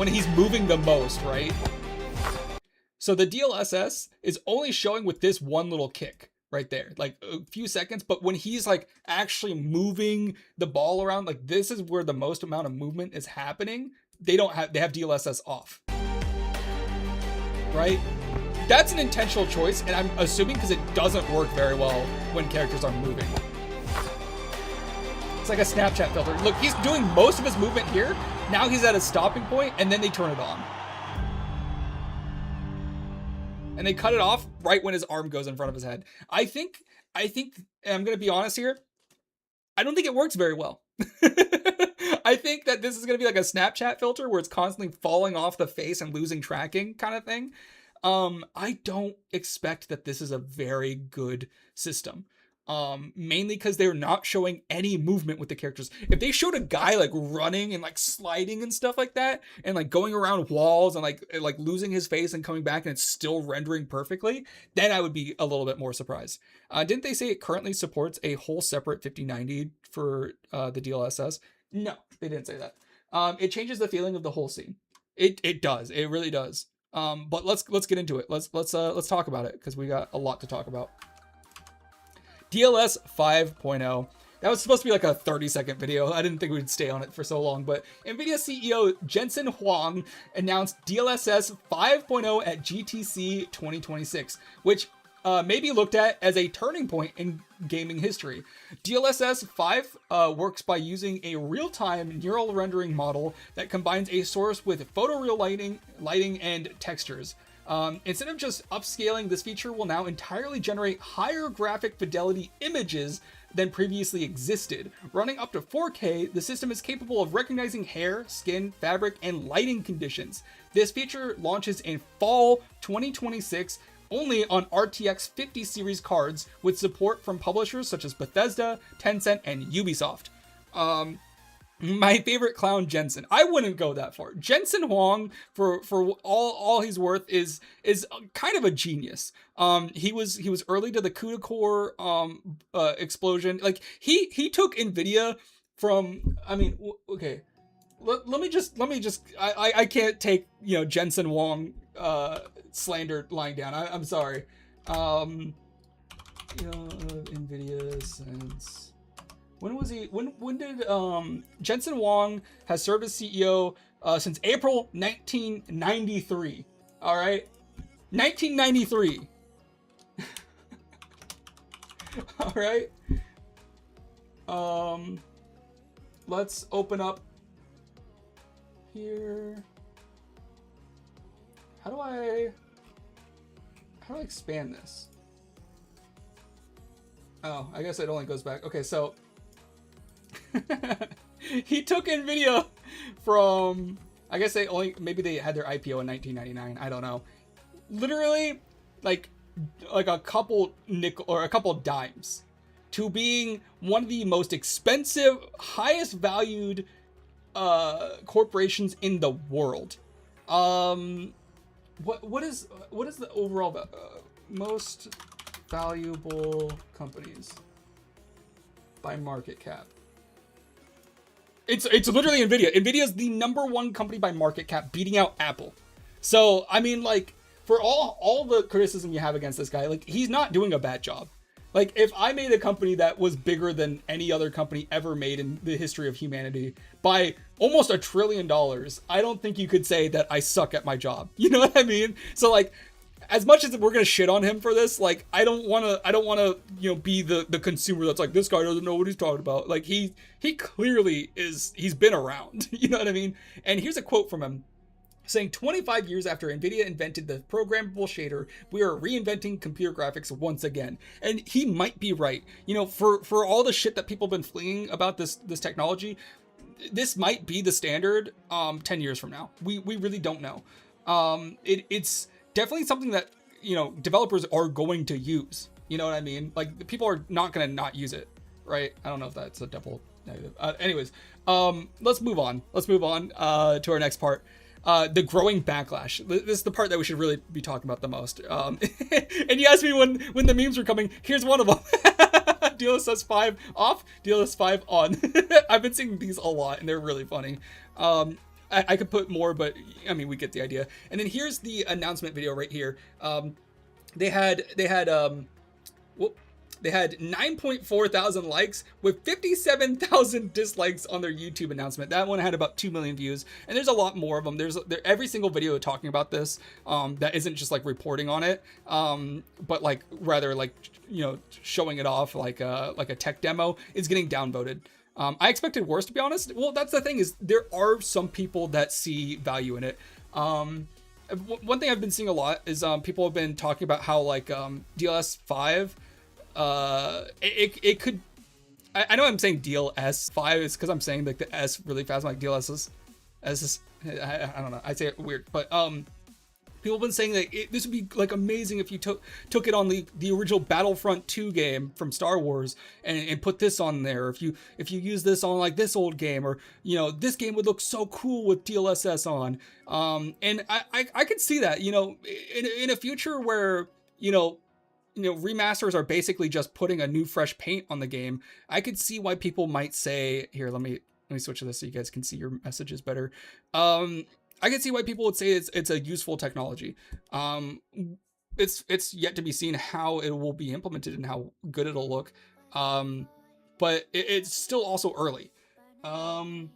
he's moving the most, right? So the DLSS is only showing with this one little kick right there, like a few seconds. But when he's like actually moving the ball around, like this is where the most amount of movement is happening. They have DLSS off, right? That's an intentional choice, and I'm assuming because it doesn't work very well when characters are moving. It's like a Snapchat filter. Look, he's doing most of his movement here. Now he's at a stopping point, and then they turn it on. And they cut it off right when his arm goes in front of his head. I think, and I'm going to be honest here, I don't think it works very well. I think that this is going to be like a Snapchat filter where it's constantly falling off the face and losing tracking kind of thing. I don't expect that this is a very good system. Mainly because they're not showing any movement with the characters. If they showed a guy like running and like sliding and stuff like that, and like going around walls and like losing his face and coming back and it's still rendering perfectly, then I would be a little bit more surprised. Didn't they say it currently supports a whole separate 5090 for the DLSS? No, they didn't say that. It changes the feeling of the whole scene. It does. It really does. But let's get into it. Let's talk about it because we got a lot to talk about. DLS 5.0. That was supposed to be like a 30-second video. I didn't think we'd stay on it for so long, but NVIDIA CEO Jensen Huang announced DLSS 5.0 at GTC 2026, which may be looked at as a turning point in gaming history. DLSS 5 works by using a real-time neural rendering model that combines a source with photoreal lighting and textures. Instead of just upscaling, this feature will now entirely generate higher graphic fidelity images than previously existed. Running up to 4K, the system is capable of recognizing hair, skin, fabric, and lighting conditions. This feature launches in fall 2026 only on RTX 50 series cards with support from publishers such as Bethesda, Tencent, and Ubisoft. My favorite clown, Jensen. I wouldn't go that far. Jensen Huang, for all he's worth, is kind of a genius. He was early to the CUDA core explosion. Like he took Nvidia from. I mean, okay. Let me just. I can't take Jensen Huang slander lying down. I'm sorry. Nvidia since. When was he? When did Jensen Huang has served as CEO since April 1993? All right, 1993. All right. Let's open up here. How do I expand this? Oh, I guess it only goes back. Okay, so. He took Nvidia from, I guess maybe they had their IPO in 1999. I don't know. Literally, like a couple nickel or a couple dimes to being one of the most expensive, highest valued corporations in the world. What is the overall most valuable companies by market cap? It's literally Nvidia. Nvidia is the #1 company by market cap, beating out Apple. So I mean, like, for all the criticism you have against this guy, like, he's not doing a bad job. Like, if I made a company that was bigger than any other company ever made in the history of humanity by almost $1 trillion, I don't think you could say that I suck at my job. You know what I mean? So, like, as much as we're gonna shit on him for this, like, I don't wanna, be the consumer that's like, this guy doesn't know what he's talking about. Like, he clearly he's been around. You know what I mean? And here's a quote from him saying, 25 years after Nvidia invented the programmable shader, we are reinventing computer graphics once again. And he might be right. For all the shit that people have been fleeing about this technology, this might be the standard 10 years from now. We really don't know. It's definitely something that developers are going to use. You know what I mean? Like, people are not going to not use it, right? I don't know if that's a double negative. Anyways, let's move on to our next part. The growing backlash. This is the part that we should really be talking about the most. And you asked me when the memes were coming. Here's one of them. DLSS 5 off, DLSS 5 on. I've been seeing these a lot, and they're really funny. I could put more, but I mean, we get the idea. And then here's the announcement video right here. They had 9.4 thousand likes with 57,000 dislikes on their YouTube announcement. That one had about 2 million views, and there's a lot more of them. There's every single video talking about this that isn't just like reporting on it, but like rather like showing it off like a tech demo is getting downvoted. I expected worse, to be honest. Well, that's the thing, is there are some people that see value in it. One thing I've been seeing a lot is people have been talking about how like DLS 5. It could. I know I'm saying DLS 5 is because I'm saying like the S really fast. I'm like DLS is. I don't know. I say it weird, but people have been saying that this would be like amazing if you took it on the original Battlefront 2 game from Star Wars and put this on there. If you use this on like this old game, or this game would look so cool with DLSS on. And I could see that in a future where remasters are basically just putting a new fresh paint on the game. I could see why people might say, here, let me switch to this so you guys can see your messages better. I could see why people would say it's a useful technology. It's yet to be seen how it will be implemented and how good it'll look. But it's still also early. A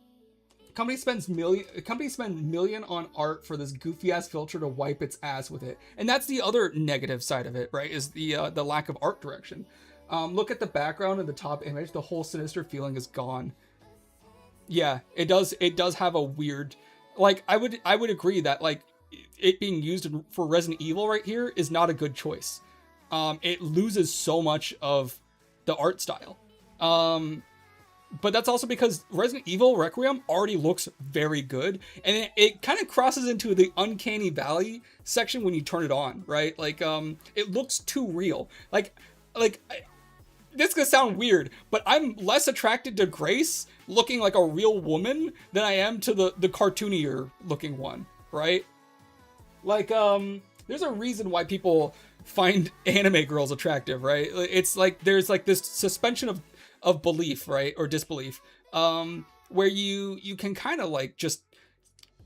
company spends million on art for this goofy ass filter to wipe its ass with it. And that's the other negative side of it, right? Is the lack of art direction. Look at the background in the top image. The whole sinister feeling is gone. Yeah, it does have a weird, like, I would agree that, like, it being used for Resident Evil right here is not a good choice. It loses so much of the art style. But that's also because Resident Evil Requiem already looks very good, and it kind of crosses into the uncanny valley section when you turn it on, right? Like, it looks too real. This is gonna sound weird, but I'm less attracted to Grace looking like a real woman than I am to the cartoonier looking one, right? Like, there's a reason why people find anime girls attractive, right? It's like there's like this suspension of belief, right, or disbelief, where you can kind of like just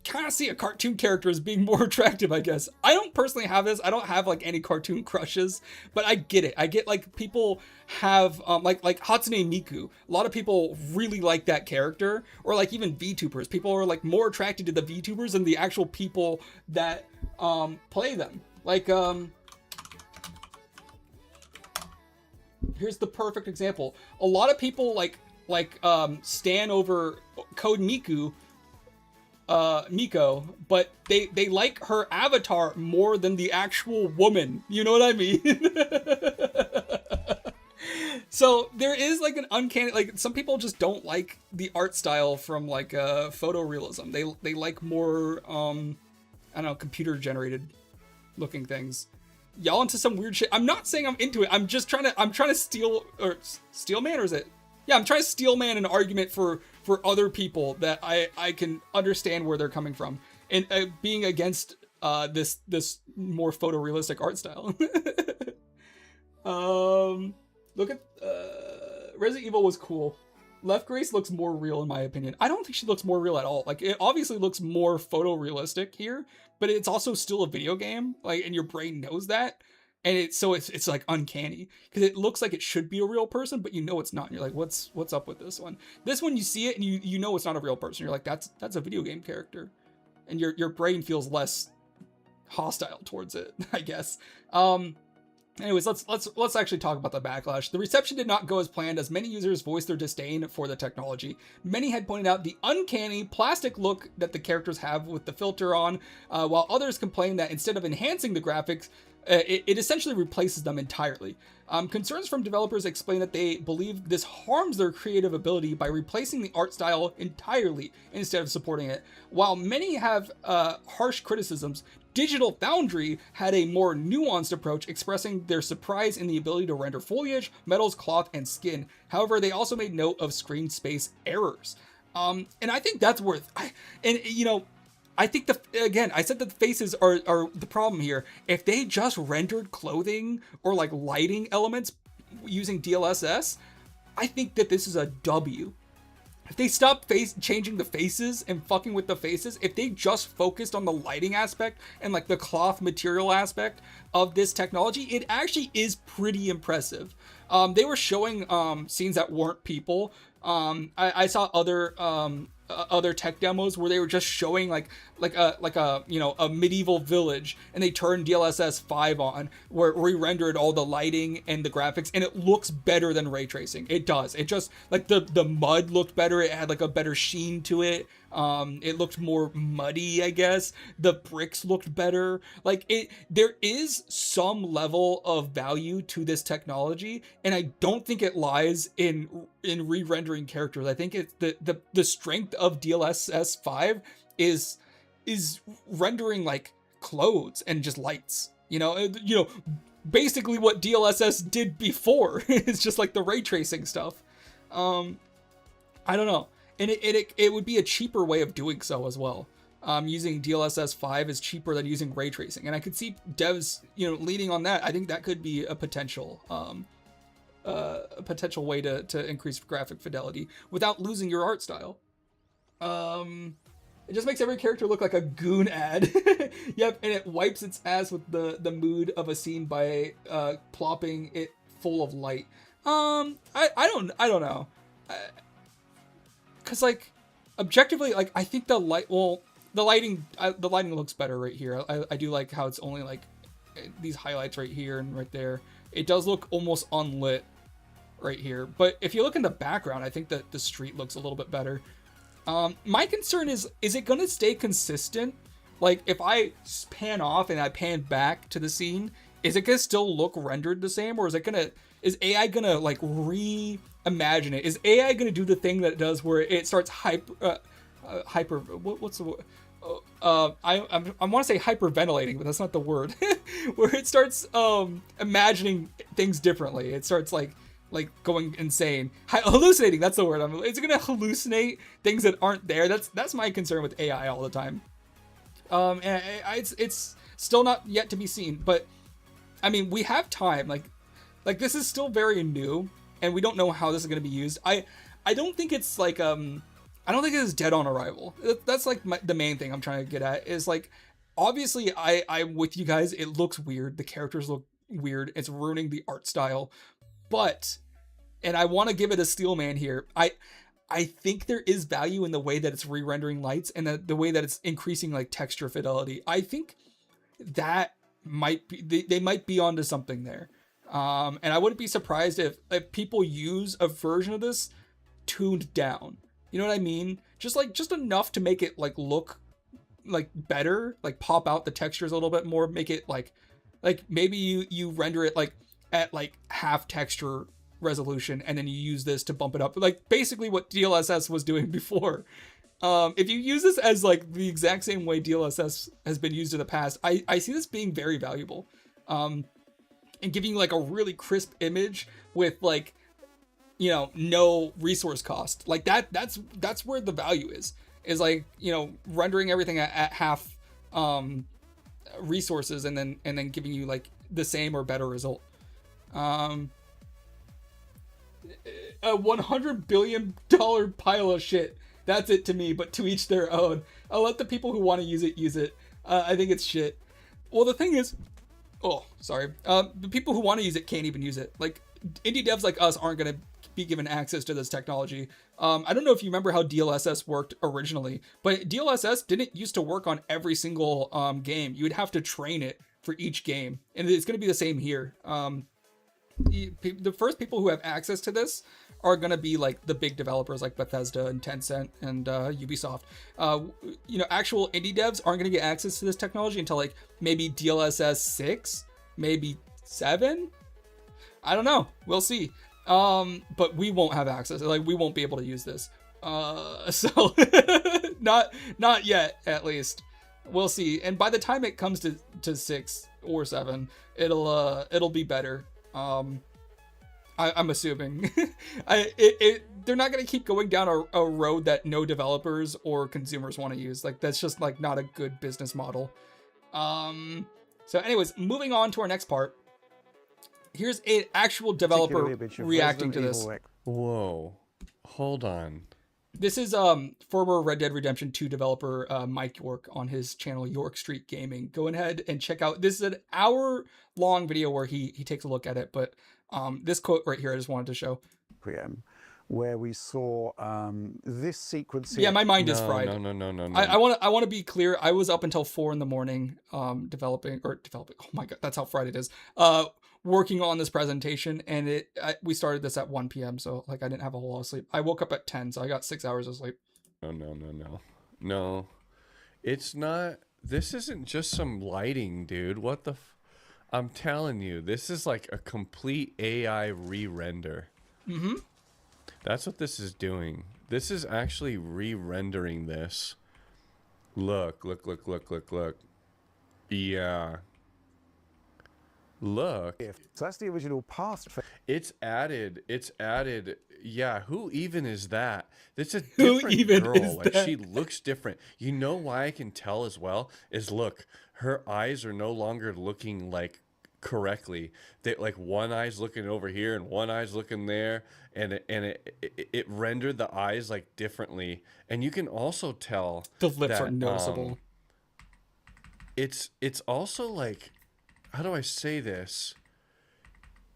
kind of see a cartoon character as being more attractive, I guess. I don't personally have this. I don't have like any cartoon crushes, but I get it. I get like people have like Hatsune Miku. A lot of people really like that character, or like even VTubers. People are like more attracted to the VTubers than the actual people that play them. Like here's the perfect example. A lot of people stan over Code Miko, but they like her avatar more than the actual woman. You know what I mean? So there is like an uncanny, like, some people just don't like the art style from like photorealism. They like more I don't know, computer generated looking things. Y'all into some weird shit. I'm not saying I'm into it. I'm trying to steel man, or is it? Yeah, I'm trying to steel man an argument for other people that I can understand where they're coming from, and being against this more photorealistic art style. Look at Resident Evil was cool. Left Grace looks more real in my opinion. I don't think she looks more real at all. Like, it obviously looks more photorealistic here, but it's also still a video game, like, and your brain knows that. And it's like uncanny because it looks like it should be a real person, but you know it's not. And you're like, what's up with this one? This one, you see it and you know it's not a real person. You're like, that's a video game character, and your brain feels less hostile towards it, I guess. Anyways, let's actually talk about the backlash. The reception did not go as planned, as many users voiced their disdain for the technology. Many had pointed out the uncanny plastic look that the characters have with the filter on, while others complained that instead of enhancing the graphics, it essentially replaces them entirely. Concerns from developers explain that they believe this harms their creative ability by replacing the art style entirely instead of supporting it. While many have harsh criticisms, Digital Foundry had a more nuanced approach, expressing their surprise in the ability to render foliage, metals, cloth, and skin. However, they also made note of screen space errors. And I think that's I think I said that the faces are the problem here. If they just rendered clothing or like lighting elements using DLSS, I think that this is a W. If they stopped changing the faces and fucking with the faces, if they just focused on the lighting aspect and like the cloth material aspect of this technology, it actually is pretty impressive. They were showing scenes that weren't people. I saw other tech demos where they were just showing like a medieval village, and they turned DLSS 5 on, where it re-rendered all the lighting and the graphics, and it looks better than ray tracing. It does. It just, like, the mud looked better. It had like a better sheen to it. It looked more muddy, I guess. The bricks looked better. Like, there is some level of value to this technology, and I don't think it lies in re-rendering characters. I think it's the strength of DLSS 5 is rendering like clothes and just lights. Basically what DLSS did before. It's just like the ray tracing stuff. I don't know. And it would be a cheaper way of doing so as well. Using DLSS 5 is cheaper than using ray tracing, and I could see devs, leaning on that. I think that could be a potential way to increase graphic fidelity without losing your art style. It just makes every character look like a goon ad. Yep, and it wipes its ass with the mood of a scene by plopping it full of light. I don't know. Cause like, objectively, like I think the lighting looks better right here. I do like how it's only like these highlights right here and right there. It does look almost unlit right here, but if you look in the background, I think that the street looks a little bit better. My concern is it gonna stay consistent? Like if I pan off and I pan back to the scene, is it gonna still look rendered the same, or is AI gonna like reimagine it? Is AI gonna do the thing that it does where it starts what's the word? I want to say hyperventilating, but that's not the word. Where it starts imagining things differently. It starts like going insane, hallucinating. That's the word. It's gonna hallucinate things that aren't there. That's my concern with AI all the time. And it's still not yet to be seen, but I mean we have time. Like this is still very new, and we don't know how this is gonna be used. I don't think it's like I don't think it is dead on arrival. That's like the main thing I'm trying to get at is like, obviously I'm with you guys. It looks weird. The characters look weird. It's ruining the art style, but, and I want to give it a steel man here. I think there is value in the way that it's re-rendering lights and the way that it's increasing like texture fidelity. I think that might be, they might be onto something there. And I wouldn't be surprised if people use a version of this tuned down. You know what I mean? Just enough to make it like look like better, like pop out the textures a little bit more, make it like maybe you render it like at like half texture resolution, and then you use this to bump it up, like basically what DLSS was doing before. If you use this as like the exact same way DLSS has been used in the past, I see this being very valuable. And giving you like a really crisp image with like, you know, no resource cost. Like that's where the value is like, you know, rendering everything at half resources and then giving you like the same or better result. A $100 billion pile of shit. That's it to me, but to each their own. I'll let the people who want to use it use it. I think it's shit. Well, the thing is, the people who want to use it can't even use it. Like indie devs like us aren't gonna be given access to this technology. I don't know if you remember how DLSS worked originally, but DLSS didn't used to work on every single game. You would have to train it for each game, and it's going to be the same here. The first people who have access to this are going to be like the big developers like Bethesda and Tencent and Ubisoft. You know, actual indie devs aren't going to get access to this technology until like maybe DLSS 6, maybe 7. I don't know. We'll see. But we won't have access. Like we won't be able to use this. So not yet, at least. We'll see. And by the time it comes to 6 or 7, it'll be better. I'm assuming. They're not gonna keep going down a road that no developers or consumers want to use. Like that's just like not a good business model. So anyways, moving on to our next part. Here's an actual developer reacting to this. Whoa, hold on. This is former Red Dead Redemption 2 developer Mike York on his channel York Street Gaming. Go ahead and check out. This is an hour-long video where he takes a look at it. But this quote right here, I just wanted to show. Where we saw this sequence. Yeah, my mind is fried. No. I want to be clear. I was up until 4 a.m. developing. Oh my god, that's how fried it is. Working on this presentation, and we started this at 1 p.m. So like I didn't have a whole lot of sleep. I woke up at 10, so I got 6 hours of sleep. No. It's not. This isn't just some lighting, dude. What the? I'm telling you, this is like a complete AI re-render. Mm-hmm. That's what this is doing. This is actually re-rendering this. Look. Yeah. Look. So that's the original past. It's added. Yeah, who even is that? That's a Who different even girl. is Like that? she looks different. You know why I can tell as well? Is look, her eyes are no longer looking like correctly. They like one eye's looking over here and one eye's looking there, and it rendered the eyes like differently. And you can also tell The lips that, are noticeable. It's also like, how do I say this?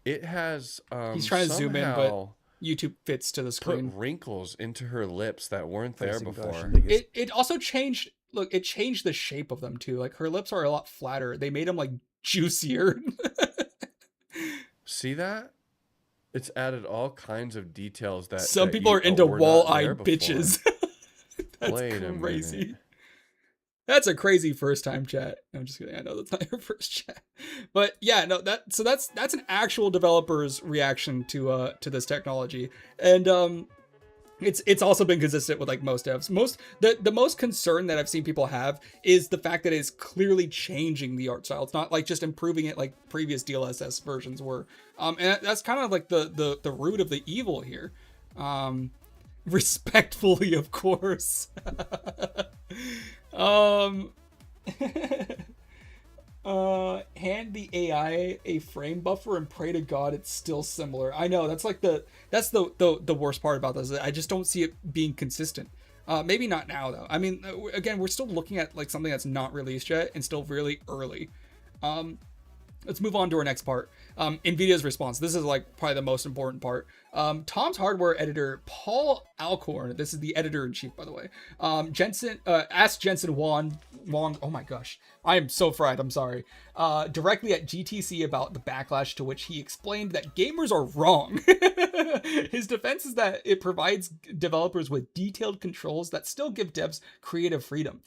It has He's trying to zoom in, but YouTube fits to the Put screen. wrinkles into her lips that weren't there facing before. version that is- It also changed. Look, it changed the shape of them too. Like her lips are a lot flatter. They made them like juicier. See that? It's added all kinds of details that Some that people you- are into were not there wall-eyed before. bitches. That's Wait a crazy. minute. That's a crazy first time chat. I'm just kidding. I know that's not your first chat. But yeah, no, that's an actual developer's reaction to this technology. And it's also been consistent with like most devs. The most concern that I've seen people have is the fact that it's clearly changing the art style. It's not like just improving it like previous DLSS versions were. And that's kind of like the root of the evil here. Respectfully, of course. Hand the AI a frame buffer and pray to God it's still similar. I know that's like the worst part about this. I just don't see it being consistent. Maybe not now though. I mean, again, we're still looking at like something that's not released yet and still really early. Let's move on to our next part. NVIDIA's response. This is like probably the most important part. Tom's hardware editor, Paul Alcorn, this is the editor-in-chief, by the way, asked Jensen Wong, oh my gosh, I am so fried, I'm sorry, directly at GTC about the backlash, to which he explained that gamers are wrong. His defense is that it provides developers with detailed controls that still give devs creative freedom.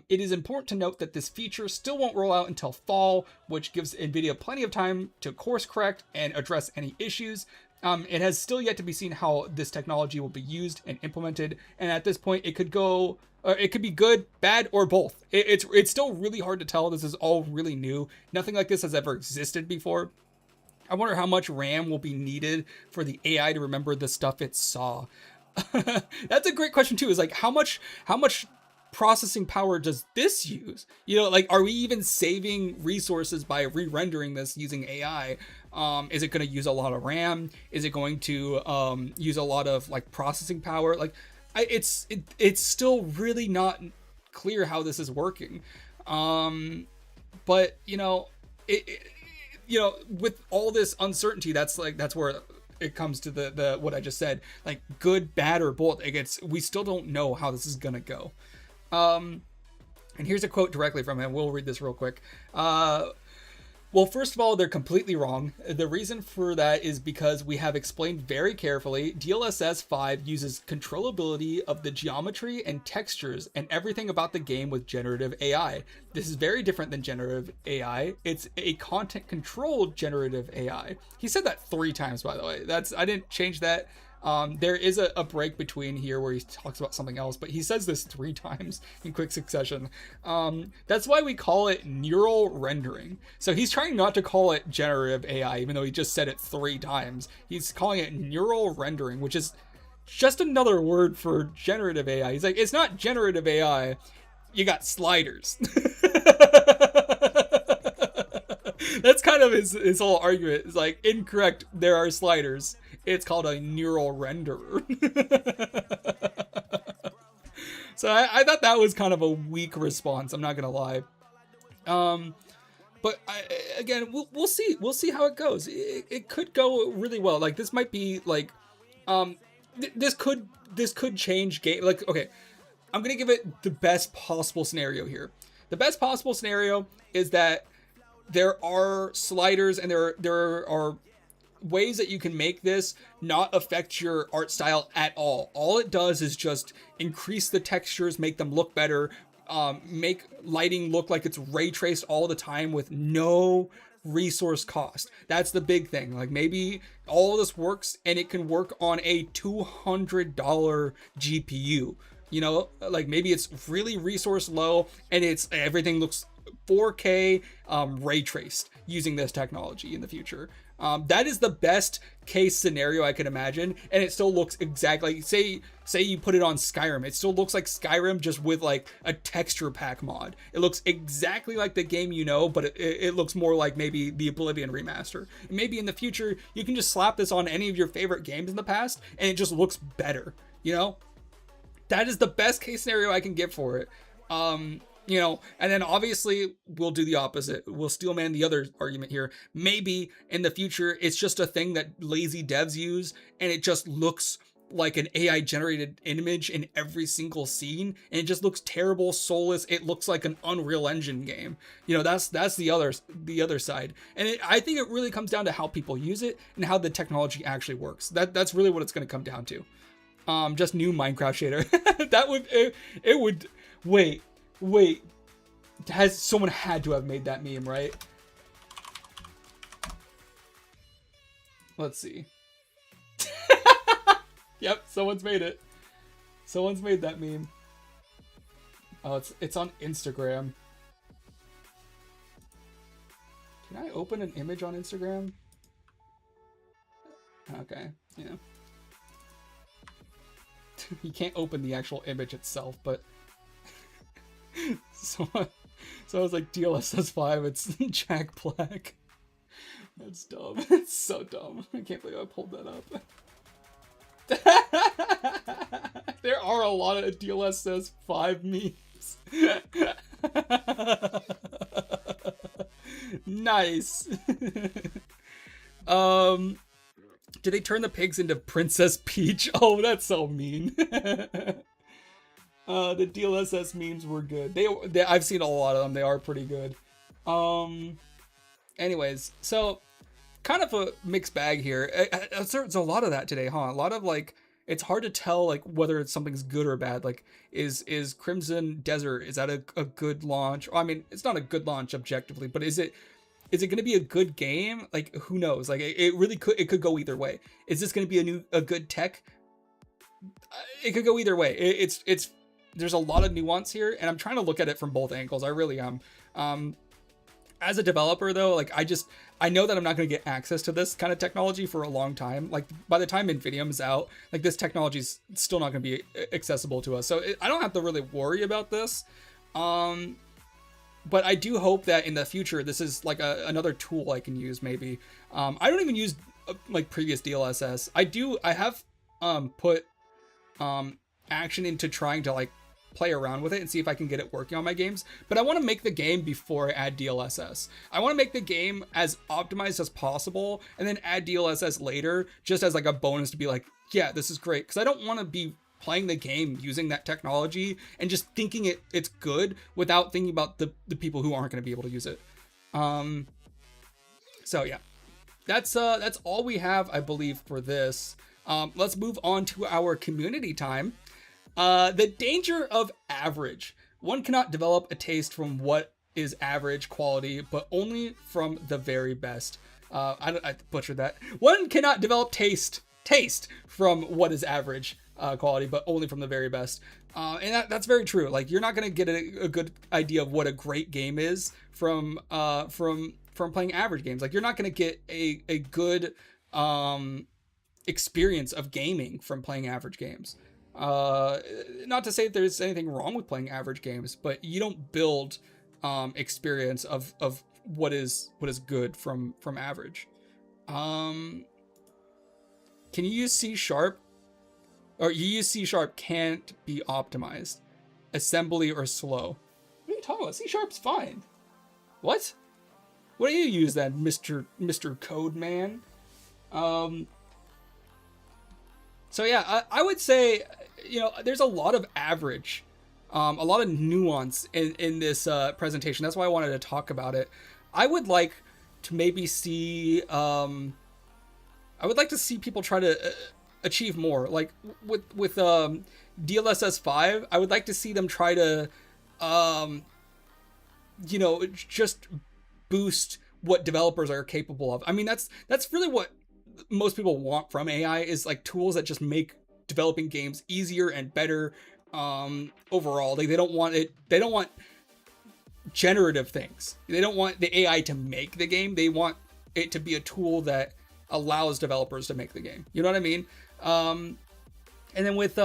It is important to note that this feature still won't roll out until fall, which gives NVIDIA plenty of time to course correct and address any issues. It has still yet to be seen how this technology will be used and implemented, and at this point, it could be good, bad, or both. It's still really hard to tell. This is all really new. Nothing like this has ever existed before. I wonder how much RAM will be needed for the AI to remember the stuff it saw. That's a great question too. Is like how much processing power does this use? You know, like, are we even saving resources by re-rendering this using AI? Is it going to use a lot of RAM? Is it going to use a lot of like processing power? Like, it's still really not clear how this is working. But you know, with all this uncertainty, that's where it comes to the what I just said, like good, bad, or both. We still don't know how this is gonna go. And here's a quote directly from him. We'll read this real quick. Well, first of all, they're completely wrong. The reason for that is because we have explained very carefully, DLSS 5 uses controllability of the geometry and textures and everything about the game with generative AI. This is very different than generative AI. It's a content-controlled generative AI. He said that 3 times, by the way. I didn't change that. There is a break between here where he talks about something else, but he says this 3 times in quick succession. That's why we call it neural rendering. So he's trying not to call it generative AI, even though he just said it 3 times. He's calling it neural rendering, which is just another word for generative AI. He's like, it's not generative AI. You got sliders. That's kind of his whole argument. It's like, incorrect, there are sliders. It's called a neural renderer. So I thought that was kind of a weak response. I'm not gonna lie. But again, we'll see. We'll see how it goes. It could go really well. Like this might be like, this could change game. Like, okay, I'm gonna give it the best possible scenario here. The best possible scenario is that there are sliders and there are ways that you can make this not affect your art style at all. All it does is just increase the textures, make them look better, make lighting look like it's ray traced all the time with no resource cost. That's the big thing. Like maybe all of this works and it can work on a $200 GPU. You know, like maybe it's really resource low and everything looks 4K ray traced using this technology in the future. That is the best case scenario I can imagine, and it still looks exactly, say you put it on Skyrim, it still looks like Skyrim just with like a texture pack mod. It looks exactly like the game you know, but it looks more like maybe the Oblivion remaster. And maybe in the future you can just slap this on any of your favorite games in the past and it just looks better, you know? That is the best case scenario I can give for it. You know, and then obviously we'll do the opposite. We'll steelman the other argument here. Maybe in the future it's just a thing that lazy devs use, and it just looks like an AI generated image in every single scene, and it just looks terrible, soulless. It looks like an Unreal Engine game. You know, that's the other side. And I think it really comes down to how people use it and how the technology actually works. That's really what it's going to come down to. Just new Minecraft shader. That would it would wait. Someone had to have made that meme, right? Let's see. Yep, someone's made it. Someone's made that meme. Oh, it's on Instagram. Can I open an image on Instagram? Okay, yeah. You can't open the actual image itself, but so I was like, DLSS 5, it's Jack Black. That's dumb. It's so dumb. I can't believe I pulled that up. There are a lot of DLSS 5 memes. Nice. Do they turn the pigs into Princess Peach? Oh, that's so mean. The DLSS memes were good. They I've seen a lot of them. They are pretty good. Anyways, so kind of a mixed bag here. There's a lot of that today, huh? A lot of like, it's hard to tell like whether it's something's good or bad. Like, is Crimson Desert, is that a good launch? I mean, it's not a good launch objectively, but is it going to be a good game? Like, who knows? Like, it really could go either way. Is this going to be a good tech? It could go either way. It's there's a lot of nuance here, and I'm trying to look at it from both angles. I really am. As a developer though, like I know that I'm not going to get access to this kind of technology for a long time. Like by the time Infinium is out, like this technology is still not going to be accessible to us. So I don't have to really worry about this. But I do hope that in the future, this is like another tool I can use maybe. I don't even use like previous DLSS. I have put action into trying to like play around with it and see if I can get it working on my games. But I want to make the game before I add DLSS. I want to make the game as optimized as possible and then add DLSS later, just as like a bonus to be like, yeah, this is great. Because I don't want to be playing the game using that technology and just thinking it's good without thinking about the people who aren't going to be able to use it. So yeah, that's all we have, I believe, for this. Let's move on to our community time. The danger of average. One cannot develop a taste from what is average quality, but only from the very best. I butchered that. One cannot develop taste from what is average quality, but only from the very best. And that's very true. Like, you're not going to get a good idea of what a great game is from playing average games. Like, you're not going to get a good experience of gaming from playing average games. Not to say that there's anything wrong with playing average games, but you don't build experience of what is good from average. Can you use C#? Or you use C# can't be optimized. Assembly or slow. What are you talking about? C#'s fine. What? What do you use then, Mr. Code Man? So yeah, I would say, you know, there's a lot of average, a lot of nuance in this presentation. That's why I wanted to talk about it. I would like to maybe see, I would like to see people try to achieve more. Like with DLSS 5, I would like to see them try to, you know, just boost what developers are capable of. I mean, that's really what most people want from AI, is like tools that just make developing games easier and better overall. They don't want generative things. They don't want the AI to make the game. They want it to be a tool that allows developers to make the game. You know what I mean? And then with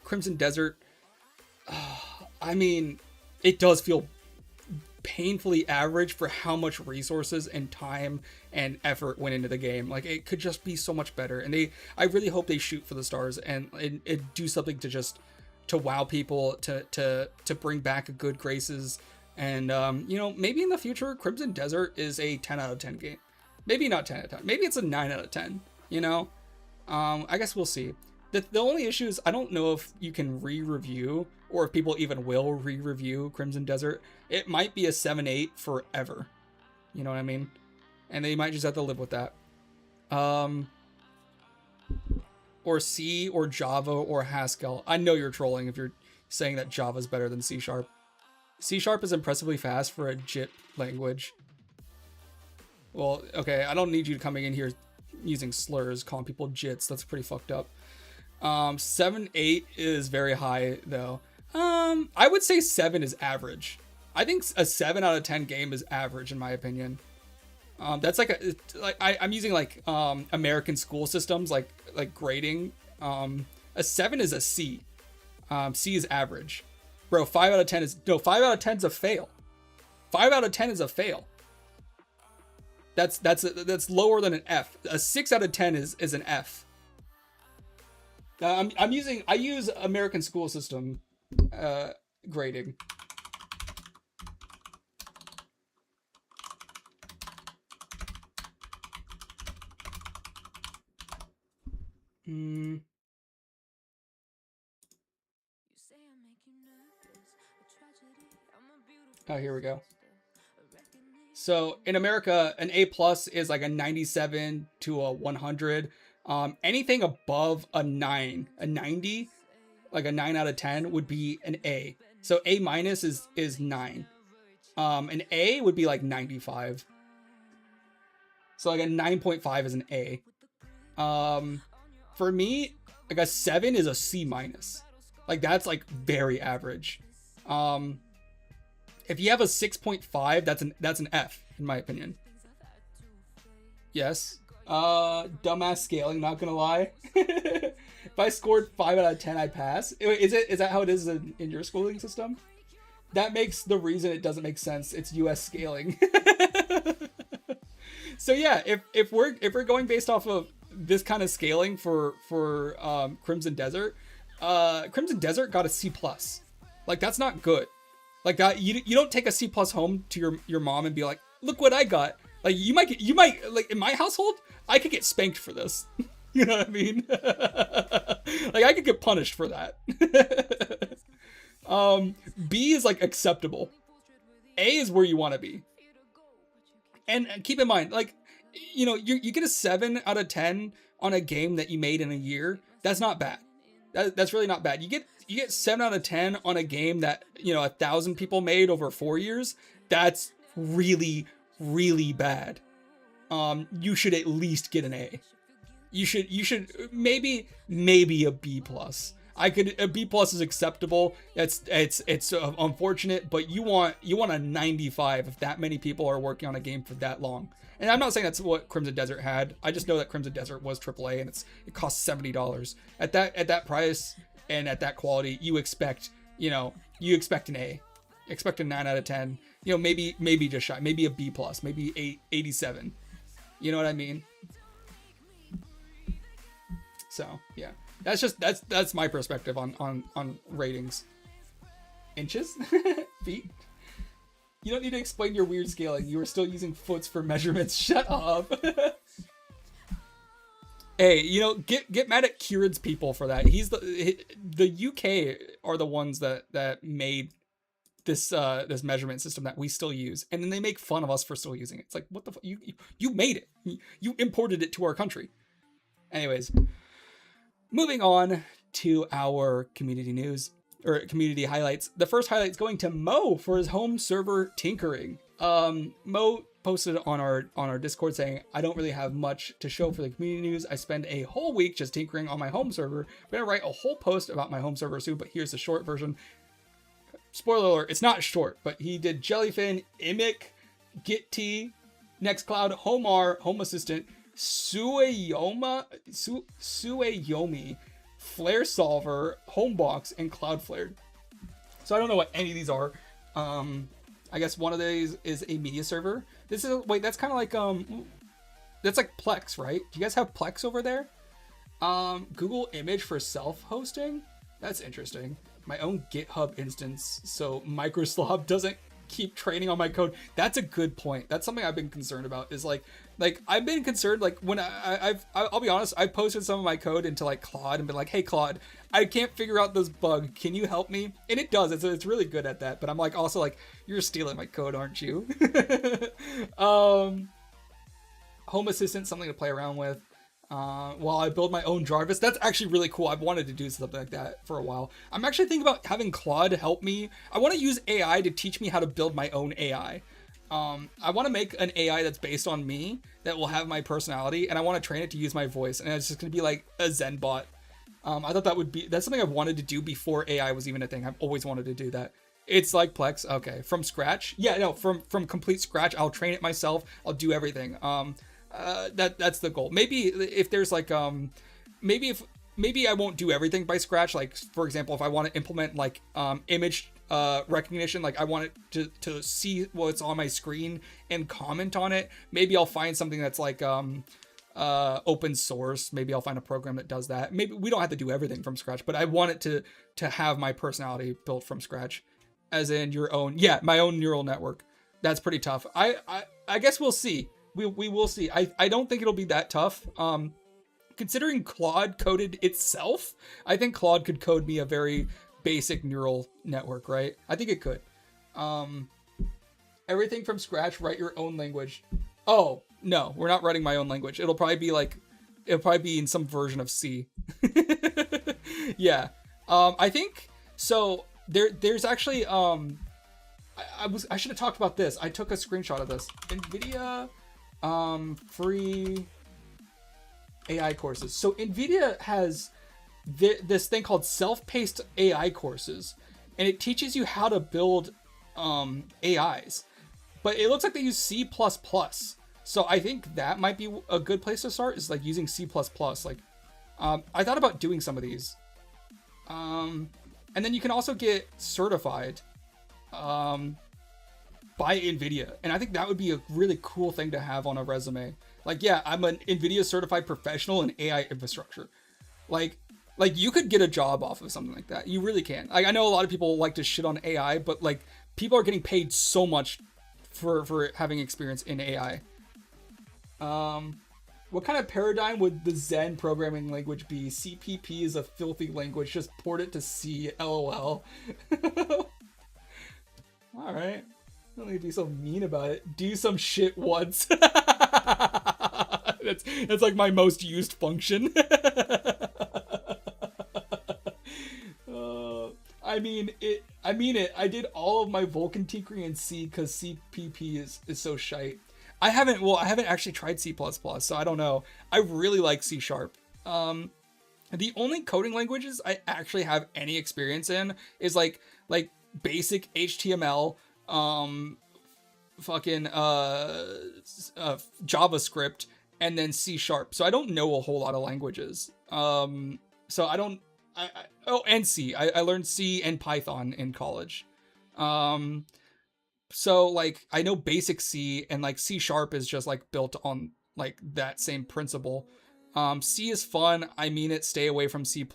Crimson Desert, I mean, it does feel painfully average for how much resources and time and effort went into the game. Like, it could just be so much better, and I really hope they shoot for the stars and do something to just to wow people, to bring back a good graces. And, you know, maybe in the future, Crimson Desert is a 10 out of 10 game. Maybe not 10 out of 10. Maybe it's a 9 out of 10, you know? I guess we'll see. The only issue is I don't know if you can re-review or if people even will re-review Crimson Desert. It might be a 7-8 forever. You know what I mean? And they might just have to live with that. Or C or Java or Haskell. I know you're trolling if you're saying that Java's better than C#. C# is impressively fast for a JIT language. Well, okay, I don't need you coming in here using slurs, calling people JITs. That's pretty fucked up. 7-8 is very high, though. I would say 7 is average. I think a 7 out of 10 game is average, in my opinion. That's like I'm using like American school systems, like grading. A 7 is a C. C is average. Bro, 5 out of 10 is 5 out of 10 is a fail. 5 out of 10 is a fail. That's lower than an F. A 6 out of 10 is an F. I use American school system grading. Oh, here we go. So in America, an A plus is like a 97 to a 100. Anything above a 9, a 90, like a 9 out of 10 would be an A. So A minus is 9. An A would be like 95. So like a 9.5 is an A. For me, like a 7 is a C minus. Like that's like very average. If you have a 6.5, that's an F in my opinion. Yes. Dumbass scaling, not gonna lie. If I scored 5 out of 10, I pass. Is that how it is in your schooling system? That makes the reason it doesn't make sense. It's US scaling. So yeah, if we're going based off of this kind of scaling for Crimson Desert, Crimson Desert got a C plus. Like that's not good. Like that, you don't take a C plus home to your mom and be like, look what I got. Like you might like in my household, I could get spanked for this. You know what I mean? Like I could get punished for that. B is like acceptable. A is where you want to be. And keep in mind, like, you know, you get a 7 out of 10 on a game that you made in a year. That's not bad. That's really not bad. You get 7 out of 10 on a game that, you know, 1,000 people made over 4 years. That's really, really bad. You should at least get an A. You should maybe a B plus. A B plus is acceptable. It's unfortunate, but you want a 95 if that many people are working on a game for that long. And I'm not saying that's what Crimson Desert had. I just know that Crimson Desert was AAA and it costs $70. At that price and at that quality, you expect an A. Expect a 9 out of 10. You know, maybe just shy, maybe a B plus, maybe 87. You know what I mean? So yeah, that's my perspective on ratings. Inches, feet. You don't need to explain your weird scaling. You are still using foots for measurements. Shut up. Hey, you know, get mad at Kieran's people for that. The UK are the ones that made this measurement system that we still use, and then they make fun of us for still using it. It's like, what the fuck? You made it. You imported it to our country. Anyways, moving on to our community news or community highlights. The first highlight is going to Mo for his home server tinkering. Mo posted on our Discord saying, I don't really have much to show for the community news. I spend a whole week just tinkering on my home server. I'm gonna write a whole post about my home server soon, but here's the short version. Spoiler alert, it's not short, but he did Jellyfin, Imic, Git-T, Nextcloud, Homar, Home Assistant, Sueyomi, Flare Solver, Homebox, and Cloudflare. So I don't know what any of these are. I guess one of these is a media server. That's kind of like that's like Plex, right? Do you guys have Plex over there? Google Image for self-hosting. That's interesting. My own GitHub instance, so Microsoft doesn't keep training on my code. That's a good point. That's something I've been concerned about. Is like I've been concerned like when I'll be honest, I posted some of my code into like Claude and been like, hey Claude, I can't figure out this bug. Can you help me? And it does. It's really good at that. But I'm like also like, you're stealing my code, aren't you? Home Assistant, something to play around with. While I build my own Jarvis. That's actually really cool. I've wanted to do something like that for a while. I'm actually thinking about having Claude help me. I want to use AI to teach me how to build my own AI. I want to make an AI that's based on me, that will have my personality, and I want to train it to use my voice, and it's just going to be like a Zen bot. I thought that's something I've wanted to do before AI was even a thing. I've always wanted to do that. It's like Plex. Okay. From scratch. Yeah, no, from complete scratch. I'll train it myself. I'll do everything. That's the goal. Maybe if there's like maybe I won't do everything by scratch. Like for example, if I want to implement like image recognition, like I want it to see what's on my screen and comment on it. Maybe I'll find something that's like open source. Maybe I'll find a program that does that. Maybe we don't have to do everything from scratch, but I want it to have my personality built from scratch, as in your own. Yeah, my own neural network. That's pretty tough. I guess we'll see. We will see. I don't think it'll be that tough. Considering Claude coded itself, I think Claude could code me a very basic neural network, right? I think it could. Everything from scratch, write your own language. Oh, no, we're not writing my own language. It'll probably be in some version of C. Yeah. I think so there's actually I should have talked about this. I took a screenshot of this. NVIDIA free AI courses. So NVIDIA has this thing called self-paced AI courses, and it teaches you how to build AIs. But it looks like they use C++. So I think that might be a good place to start, is like using C++. Like I thought about doing some of these. And then you can also get certified by NVIDIA. And I think that would be a really cool thing to have on a resume. Like, yeah, I'm an NVIDIA certified professional in AI infrastructure. Like you could get a job off of something like that. You really can. Like, I know a lot of people like to shit on AI, but like people are getting paid so much for having experience in AI. What kind of paradigm would the Zen programming language be? CPP is a filthy language. Just port it to C. LOL. All right. Don't need to be so mean about it. Do some shit once. That's like my most used function. I mean it. I did all of my Vulkan tinkering in C because CPP is so shite. I haven't actually tried C++, so I don't know. I really like C#. The only coding languages I actually have any experience in is like basic HTML, JavaScript, and then C#. So I don't know a whole lot of languages. So I don't. And C. I learned C and Python in college. So like I know basic C, and like C# is just like built on like that same principle. C is fun. I mean it. Stay away from C++.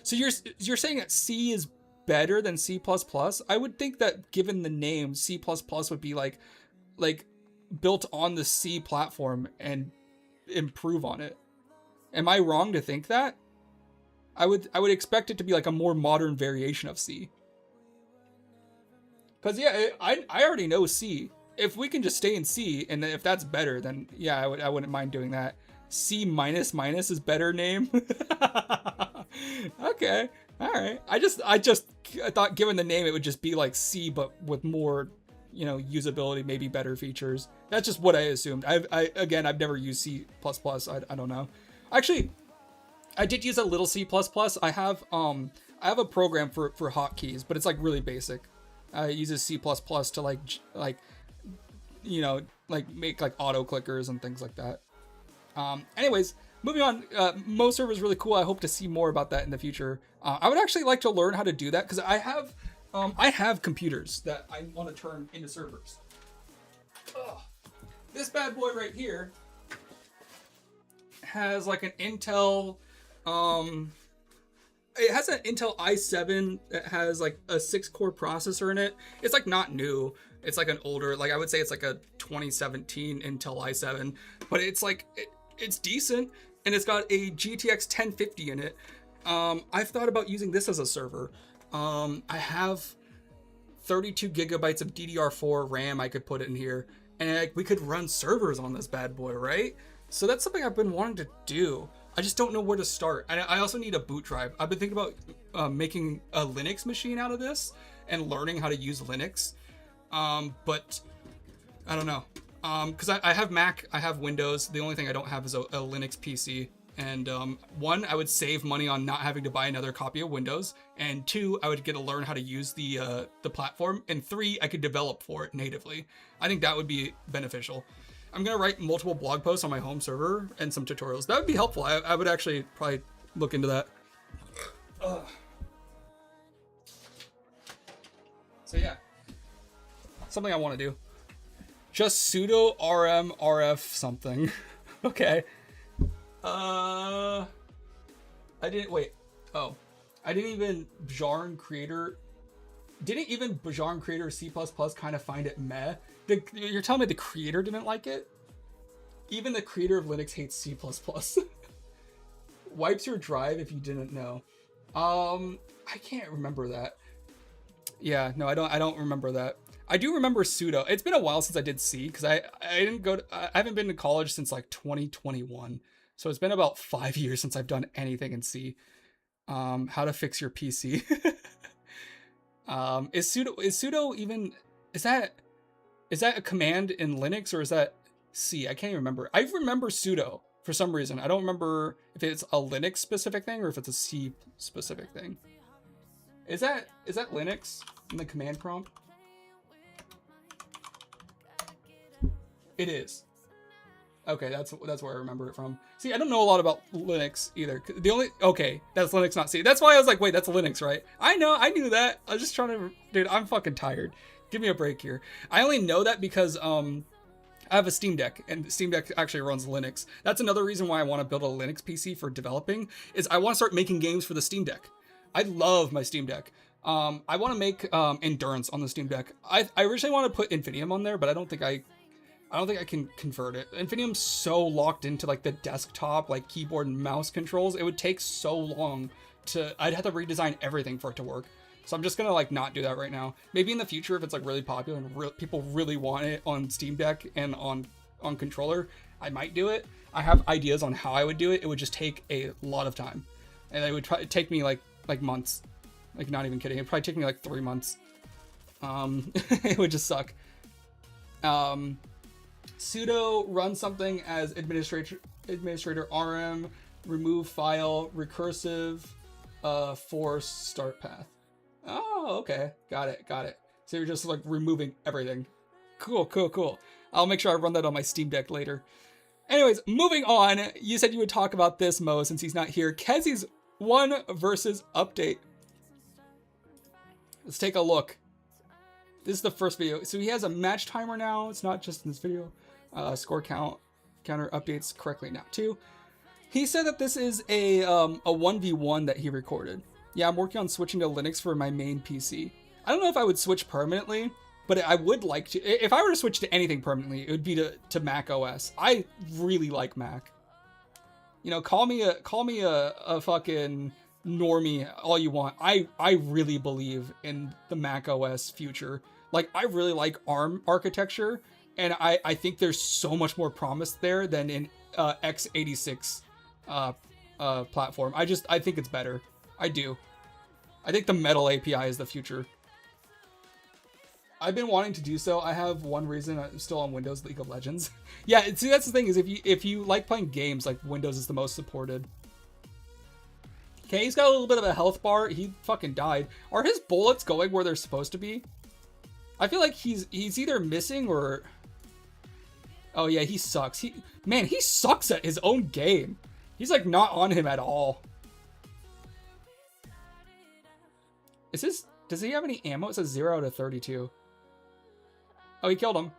So you're saying that C is better than C++? I would think that given the name, C++ would be like built on the C platform and improve on it. Am I wrong to think that? I would expect it to be like a more modern variation of C. Cause yeah, I already know C. If we can just stay in C, and if that's better, then yeah, I wouldn't mind doing that. C minus is better name. Okay, all right. I thought given the name, it would just be like C, but with more, usability, maybe better features. That's just what I assumed. I've never used C++. I don't know. Actually, I did use a little C++. I have a program for hotkeys, but it's like really basic. It uses C++ to make like auto clickers and things like that. Anyways, moving on. Moserve is really cool. I hope to see more about that in the future. I would actually like to learn how to do that because I have computers that I want to turn into servers. This bad boy right here has like an Intel. it has an Intel i7 that has like a 6-core processor in it. It's like not new. It's like an older, like I would say it's like a 2017 Intel i7, but it's like it's decent, and it's got a GTX 1050 in it. I've thought about using this as a server. I have 32 gigabytes of DDR4 RAM I could put in here, and we could run servers on this bad boy, right? So that's something I've been wanting to do. I just don't know where to start. And I also need a boot drive. I've been thinking about making a Linux machine out of this and learning how to use Linux. But I don't know. Because I have Mac, I have Windows. The only thing I don't have is a Linux PC. And one, I would save money on not having to buy another copy of Windows. And two, I would get to learn how to use the platform. And three, I could develop for it natively. I think that would be beneficial. I'm going to write multiple blog posts on my home server and some tutorials. That would be helpful. I would actually probably look into that. So yeah, something I want to do. Just sudo rm rf something. Okay. I didn't wait. Oh, I didn't even Bjarn Creator. Didn't even Bjarn Creator C++ kind of find it meh? You're telling me the creator didn't like it? Even the creator of Linux hates C++. Wipes your drive if you didn't know. I can't remember that. Yeah, no, I don't remember that. I do remember sudo. It's been a while since I did C because I haven't been to college since like 2021. So it's been about 5 years since I've done anything in C. How to fix your PC. Is sudo even, is that a command in Linux or is that C? I can't even remember. I remember sudo for some reason. I don't remember if it's a Linux specific thing or if it's a C specific thing. Is that Linux in the command prompt? It is. Okay, that's where I remember it from. See, I don't know a lot about Linux either. Okay, that's Linux, not C. That's why I was like, wait, that's Linux, right? I knew that. I was just trying to, dude, I'm fucking tired. Give me a break here. I only know that because I have a Steam Deck, and Steam Deck actually runs Linux. That's another reason why I want to build a Linux PC for developing, is I want to start making games for the Steam Deck. I love my Steam Deck. I want to make Endurance on the Steam Deck. I originally want to put Infinium on there, but I don't think I can convert it. Infinium's so locked into like the desktop, like keyboard and mouse controls. It would take so long I'd have to redesign everything for it to work. So I'm just gonna like not do that right now. Maybe in the future, if it's like really popular and people really want it on Steam Deck and on controller, I might do it. I have ideas on how I would do it. It would just take a lot of time, and it would take me like months. Like, not even kidding. It'd probably take me like 3 months. It would just suck. Sudo run something as administrator rm, remove file, recursive, force, start path. Oh, okay. Got it. So you're just like removing everything. Cool. I'll make sure I run that on my Steam Deck later. Anyways, moving on. You said you would talk about this, Mo, since he's not here. Kezi's 1 versus update. Let's take a look. This is the first video. So he has a match timer now. It's not just in this video. Score counter updates correctly now too. He said that this is a 1v1 that he recorded. Yeah, I'm working on switching to Linux for my main PC. I don't know if I would switch permanently, but I would like to. If I were to switch to anything permanently, it would be to Mac OS. I really like Mac. You know, call me a fucking normie all you want. I really believe in the Mac OS future. Like, I really like ARM architecture, and I think there's so much more promise there than in x86 platform. I think it's better. I do. I think the Metal API is the future. I've been wanting to do so. I have one reason. I'm still on Windows, League of Legends. Yeah, see, that's the thing, is if you like playing games, like, Windows is the most supported. Okay, he's got a little bit of a health bar. He fucking died. Are his bullets going where they're supposed to be? I feel like he's either missing or... Oh yeah, he sucks. He sucks at his own game. He's like not on him at all. Does he have any ammo? It says 0 out of 32. Oh, he killed him.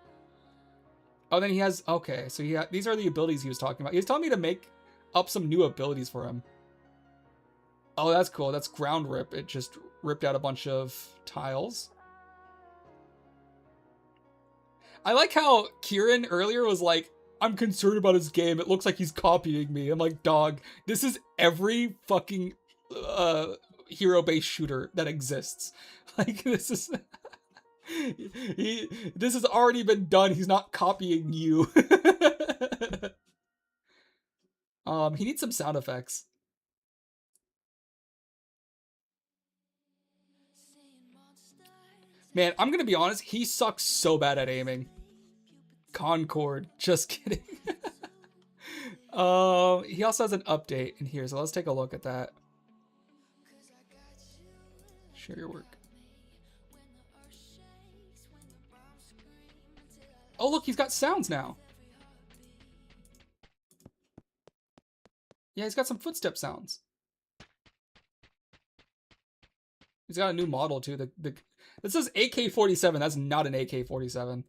Oh, then he has, okay, so these are the abilities he was talking about. He was telling me to make up some new abilities for him. Oh, that's cool. That's ground rip. It just ripped out a bunch of tiles. I like how Kieran earlier was like, I'm concerned about his game. It looks like he's copying me. I'm like, dog, this is every fucking hero-based shooter that exists. Like, this is... this has already been done. He's not copying you. He needs some sound effects. Man, I'm gonna be honest, he sucks so bad at aiming. Concord, just kidding. He also has an update in here, so let's take a look at that. Share your work. Oh, look, he's got sounds now. Yeah, he's got some footstep sounds. He's got a new model too. This says AK-47. That's not an AK-47.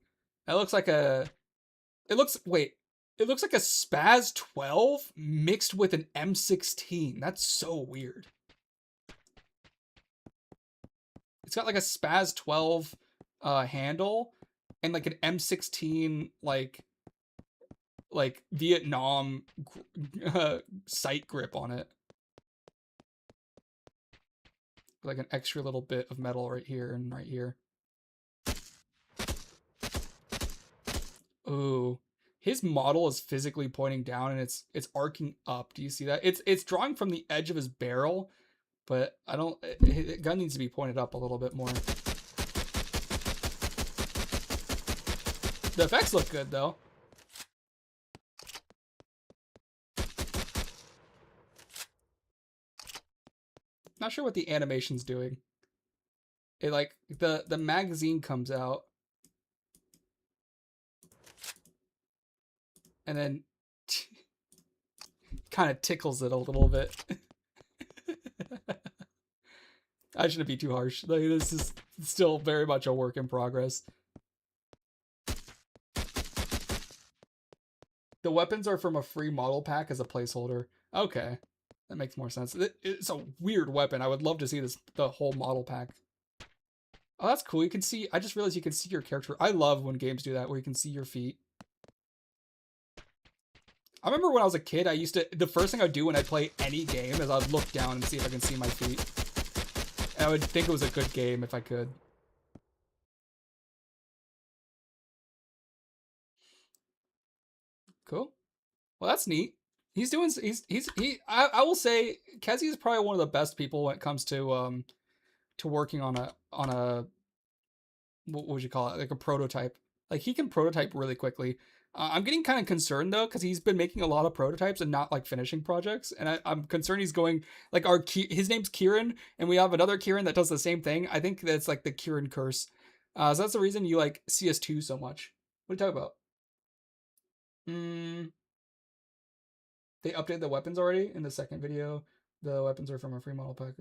That looks like a... It looks like a Spaz 12 mixed with an M16. That's so weird. It's got like a Spaz 12 handle and like an M16 like Vietnam sight grip on it. Like an extra little bit of metal right here and right here. Ooh. His model is physically pointing down and it's arcing up. Do you see that? It's drawing from the edge of his barrel, but I don't... His gun needs to be pointed up a little bit more. The effects look good, though. Not sure what the animation's doing. It like the magazine comes out and then kind of tickles it a little bit. I shouldn't be too harsh. Like, this is still very much a work in progress. The weapons are from a free model pack as a placeholder. Okay. That makes more sense. It's a weird weapon. I would love to see the whole model pack. Oh, that's cool. You can see... I just realized you can see your character. I love when games do that, where you can see your feet. I remember when I was a kid, the first thing I'd do when I play any game is I'd look down and see if I can see my feet. And I would think it was a good game if I could. Cool. Well, that's neat. I will say Kezi is probably one of the best people when it comes to working on a what would you call it, like a prototype. Like, he can prototype really quickly. I'm getting kind of concerned though, because he's been making a lot of prototypes and not like finishing projects, and I'm concerned he's going like his name's Kieran, and we have another Kieran that does the same thing. I think that's like the Kieran curse. So that's the reason you like CS2 so much. What are you talking about? They updated the weapons already in the second video. The weapons are from a free model pack.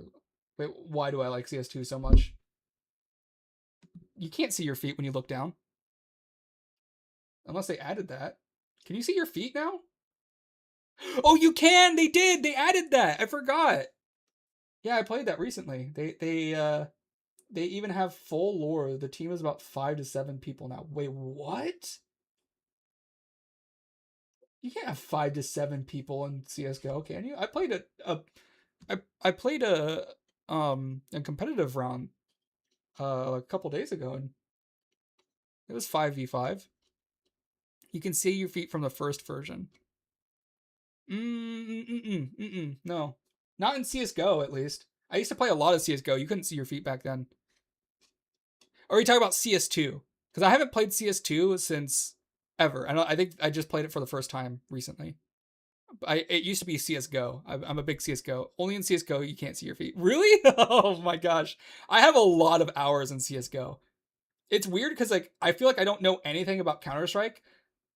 Wait, why do I like CS2 so much? You can't see your feet when you look down. Unless they added that. Can you see your feet now? Oh, you can! They did! They added that! I forgot! Yeah, I played that recently. They even have full lore. The team is about 5 to 7 people now. Wait, what? You can't have 5 to 7 people in CS:GO, can you? I played a competitive round a couple days ago, and it was 5v5. You can see your feet from the first version. No. Not in CS:GO, at least. I used to play a lot of CS:GO. You couldn't see your feet back then. Or are you talking about CS2? Because I haven't played CS2 since ever. I think I just played it for the first time recently. It used to be CS:GO. I'm a big CS:GO. Only in CS:GO you can't see your feet. Really? Oh my gosh. I have a lot of hours in CS:GO. It's weird because like I feel like I don't know anything about Counter-Strike,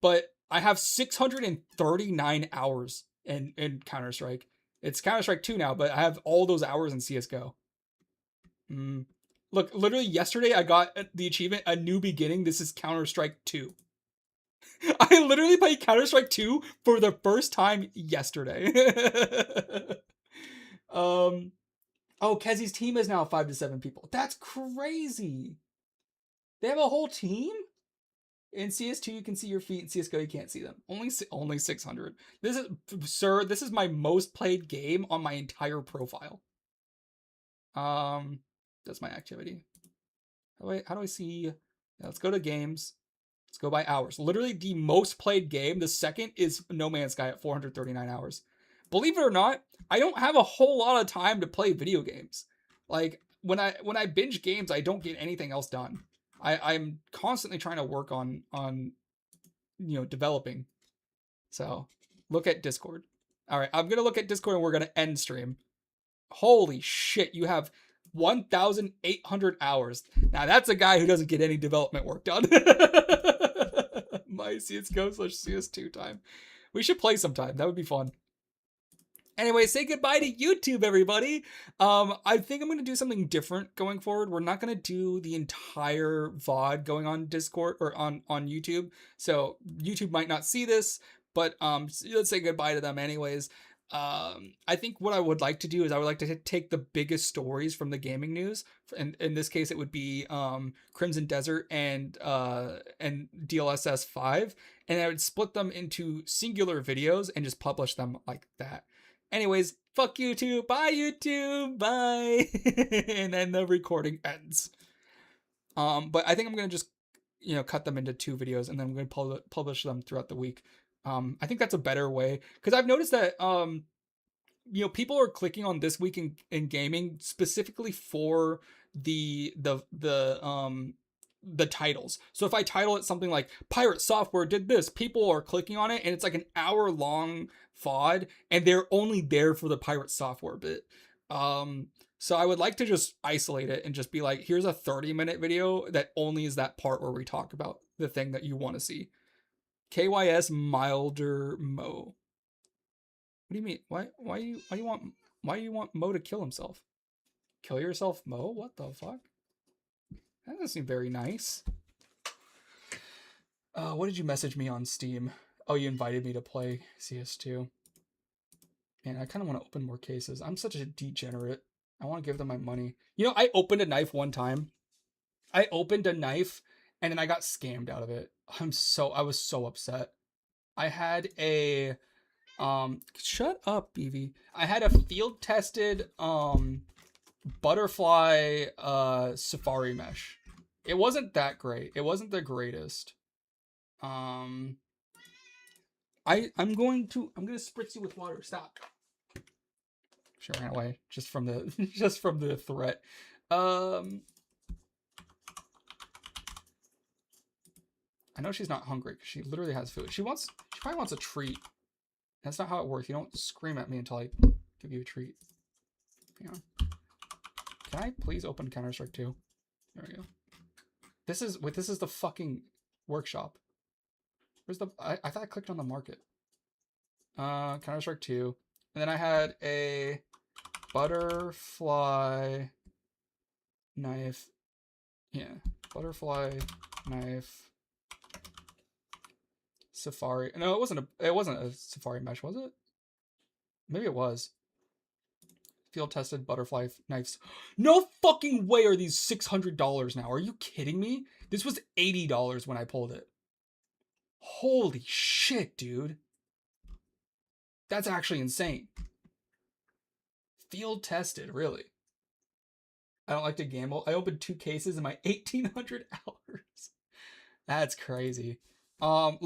but I have 639 hours in Counter-Strike. It's Counter-Strike 2 now, but I have all those hours in CS:GO. Look, literally yesterday I got the achievement, A New Beginning. This is Counter-Strike 2. I literally played Counter-Strike 2 for the first time yesterday. Oh, Kezi's team is now 5 to 7 people. That's crazy. They have a whole team? In CS2 you can see your feet, in CS:GO you can't see them. Only 600. This is my most played game on my entire profile. That's my activity. How do I see? Let's go to games. Let's go by hours. Literally the most played game. The second is No Man's Sky at 439 hours. Believe it or not, I don't have a whole lot of time to play video games. Like when I binge games, I don't get anything else done. I'm constantly trying to work on developing. So look at Discord. All right, I'm gonna look at Discord and we're gonna end stream. Holy shit, you have 1,800 hours. Now that's a guy who doesn't get any development work done. My CSGO/CS2 time. We should play sometime. That would be fun. Anyway, say goodbye to YouTube, everybody. I think I'm going to do something different going forward. We're not going to do the entire VOD going on Discord or on YouTube. So YouTube might not see this, but let's say goodbye to them anyways. I think what I would like to do is I would like to take the biggest stories from the gaming news, and in this case it would be Crimson Desert and DLSS 5, and I would split them into singular videos and just publish them like that. Anyways, fuck YouTube, bye YouTube, bye, and then the recording ends. But I think I'm gonna just cut them into 2 videos, and then I'm gonna publish them throughout the week. I think that's a better way, because I've noticed that people are clicking on This Week in Gaming specifically for the titles. So if I title it something like Pirate Software did this, people are clicking on it, and it's like an hour long VOD, and they're only there for the Pirate Software bit. So I would like to just isolate it and just be like, here's a 30-minute video that only is that part where we talk about the thing that you want to see. KYS Milder Mo. What do you mean? Why do you want Mo to kill himself? Kill yourself, Mo? What the fuck? That doesn't seem very nice. What did you message me on Steam? Oh, you invited me to play CS2. Man, I kind of want to open more cases. I'm such a degenerate. I want to give them my money. I opened a knife one time. I opened a knife and then I got scammed out of it. I was so upset. I had a shut up, BV. I had a field tested butterfly safari mesh. It wasn't that great. It wasn't the greatest. I'm gonna spritz you with water. Stop. She ran away just from the threat. I know she's not hungry because she literally has food. She probably wants a treat. That's not how it works. You don't scream at me until I give you a treat. Hang on. Can I please open Counter-Strike 2? There we go. This is the fucking workshop. Where's the... I thought I clicked on the market. Counter-Strike 2. And then I had a butterfly knife. Yeah. Butterfly knife. Safari. No, it wasn't a safari mesh, was it? Maybe it was. Field tested butterfly knives. No fucking way are these $600 now. Are you kidding me? This was $80 when I pulled it. Holy shit, dude. That's actually insane. Field tested, really. I don't like to gamble. I opened 2 cases in my 1,800 hours. That's crazy. I'm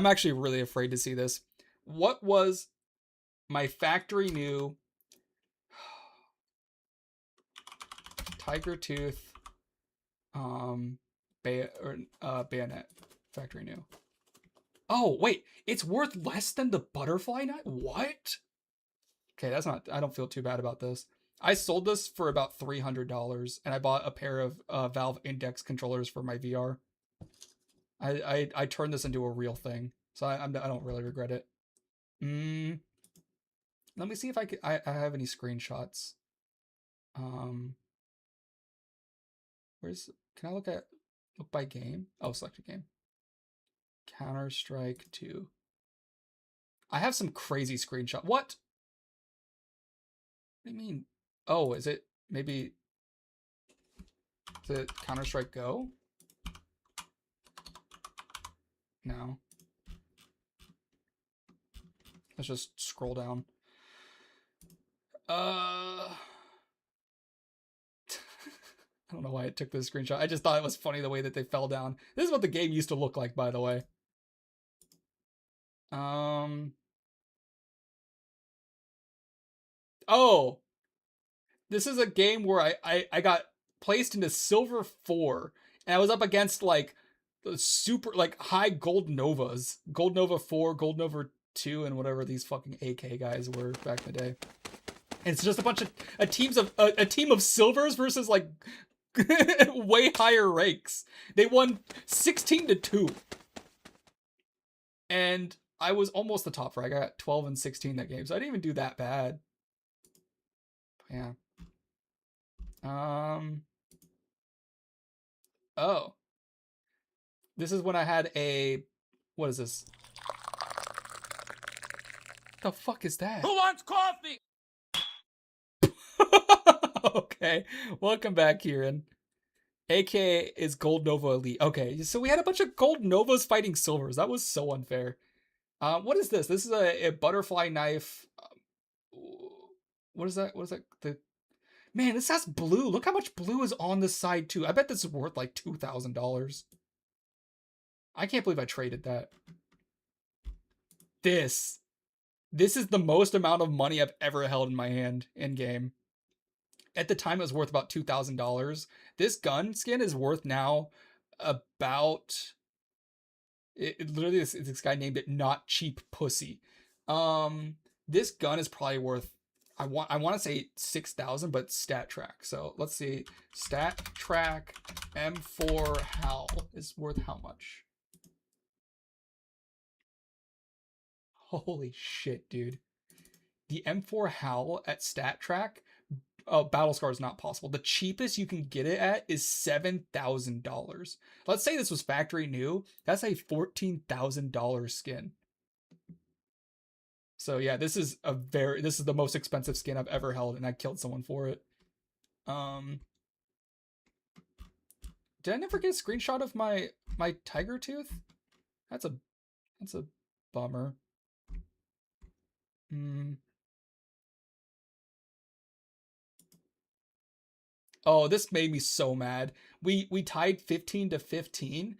actually really afraid to see this. What was my factory new Tiger Tooth bayonet factory new? Oh, wait, it's worth less than the butterfly knife? What? Okay, that's not... I don't feel too bad about this. I sold this for about $300, and I bought a pair of Valve Index controllers for my VR. I turned this into a real thing, so I don't really regret it. Let me see if I have any screenshots. Can I look by game? Oh, select a game. Counter-Strike 2. I have some crazy screenshot. What do you mean? Oh, is it maybe the Counter-Strike Go? No. Let's just scroll down. I don't know why I took this screenshot. I just thought it was funny the way that they fell down. This is what the game used to look like, by the way. Oh, this is a game where I got placed into Silver 4, and I was up against like the super like high Gold Novas. Gold Nova 4, Gold Nova 2, and whatever these fucking AK guys were back in the day. And it's just a bunch of a team of silvers versus like way higher ranks. They won 16-2. And I was almost the top frag. I got 12 and 16 that game, so I didn't even do that bad. Yeah. Oh. This is when I had a... What is this? The fuck is that? Who wants coffee? Okay. Welcome back, Kieran. AK is Gold Nova Elite. Okay, so we had a bunch of Gold Novas fighting Silvers. That was so unfair. What is this? This is a butterfly knife. What is that? What is that? Man, this has blue. Look how much blue is on this side, too. I bet this is worth like $2,000. I can't believe I traded that. This is the most amount of money I've ever held in my hand in game. At the time, it was worth about $2,000. This gun skin is worth now about... literally, this guy named it Not Cheap Pussy. This gun is probably worth... I want to say 6,000, but stat track. So let's see. Stat track M4 HAL is worth how much? Holy shit, dude. The M4 HAL at stat track, Battle Scar is not possible. The cheapest you can get it at is $7,000. Let's say this was factory new. That's a $14,000 skin. So yeah, this is the most expensive skin I've ever held, and I killed someone for it. Did I never get a screenshot of my tiger tooth? That's a bummer. Oh, this made me so mad. We tied 15-15,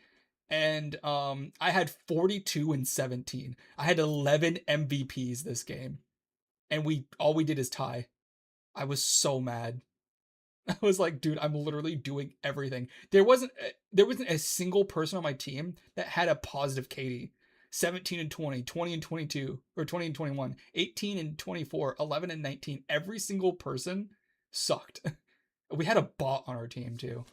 and I had 42 and 17. I had 11 MVPs this game, and all we did is tie. I was so mad. I was like, dude, I'm literally doing everything. There wasn't a single person on my team that had a positive KD. 17 and 20, 20 and 22, or 20 and 21, 18 and 24, 11 and 19. Every single person sucked. We had a bot on our team too.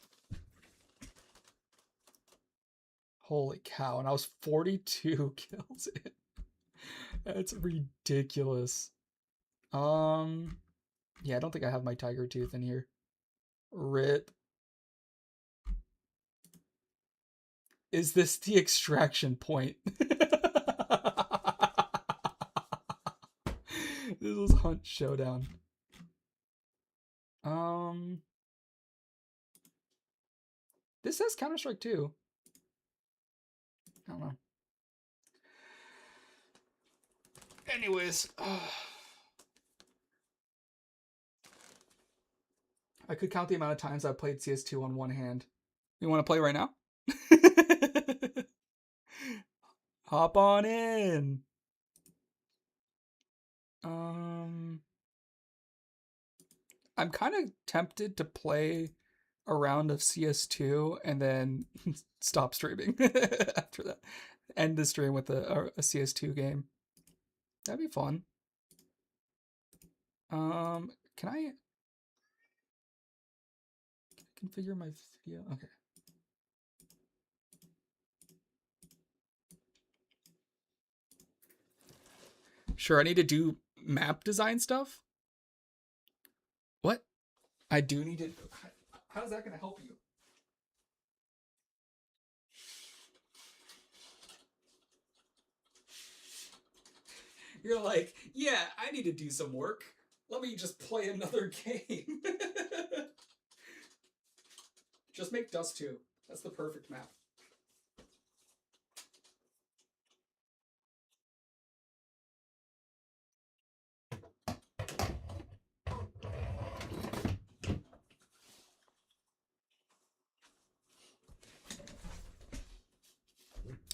Holy cow, and I was 42 kills in. That's ridiculous. Yeah, I don't think I have my tiger tooth in here. RIP. Is this the extraction point? This was Hunt Showdown. This says Counter-Strike 2. I don't know. Anyways, I could count the amount of times I've played CS2 on one hand. You want to play right now? Hop on in. I'm kind of tempted to play a round of CS2 and then stop streaming after that. End the stream with a CS2 game. That'd be fun. Can I configure my video? Okay. Sure, I need to do map design stuff. What? I do need to... How's that going to help you? You're like, yeah, I need to do some work. Let me just play another game. Just make Dust 2. That's the perfect map.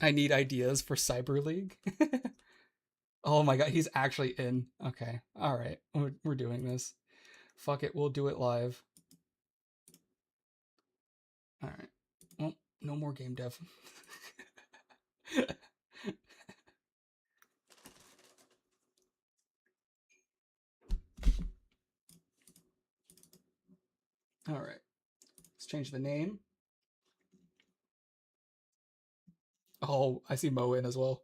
I need ideas for Cyber League. Oh my god, he's actually in. Okay, all right, we're doing this. Fuck it, we'll do it live. All right. Well, no more game dev. All right. Let's change the name. Oh, I see Mo in as well.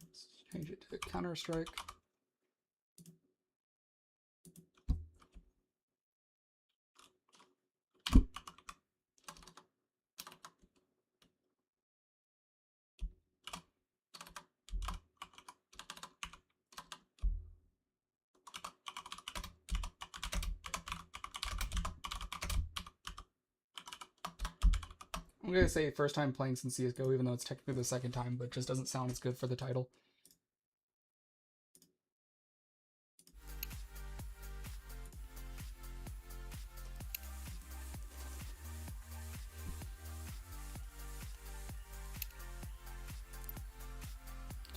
Let's change it to Counter-Strike. I'm gonna say first time playing since CSGO, even though it's technically the second time, but just doesn't sound as good for the title.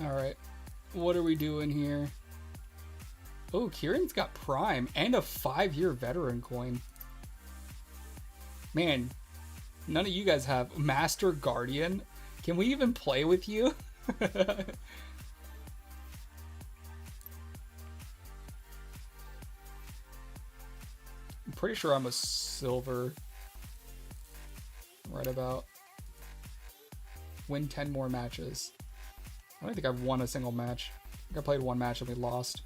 Alright, what are we doing here? Oh, Kieran's got Prime and a 5-year veteran coin. Man, none of you guys have Master Guardian. Can we even play with you? I'm pretty sure I'm a silver. Right about. Win 10 more matches. I don't think I've won a single match. I think I played one match and we lost.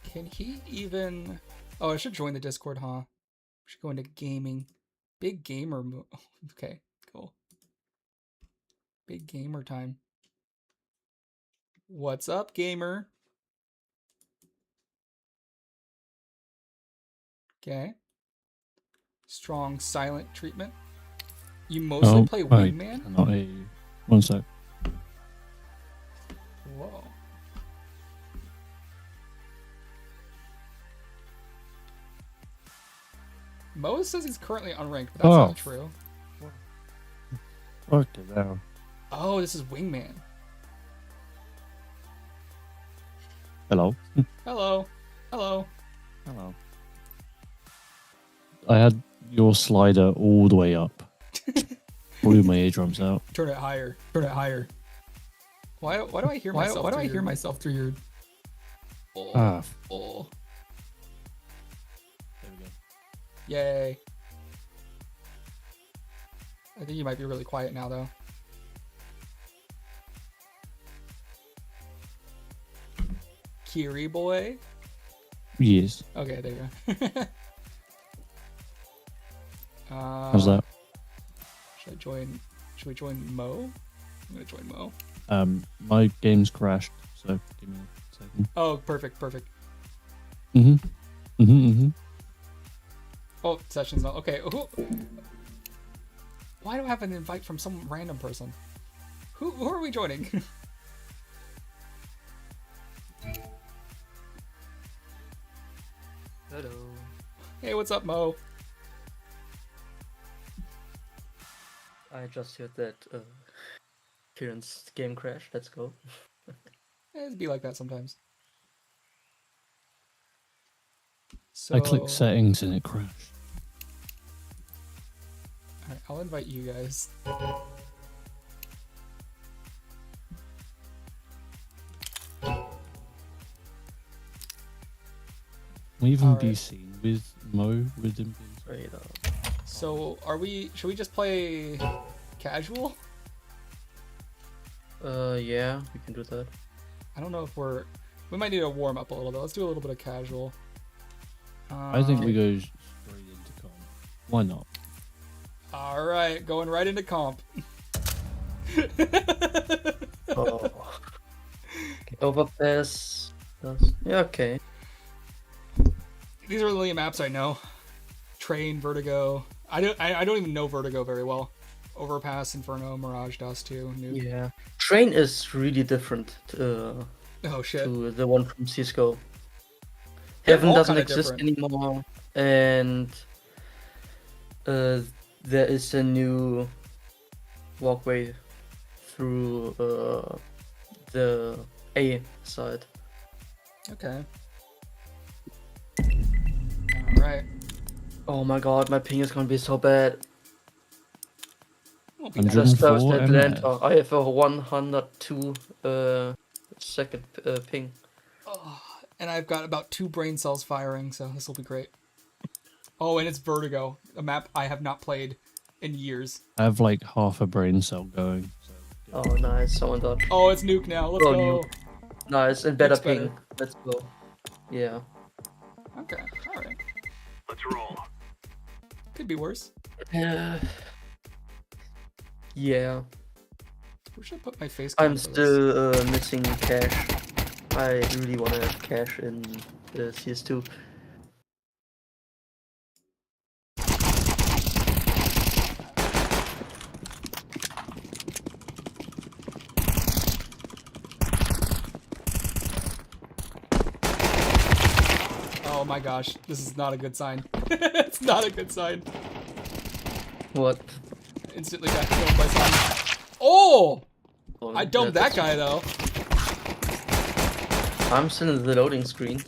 Can he even... Oh, I should join the Discord, huh? We should go into gaming. Big gamer Okay, cool. Big gamer time. What's up, gamer? Okay. Strong silent treatment. You mostly play Wingman? Cannot hear you. One sec. Whoa. Mo says he's currently unranked, but that's not true. Fuck it down. Oh, this is Wingman. Hello. Hello. Hello. Hello. I had your slider all the way up. Blew my eardrums out. Turn it higher. Turn it higher. Why do I hear myself? Why do I hear myself through your? Oh. Ah. Oh. There we go. Yay. I think you might be really quiet now, though. Kiri boy. Yes. Okay, there you go. How's that? Should I join? Should we join Mo? I'm gonna join Mo. My game's crashed, so give me a second. Oh, perfect, perfect. Oh, session's not okay. Why do I have an invite from some random person? Who are we joining? Hello. Hey, what's up, Mo? I just heard that Kieran's game crashed. Let's go. It'd be like that sometimes. So, I clicked settings and it crashed. Alright, I'll invite you guys. Can we even Alright. be seen with Mo with him being Straight up. So, should we just play casual? Yeah, we can do that. I don't know if we might need to warm up a little bit. Let's do a little bit of casual. I think we go straight into comp. Why not? All right, going right into comp. Oh. Overpass. Yeah, okay. These are the only maps I know. Train, Vertigo. I don't even know Vertigo very well. Overpass, Inferno, Mirage, Dust 2, Nuke. Yeah. Train is really different Oh shit. to the one from Cisco. They're Heaven all doesn't kinda exist different. anymore, and there is a new walkway through the A side. Okay. Alright. Oh my god, my ping is gonna be so bad. Won't be I'm that driven Just first for Atlanta. MS. I have a 102 second ping. And I've got about 2 brain cells firing, so this will be great. Oh, and it's Vertigo, a map I have not played in years. I have like half a brain cell going. So Oh nice, someone done. Oh, it's Nuke now. Let's Oh, go. Nuke. Nice, and better Looks ping. better. Let's go. Yeah. Okay, alright. Let's roll. Could be worse. Yeah. Where should I put my face I'm cam for this? still missing cash. I really want to have cash in CS2. Oh my gosh, this is not a good sign. It's not a good sign. What? Instantly got killed by someone. Oh! Oh, I domed that that's- guy though. I'm still in the loading screen.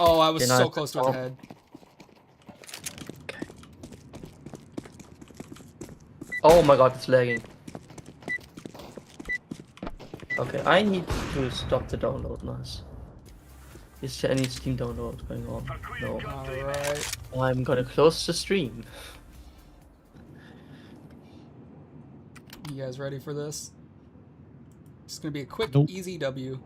Oh, I was Can I- so close to his oh. head. Oh my god, it's lagging. Okay, I need to stop the download. Nice. Is there any Steam download going on? No. Alright. I'm gonna close the stream. You guys ready for this? It's gonna be a quick, Nope. easy W.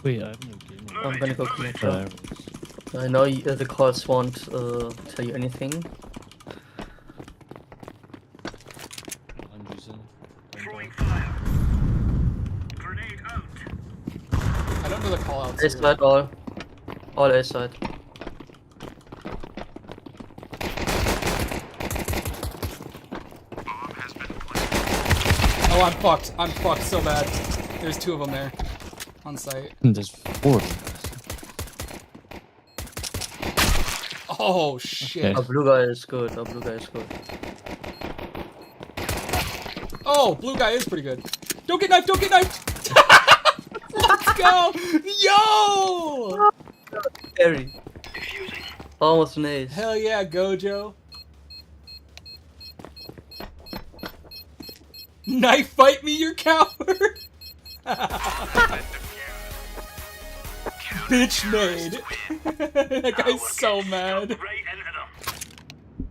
wait, I have no game. I'm gonna go connect There up. it is. I know the calls won't tell you anything. I'm using. Throwing fire. Grenade out. I don't know the callouts A here. side all. All A side. Oh, I'm fucked. I'm fucked so bad. There's 2 of them there. On site. There's 4 of them. Oh, shit. Okay. Our blue guy is good. Our blue guy is good. Oh, blue guy is pretty good. Don't get knifed! Don't get knifed! Let's go! Yo! Very. Diffusing. Almost an ace. Hell yeah, Gojo. Knife fight me, you coward! Bitch made. That guy's so mad. Right into them.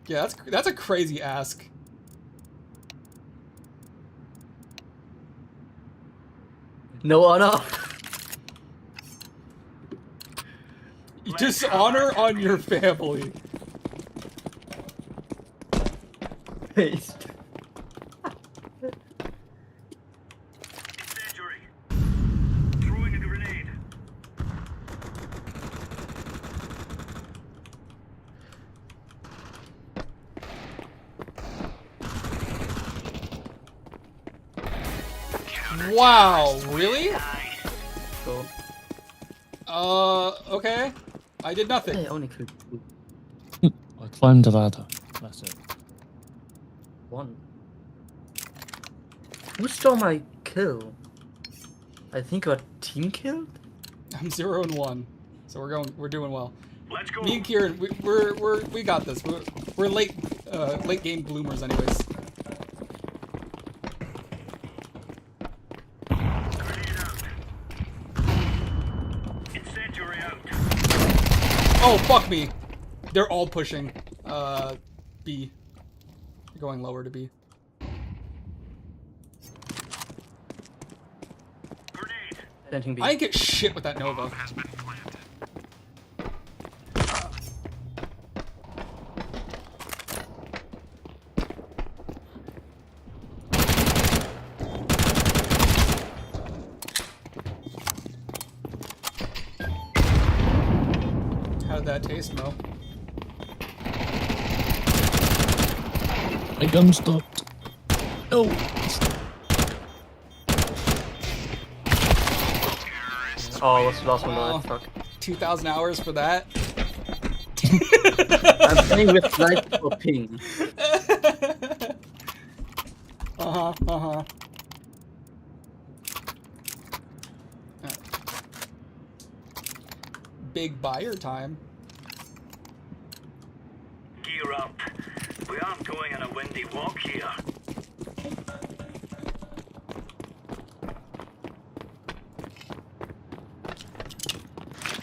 Yeah, that's a crazy ask. No honor. Dishonor on your family. Paste. Incendiary. Throwing a grenade. Wow, really? Go. Okay. I did nothing. Hey, only killed I climbed the ladder. That's it. 1. Who stole my kill? I think our team killed? I'm 0 and 1, so we're doing well. Let's go. Me and Kieran, we got this. We're late game bloomers, anyways. Grenade out. Oh, fuck me. They're all pushing. B. You're going lower to B. Planting B. I didn't get shit with that Nova. How did that taste, Mo? My gun stopped. No. Oh, what's the last one? Wow. Oh, fuck. 2,000 hours for that? I'm playing with light for ping. Uh-huh, uh-huh. Big buyer time. Gear up. We aren't going on a windy walk here.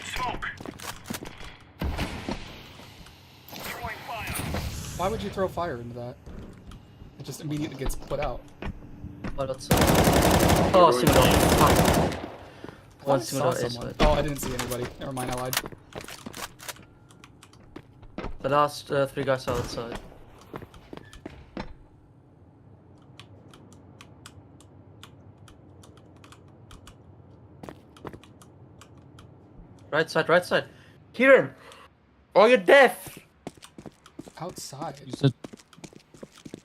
Smoke. Throwing fire. Why would you throw fire into that? It just immediately gets put out. Oh, that's oh, single door. Fuck. One I single saw door is someone. right. Oh, I didn't see anybody. Never mind, I lied. The last 3 guys are outside. Right side, right side. Kieran! Or you're deaf! Outside. You said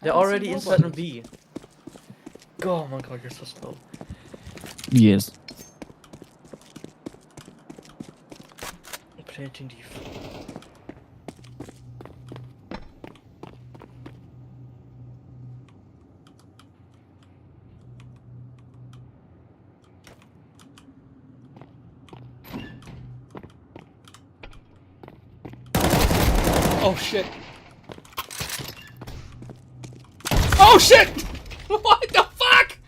They're I don't see already inside on nobody. B. Oh my god, you're so slow. yes. Planting D. Oh shit. Oh shit! What the fuck?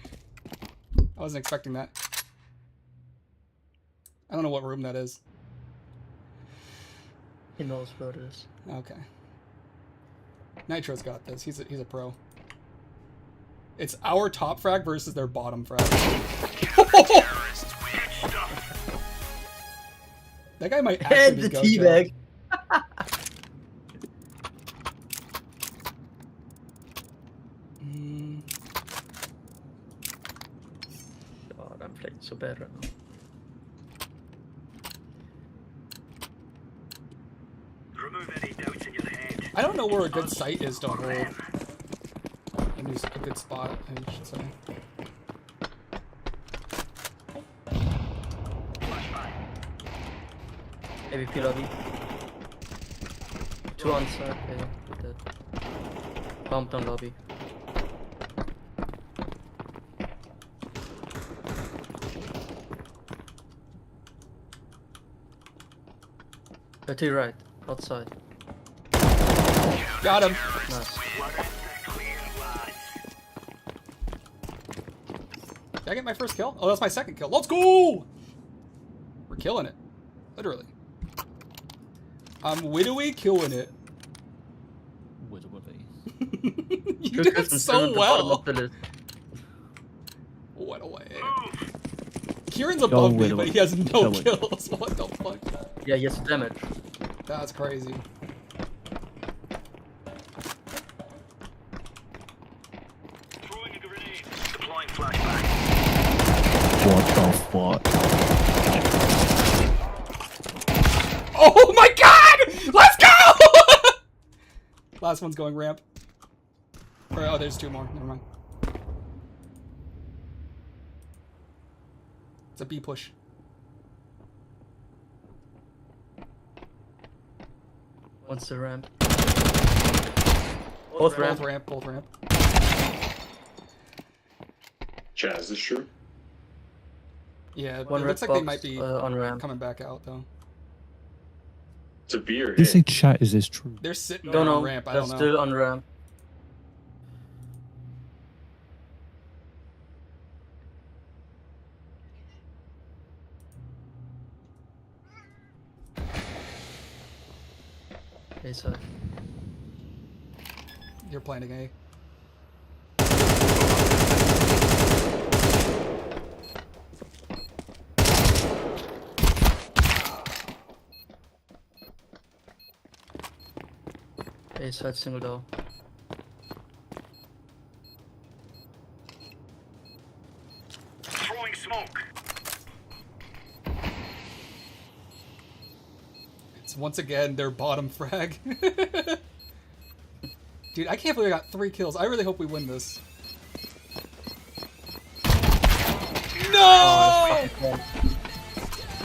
I wasn't expecting that. I don't know what room that is. He knows where it is. Okay. Nitro's got this. He's a pro. It's our top frag versus their bottom frag. That guy might actually And be the Gojo. teabag. God, I'm playing so bad right now. Remove any doubts in your head. I don't know where a good site is to hold. A good spot, I should say. AVP lobby. 2 on side, okay. Dead. Bumped on lobby. To your right, outside. Got him. Nice. Did I get my first kill? Oh, that's my second kill. Let's go! We're killing it. Literally. I'm widowy killing it. You did so well. What a way. Kieran's above me, but he has no kills. What the fuck? Yeah, he has damage. That's crazy. Throwing a grenade. Deploying flashback. What the fuck? Oh my god! Let's go! Last one's going ramp. Or, oh, there's 2 more. Never mind. It's a B push. What's the ramp? Both ramp. Both ramp. Chaz, is this true? Yeah, One it looks red like they box, might be on ramp. coming back out, though. It's a B or They A? say chat, is this true? They're sitting Don't on know. ramp. I They're don't know. still on ramp. A side. You're planting A. A side single door. Throwing smoke. It's once again their bottom frag. Dude, I can't believe I got 3 kills. I really hope we win this. No!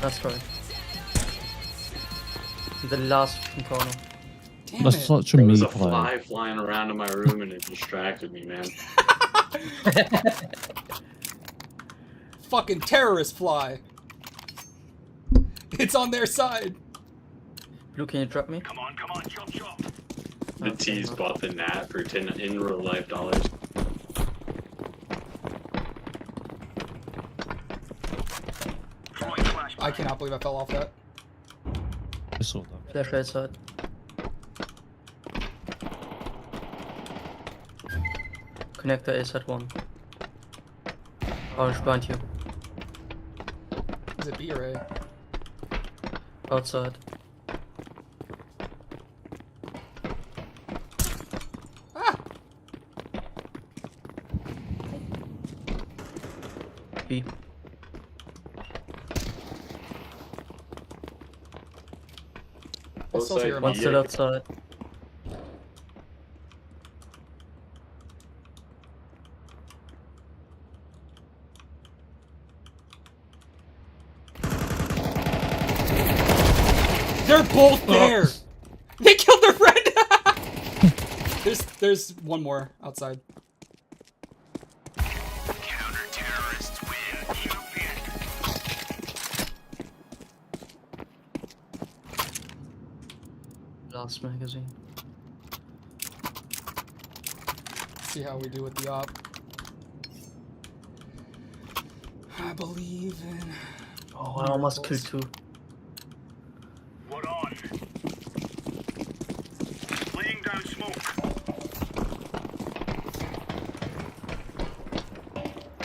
That's right. The last fucking corner. Damn That's it. such a There was me a play. fly flying around in my room and it distracted me, man. Fucking terrorist fly. It's on their side. Blue, can you drop me? Come on, chop chop. The T's bought the gnat for 10 in real life dollars. Throwing flash. I cannot believe I fell off that. I saw that. Flash right side. Connector A side 1. Orange behind you. Is it B or A? Outside. Ah! B. I still hear him. One still outside. They're both there! They killed their friend! There's one more outside. Counter-terrorists win. You win. Last magazine. See how we do with the op. I believe in. Oh, I almost killed 2. What on? Laying down smoke.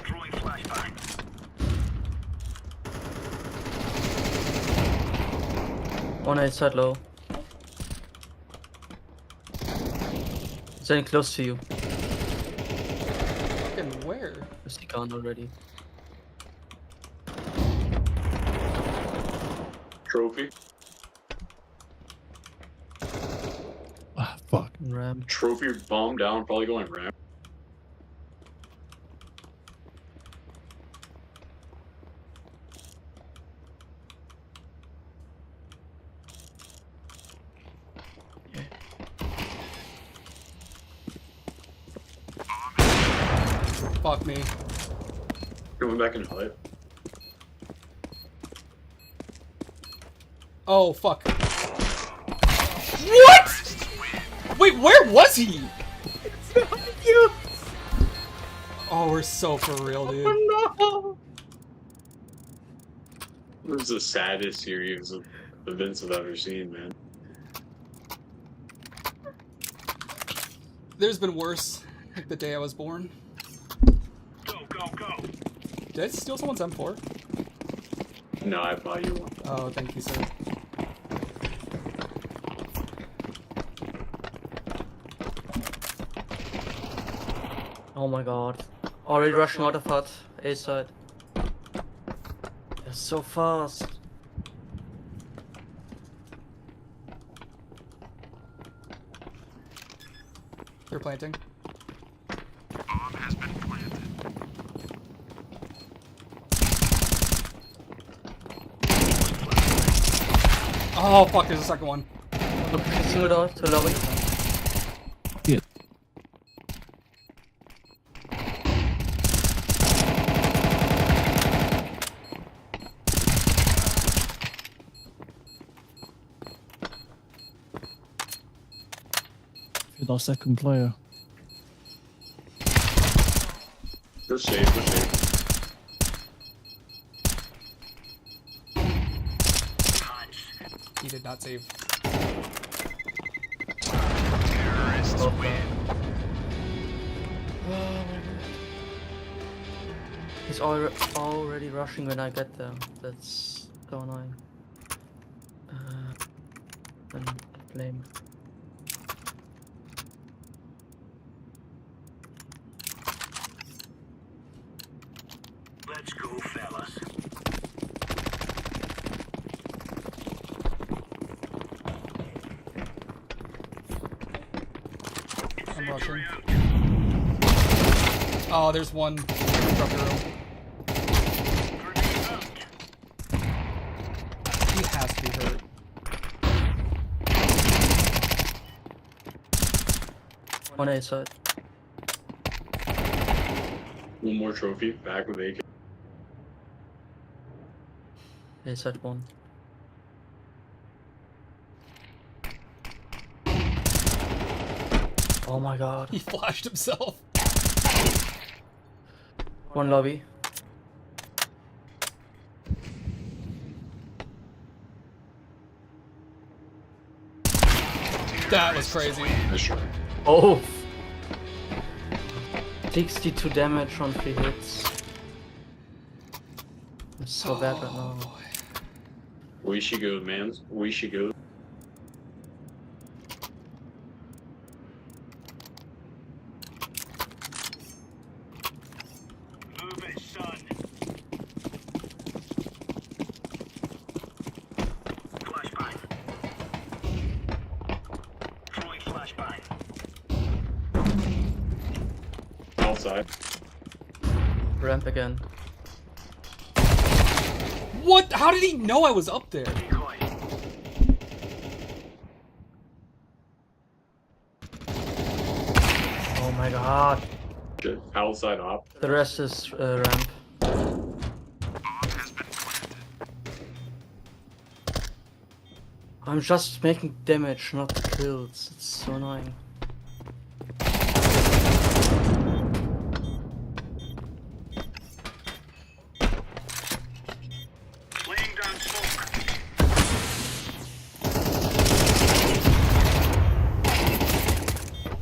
Throwing flashbang. One A side low. It's getting close to you. Fucking where? Is he gone already? Trophy. Ah, fuck. Ram. Trophy bomb down, probably going ram. Fuck me. Going back in hut. Oh, fuck. What?! Wait, where was he? Oh, we're so for real, dude. This is the saddest series of events I've ever seen, man. There's been worse. Like the day I was born. Go, go, go. Did I steal someone's M4? No, I bought you one. Oh, thank you, sir. Oh my god. Already rushing out of hut. A side. They're so fast. They're planting. Bomb has been planted. Oh, fuck, there's a second one. Look, single door to lobby. Yeah. Hit our second player. We're safe, we're safe. He did not save. both die. He's already rushing when I get there. That's so annoying. Lame. Let's go, fellas. I'm rushing. Oh, there's one from the room. He has to be hurt. One A side. One more trophy, back with AK. A side one. Oh my god. He flashed himself. One lobby. That was crazy. Oh! 62 damage on 3 hits. I'm so bad right now. We should go, man. We should go. Move it, son. Flashbang. Throwing flashbang. Outside. Ramp again. What? How did he know I was up there? Oh my god. Shit. Outside op. The rest is ramp. I'm just making damage, not kills. It's so annoying. Laying down smoke.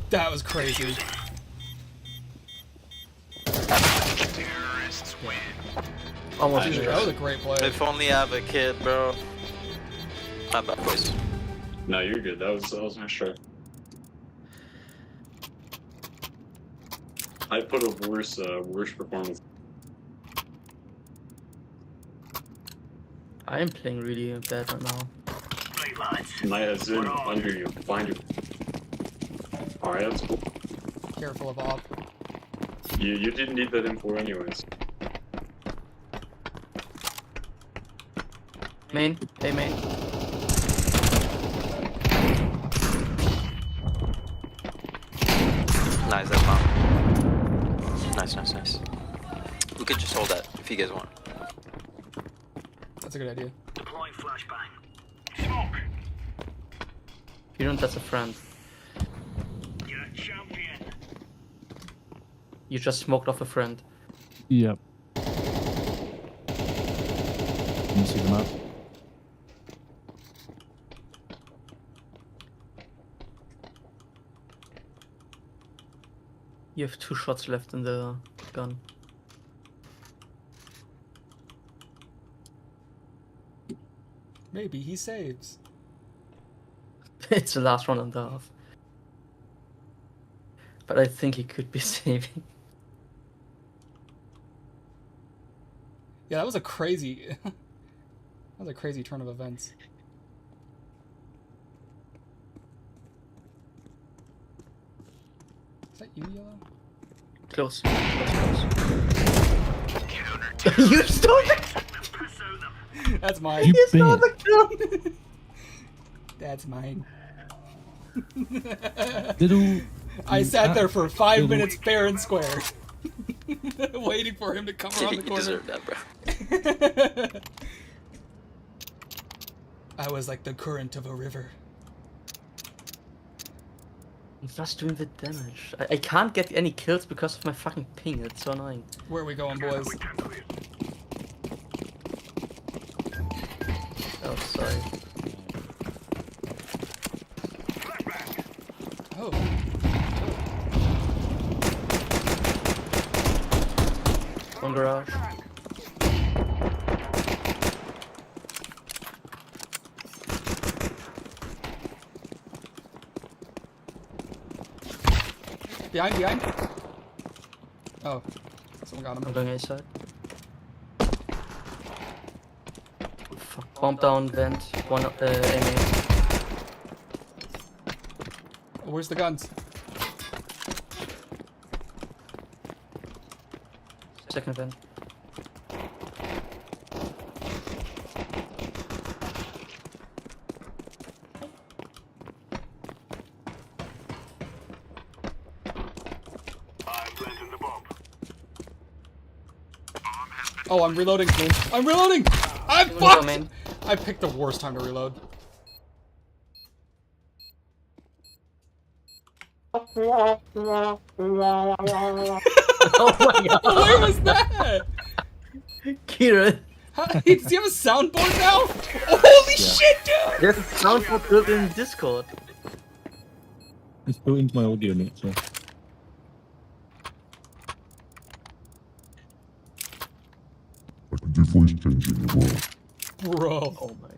That was crazy. Terrorists win. Almost Dude, that was a great play. If only I have a kid, bro. My bad, boys. No, you're good. That was my try. I put a worse performance. I am playing really bad right now. Right, lads. Might have Zin under you. Find you. Alright, that's cool. Careful of op. You didn't need that info anyways. Main. Hey, main. Nice, that bomb. Nice. We could just hold that if you guys want. That's a good idea. Deploying flashbang. Smoke. You don't, that's a friend. You're a champion. You just smoked off a friend. Yep. Can you see the map? You have 2 shots left in the gun. Maybe he saves. It's the last 1.5. But I think he could be saving. Yeah, that was a crazy. That was a crazy turn of events. Is that you, Yellow? Close. You stole it! That's mine. You stole bitch. the kill! That's mine. Little. I sat there for 5 little- minutes fair and square. Waiting for him to come around the You corner. deserve that, bro. I was like the current of a river. I'm just doing the damage. I can't get any kills because of my fucking ping. It's so annoying. Where are we going, boys? Oh, sorry. Oh. garage. Behind. Oh, someone got him. I'm going A side. Fuck. Bomb down, vent. One aiming. Where's the guns? Second vent. Oh, I'm reloading. I'm reloading! I'm fucked! I picked the worst time to reload. Oh my god! Where was that? Kieran! Does he have a soundboard now? Holy shit, dude! There's a soundboard built in Discord. It's built into my audio net, so. I can do voice changing as well. Bro. Oh my.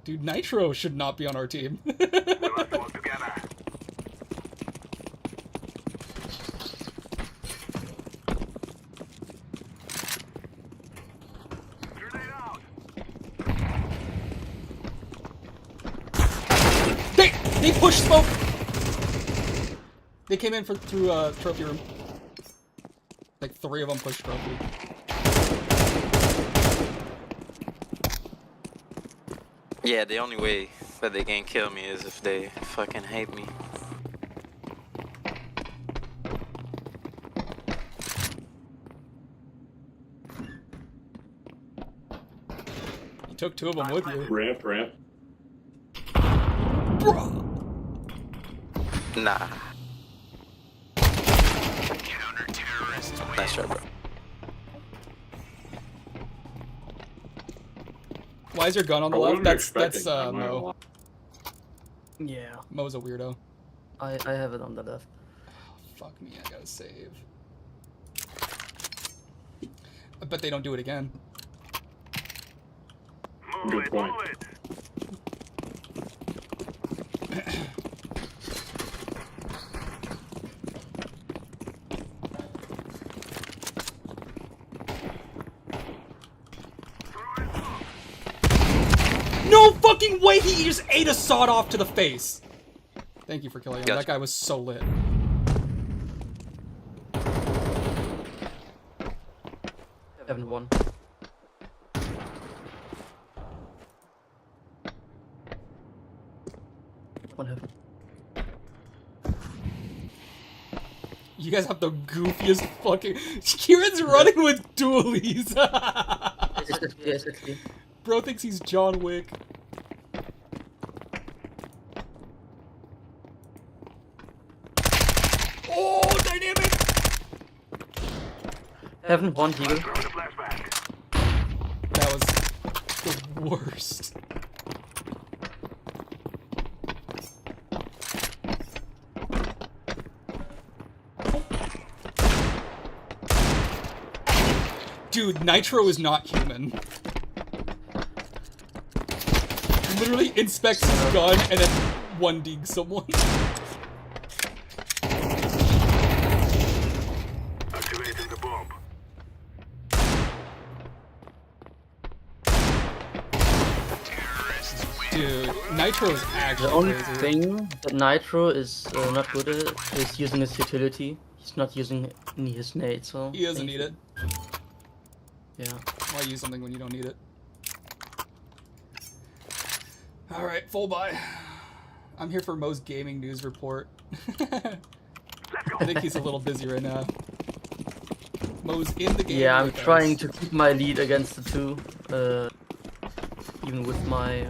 Dude, Nitro should not be on our team. They pushed smoke! They came in through trophy room. Like 3 of them pushed trophy. Yeah, the only way that they can kill me is if they fucking hate me. You took 2 of them with you. Ramp. Bro. Nah. Nice try, bro. Why is your gun on the left? That's Mo. Yeah. Mo's a weirdo. I have it on the left. Fuck me, I gotta save. I bet they don't do it again. Good point. No fucking way he just ate a sawed off to the face! Thank you for killing him. Gotcha. That guy was so lit. Heaven 1. One heaven. You guys have the goofiest fucking... Kieran's running with dualies! SSD. Bro thinks he's John Wick. Oh, dynamic! Heaven 1 heal. That was the worst. Dude, Nitro is not human. Literally inspects his gun and then 1D'ing someone. Activating the bomb. Dude, Nitro is actually The only crazy. thing that Nitro is not good at is using his utility. He's not using his nade, so... He doesn't need it. Yeah. Why use something when you don't need it? Alright, full buy. I'm here for Mo's gaming news report. I think he's a little busy right now. Mo's in the game. Yeah, I'm with trying us. to keep my lead against the 2, even with my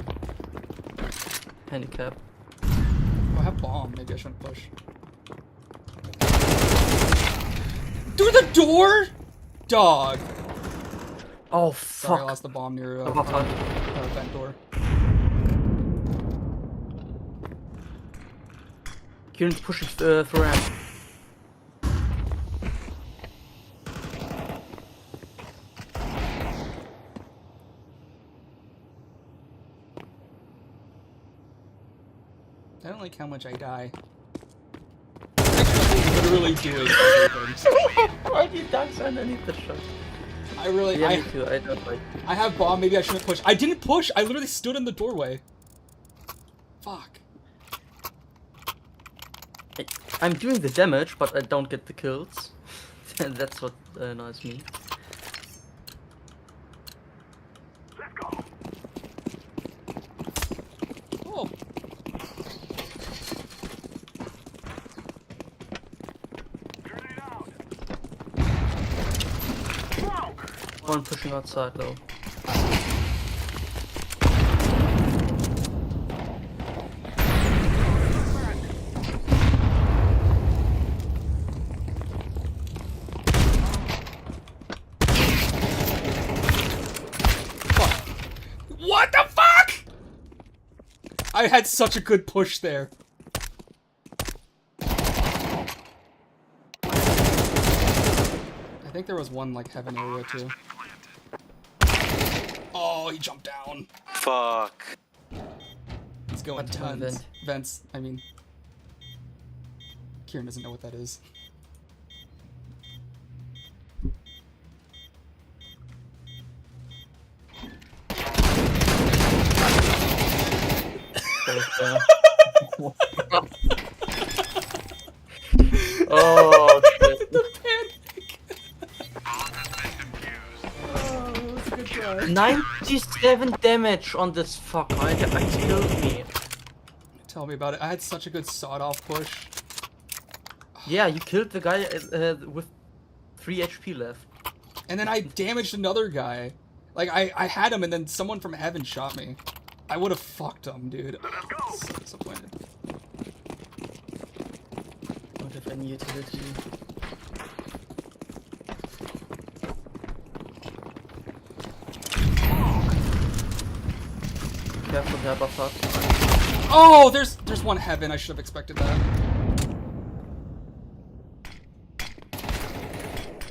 handicap. Oh, I have bomb. Maybe I shouldn't push. Through the door? Dog. Oh, Sorry, I fuck. lost the bomb near Fuck. vent door. Kieran's pushing through ramp. I don't like how much I die. Actually, literally doing everything. Why do you ducks underneath the shot? I really, Yeah, me too. I don't like. I have bomb. Maybe I shouldn't push. I didn't push. I literally stood in the doorway. Fuck. I'm doing the damage, but I don't get the kills. And that's what annoys me. Let's go. Oh. Grenade out. One pushing outside though. What the fuck? I had such a good push there. I think there was one like heaven area too. Oh, he jumped down. Fuck. He's going What's one tons. vent? Vents. I mean, Kieran doesn't know what that is. Oh shit. The panic. Oh, that was a good try. 97 damage on this fucker. It killed me. Tell me about it. I had such a good sawed-off push. Yeah, you killed the guy with 3 HP left. And then I damaged another guy. Like, I had him and then someone from heaven shot me. I would have fucked him, dude. So disappointed. Don't have any utility. Careful there, buffer. Oh, there's one heaven. I should have expected that.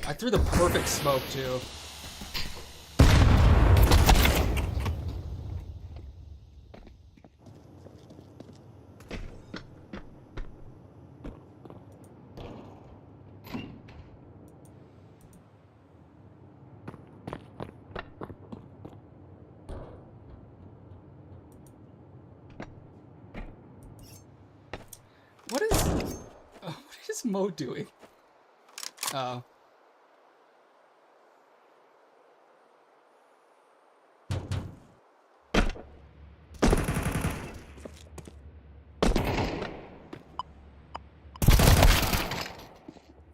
I threw the perfect smoke too. What is Mo doing? Oh.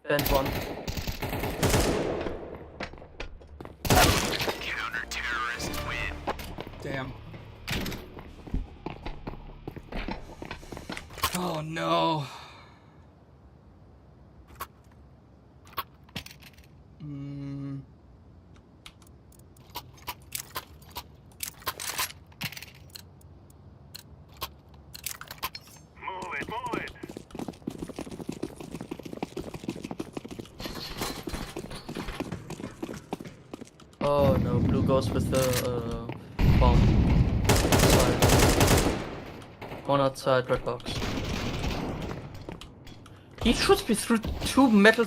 And one. Counter-terrorist win. Damn. Oh no. Move it. Oh no, blue goes with the bomb. Outside. One outside, red box. He shoots me through 2 metal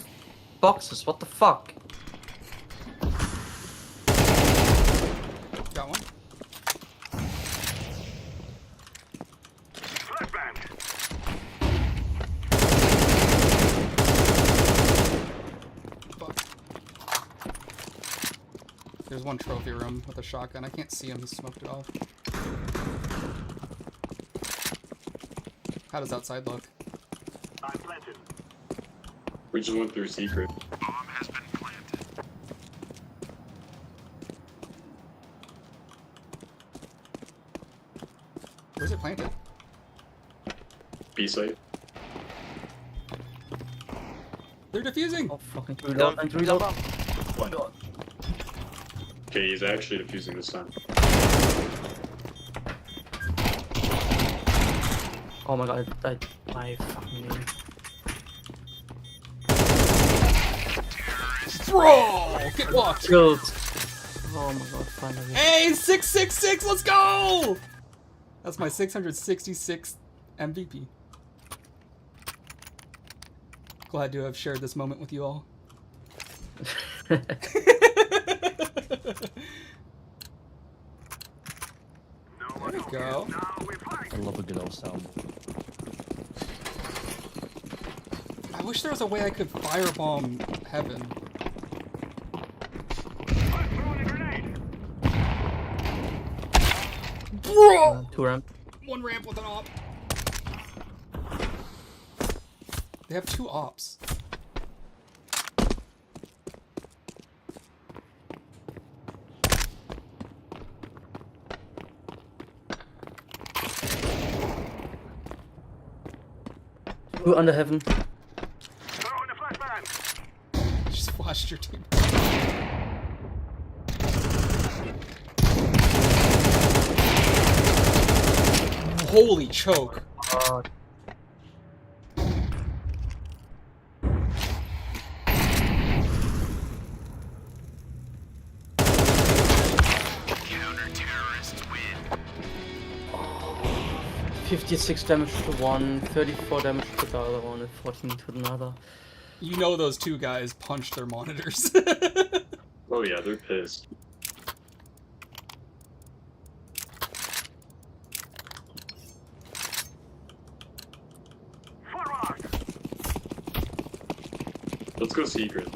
boxes, what the fuck? Got one. Flashbang. Fuck. There's one trophy room with a shotgun. I can't see him. He smoked it off. How does outside look? I'm planted. We just went through secret. Bomb has been planted. Where's it planted? B site. They're defusing. Oh fucking reload and reload. Okay, he's actually defusing this time. Oh my god, my fucking name. Bro! Get walked! Killed. Oh my god, finally. Hey, 666, let's go! That's my 666th MVP. Glad to have shared this moment with you all. There we go. I love a good old sound. I wish there was a way I could firebomb heaven. Bro! 2 ramp. 1 ramp with an op. They have 2 ops. Two under heaven. Just flashed your team. Holy choke. Counter-terrorists win. 56 damage to one, 34 damage to the other one, and 14 to another. You know those 2 guys punched their monitors. Oh yeah, they're pissed. Let's go secret.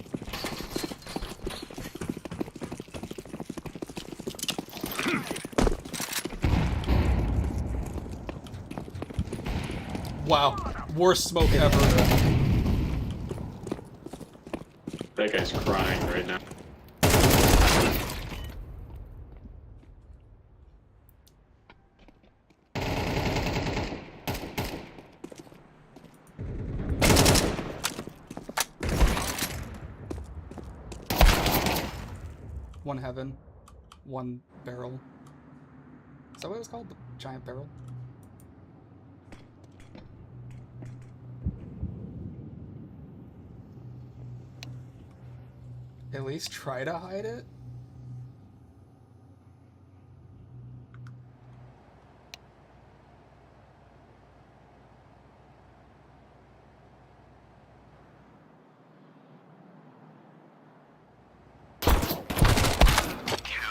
Wow. Worst smoke ever. That guy's crying right now. One heaven. 1 barrel. Is that what it was called? The giant barrel? At least try to hide it?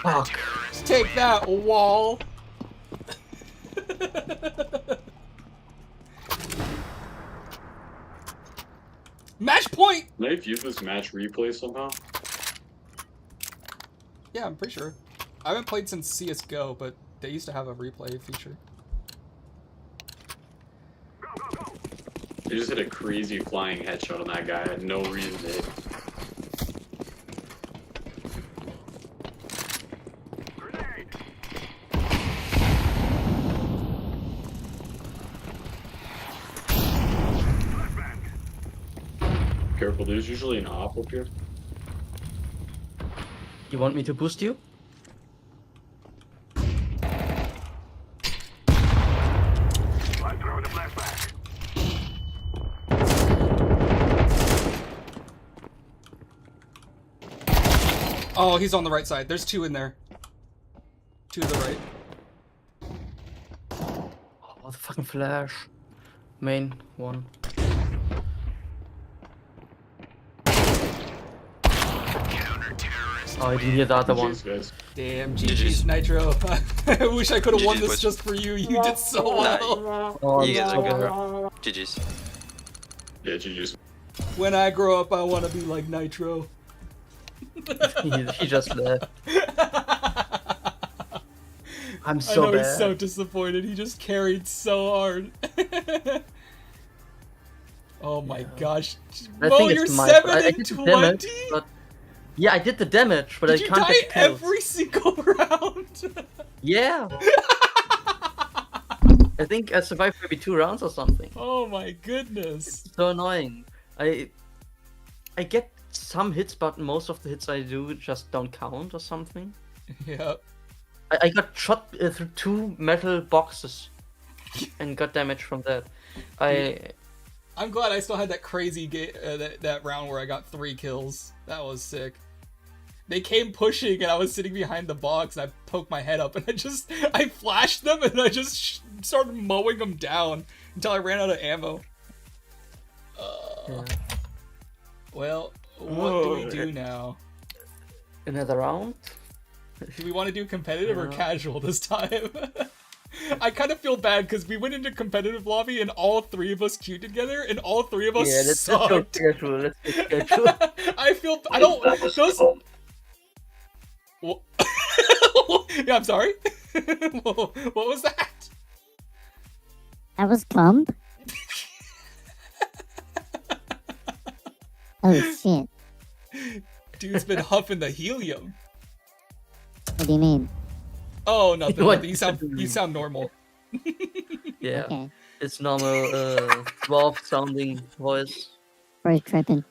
Fuck. Take that, wall! Match point! Can I view this match replay somehow? Yeah, I'm pretty sure. I haven't played since CSGO, but they used to have a replay feature. I just hit a crazy flying headshot on that guy. I had no reason to hit. Careful, there's usually an op up here. You want me to boost you? Oh, he's on the right side. There's 2 in there. 2 to the right. Oh, the fucking flash. Main 1. Oh, I didn't hear the other one. Damn, GG's Nitro. I wish I could have won this boys. just for you. You did so well. Oh, You guys are good. no. GG's. Yeah, GG's. When I grow up, I want to be like Nitro. he just left. I'm I so know bad. he's so disappointed. He just carried so hard. Oh my gosh. I Mo, think you're it's my 7 I and did the 20? damage, but yeah, I did the damage, but Did I you can't die get kills. every single round? Yeah. I think I survived maybe 2 rounds or something. Oh my goodness. So annoying. I get some hits, but most of the hits I do just don't count or something. Yep. I got shot through 2 metal boxes and got damage from that. I'm glad I still had that crazy that round where I got 3 kills. That was sick. They came pushing and I was sitting behind the box and I poked my head up and I flashed them and I just started mowing them down. until I ran out of ammo. Yeah. Well, what do we do now? Another round? Do we want to do competitive or Yeah. casual this time? I kind of feel bad because we went into competitive lobby and all three of us queued together and all three of us Yeah, let's go sucked. casual. Let's go casual. I don't. Those. Well, yeah, I'm sorry. What was that? That was cum? Oh shit. Dude's been huffing the helium. What do you mean? Oh, nothing. What? nothing. You sound normal. Yeah. Okay. It's normal, dwarf sounding voice. Bro's tripping.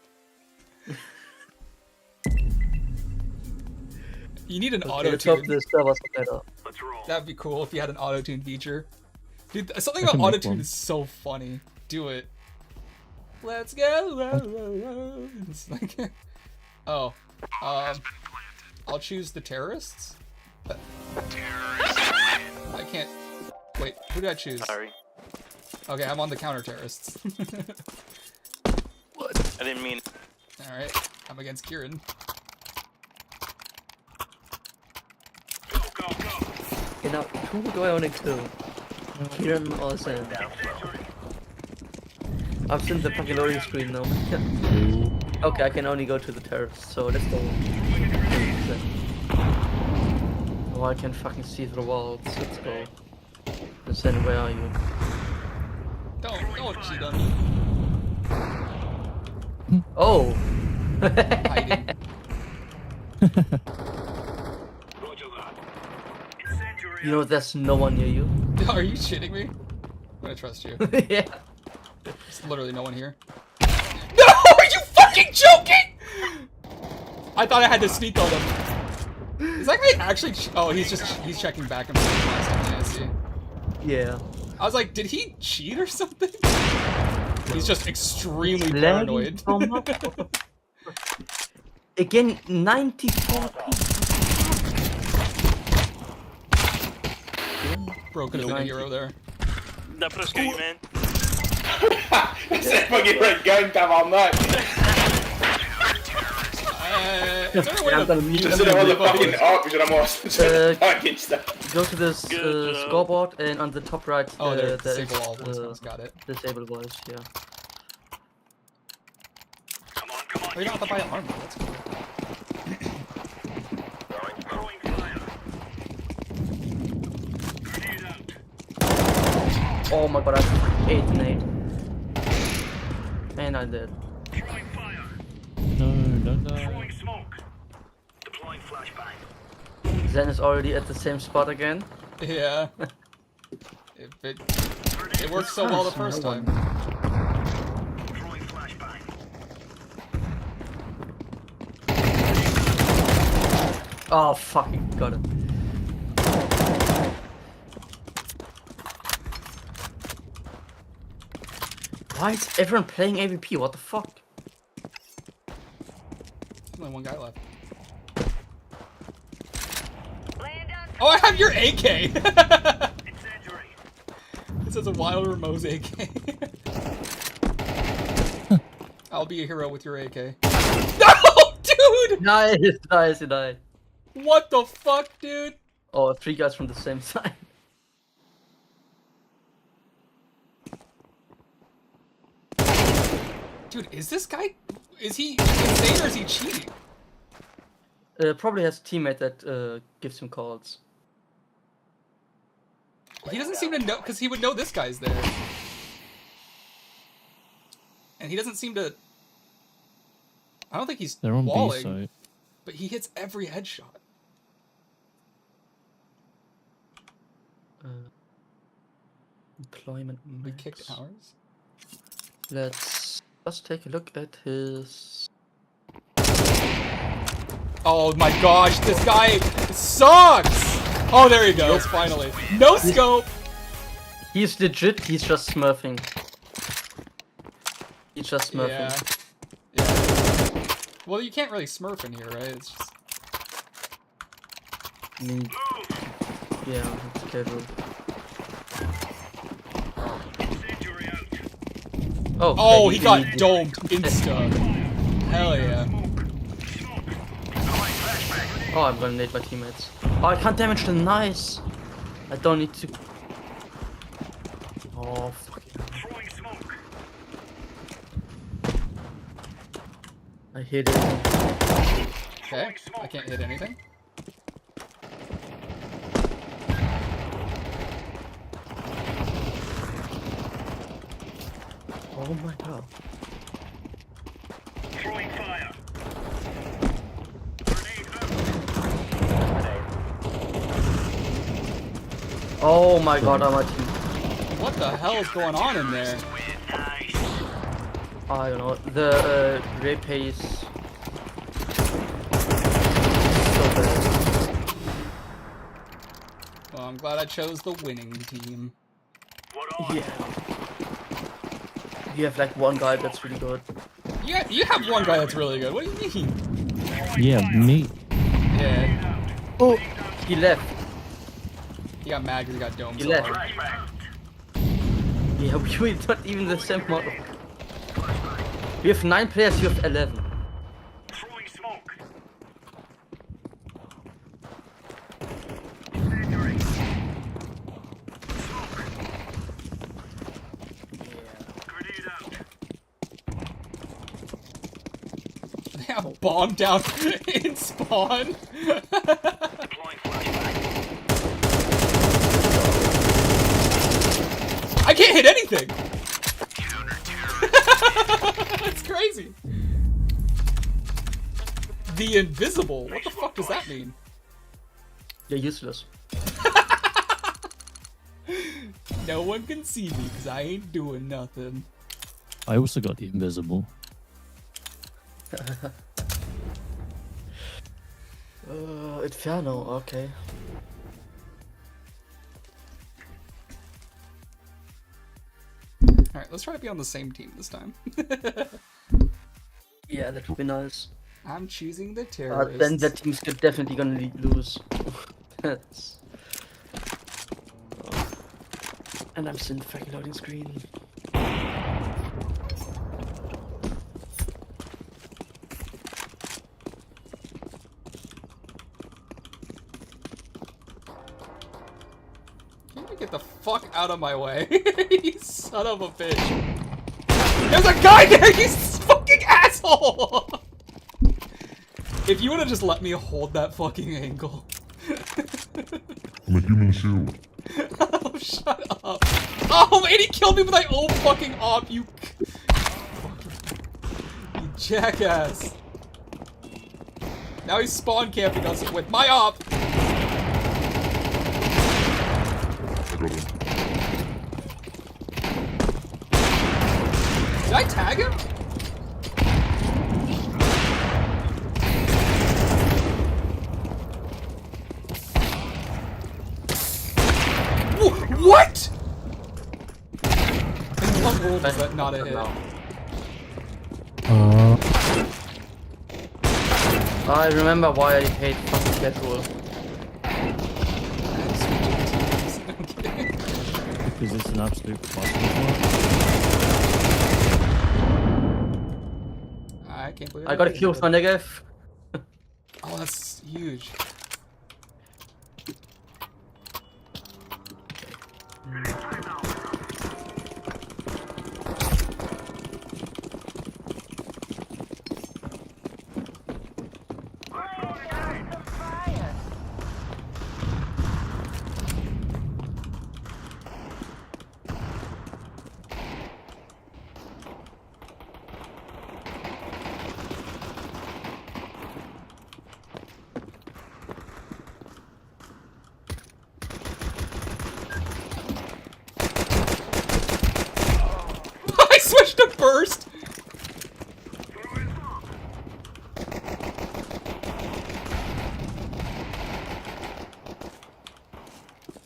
You need an Okay, auto let's hope tune. the servers are better. That'd be cool if you had an auto tune feature. Dude, something I about can make auto tune one. is so funny. Do it. Let's go. It's like, oh, I'll choose the terrorists. I can't. Wait, who did I choose? Sorry. Okay, I'm on the counter terrorists. What? I didn't mean. All right, I'm against Kieran. Okay, now, who do I want to kill? Kieran or Sam? I've seen the fucking loading screen now. Okay, I can only go to the terrace, so let's go. Oh, I can fucking see through the walls. Let's go. Then where are you? Don't cheat on me. Oh! Hiding. You know, there's no one near you. Are you shitting me? I'm gonna trust you. Yeah. There's literally no one here. No! Are you fucking joking? I thought I had to sneak on him. Is that guy actually? Oh, he's checking back and forth. I see. Yeah. I was like, did he cheat or something? He's just extremely Lagging paranoid. so much. Again, 94 people. Bro could have been a hero there. That put us man. That's fucking right gun time all night. Is there a way I'm to gonna mute Just them. sit on the fucking arc because I'm all fucking stuff. Go to this scoreboard and on the top right. Oh, there. there Disable all is, ones. Got it. Disable voice, yeah. Oh, you don't have to buy armor. That's cool. Oh my god, I 8 and 8. And I did. No, don't die. Zen is already at the same spot again. Yeah. It worked so well the first time. Oh, fucking got it. Why is everyone playing AVP? What the fuck? There's only one guy left. Oh, I have your AK! This is a Wild Ramo's AK. I'll be a hero with your AK. No, dude! Nice, nice, nice. What the fuck, dude? Oh, 3 guys from the same side. Dude, is this guy... Is he insane or is he cheating? Probably has a teammate that gives him calls. He doesn't seem to know, because he would know this guy's there. And he doesn't seem to... I don't think he's They're on B walling, site. but he hits every headshot. Employment. We maps. kicked ours. Let's just take a look at his. Oh my gosh, this guy sucks! Oh, there he goes, finally. No scope! He's legit, he's just smurfing. He's just smurfing. Yeah. Well, you can't really smurf in here, right? It's just... I mean, yeah, it's casual. Oh, Oh, okay, he got domed insta. Hell yeah. Oh, I'm gonna need my teammates. Oh, I can't damage them. Nice. I don't need to. Oh, fuck it. I hit it. Okay, I can't hit anything. Oh my god. Throwing fire. Oh my god, I'm a team. What the hell is going on in there? I don't know. The raid pace. So bad. Well, I'm glad I chose the winning team. Yeah. You have like one guy that's really good. Yeah, you have one guy that's really good. What do you mean? Yeah, me. Yeah, Oh, he left. he got mad because he got domed He so left. hard. Yeah, we're not even the same model. We have 9 players, you have 11. Throwing smoke. Grenade out. They have a bomb down in spawn. Deploying flashbang. I can't hit anything. That's crazy. The invisible. What the fuck does that mean? They're useless. No one can see me because I ain't doing nothing. I also got the invisible. Inferno, okay. Alright, let's try to be on the same team this time. Yeah, that would be nice. I'm choosing the terrorists. Then that team's definitely gonna lose. That's... And I'm still in the fucking loading screen. Can you get the fuck out of my way? You son of a bitch. There's a guy there, you fucking asshole! If you would have just let me hold that fucking angle. I'm a human shield. Oh, shut up. Oh, and he killed me with my own fucking op, you jackass. Now he's spawn camping us with my op. Did I tag him? What? In what world is that not a hit? I remember why I hate fucking casual. Because it's an absolute cluster. I can't believe I got a kill with my negative. Oh, that's huge. I switched to burst.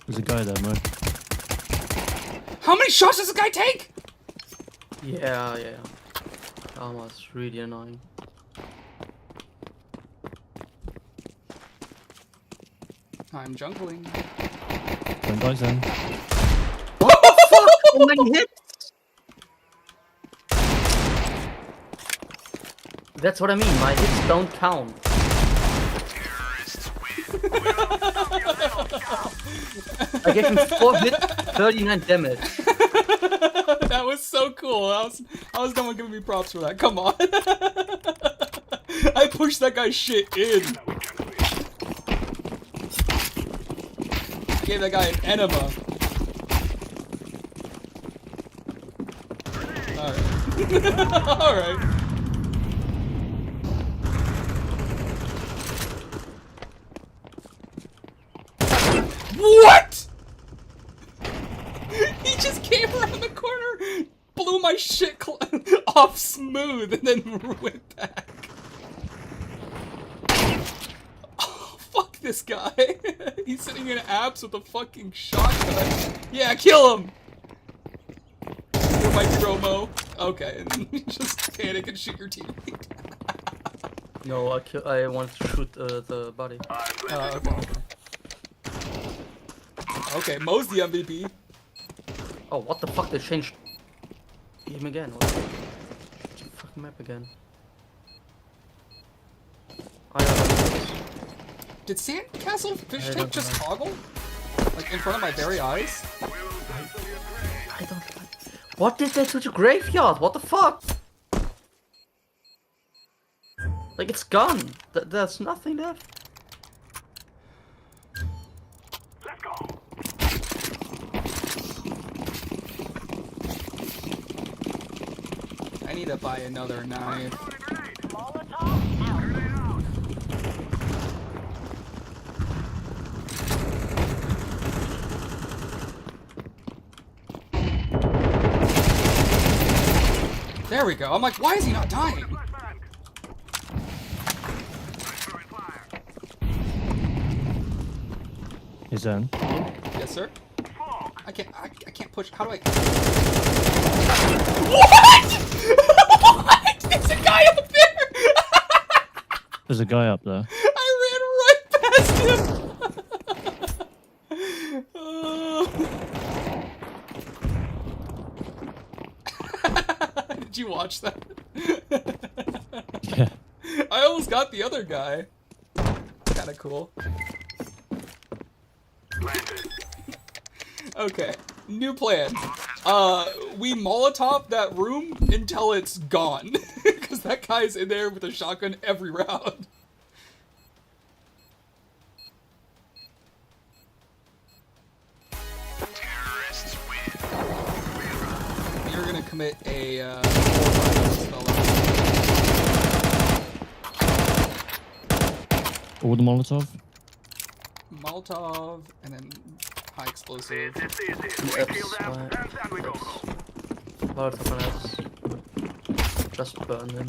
There's a guy there, Mo. How many shots does this guy take? Yeah. That was really annoying. I'm jungling. One guy's in. What the fuck? So many hits? That's what I mean. My hits don't count. I gave him 4 hits, 39 damage. That was so cool. I was no one giving me props for that. Come on. I pushed that guy's shit in. Gave that guy an enema. Alright. Alright. What? He just came around the corner, blew my shit off smooth, and then went back. Oh, fuck this guy. He's sitting in apps with a fucking shotgun. Yeah, kill him! You're my promo. Okay, and then you just panic and shoot your teammate. No, I want to shoot the body. Okay. Okay, Mo's the MVP. Oh, what the fuck? They changed him again. What the fucking map again? Did Sandcastle Fish Tank just toggle? Like in front of my very eyes? I don't. What did they do to Graveyard? What the fuck? Like it's gone. There's nothing left. Let's go. I need to buy another knife. There we go. I'm like, why is he not dying? He's in. Yes, sir. I can't push. How do I? What? What? There's a guy up there. There's a guy up there. I ran right past him. Did you watch that? Yeah. I almost got the other guy. Kind of cool. Okay, new plan. We Molotov that room until it's gone. Because that guy's in there with a shotgun every round. You're gonna commit a, All the Molotov? Molotov, and then high explosive. Molotov and Fs. Just burn them.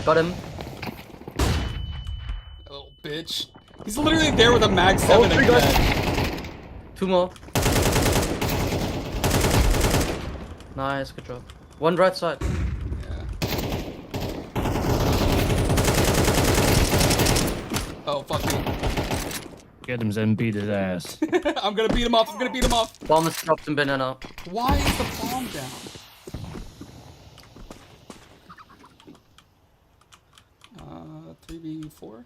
Got him. That little bitch. He's literally there with a mag 7 again. 2 more. Nice, good job. 1 right side. Oh, fuck you. Get him, Zen, beat his ass. I'm gonna beat him off, I'm gonna beat him off. Bomb is dropped in banana. Why is the bomb down? 3v4?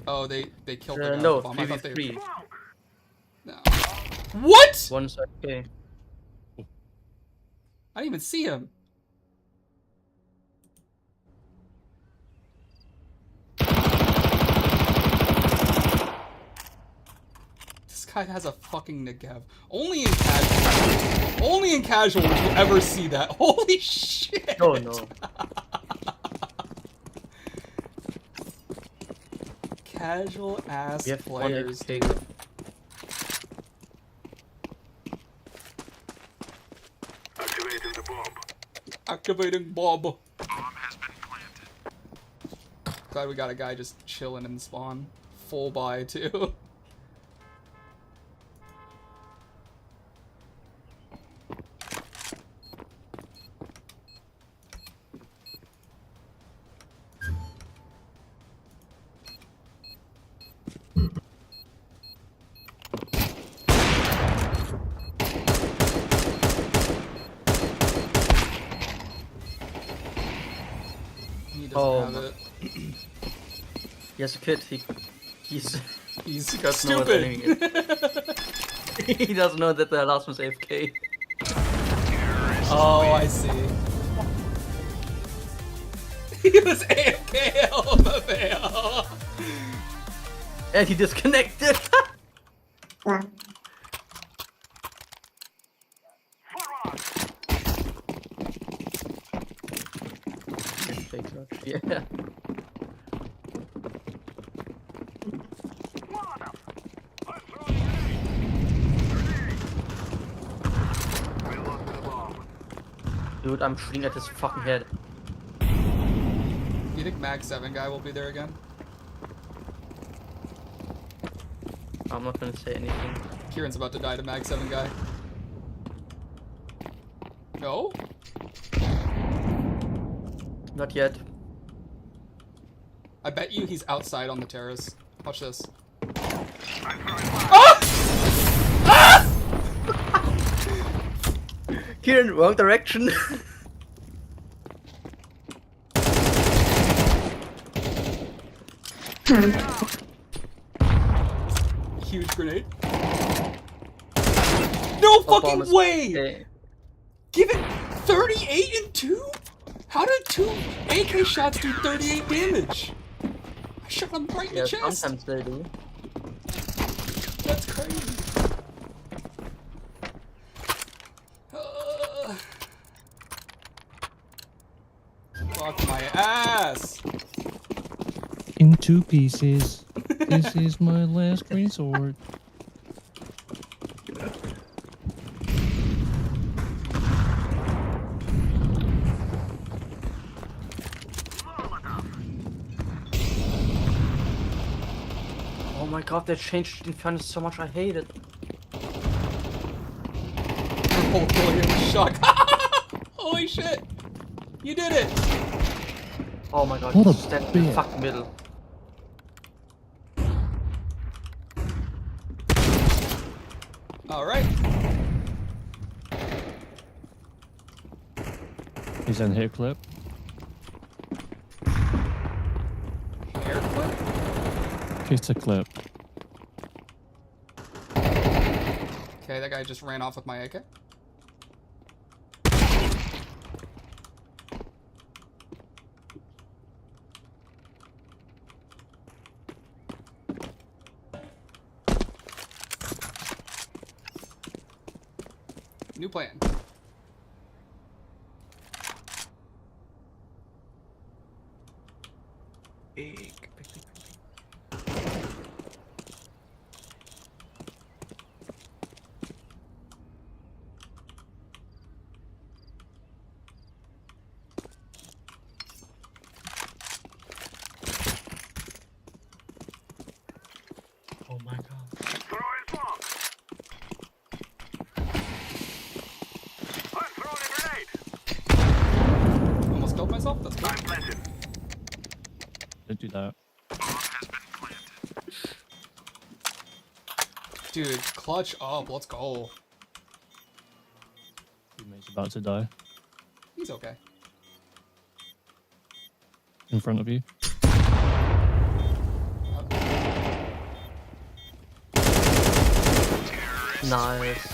Oh, they killed the no, bomb. I thought 3v3. No. What? 1 side, okay. I didn't even see him. This guy has a fucking Negev. Only in casual. Only in casual would you ever see that. Holy shit. Oh no. Casual ass players. Activating the bomb. Activating bomb. Bomb has been planted. Glad we got a guy just chilling in the spawn. Full buy too. He has a kid. He's doesn't know what stupid. enemy is. He doesn't know that the last one's AFK. Oh, I see. He was AFK, LMFAO. And he disconnected. Yeah. Dude, I'm shooting at his fucking head. Do you think Mag 7 guy will be there again? I'm not gonna say anything. Kieran's about to die to Mag 7 guy. No? Not yet. I bet you he's outside on the terrace. Watch this. Kieran, wrong direction. Huge grenade. No fucking way! Okay. Give it 38 and 2? How did 2 AK shots do 38 damage? I shot him right in Yeah, the chest. sometimes they do. That's crazy. Fuck my ass. In 2 pieces. This is my last resort. Oh my god, they changed Infinium so much, I hate it. Triple kill here with shock. Holy shit. You did it. Oh my god, What a he's standing in the bitch. fucking middle. Alright. He's in hair clip. Hair clip? Kiss a clip. Okay, that guy just ran off with my AK. New plan. Big. Oh my god. Almost killed myself? That's good. Don't do that. Dude, clutch up. Let's go. Teammate's about to die. He's okay. In front of you. Nice.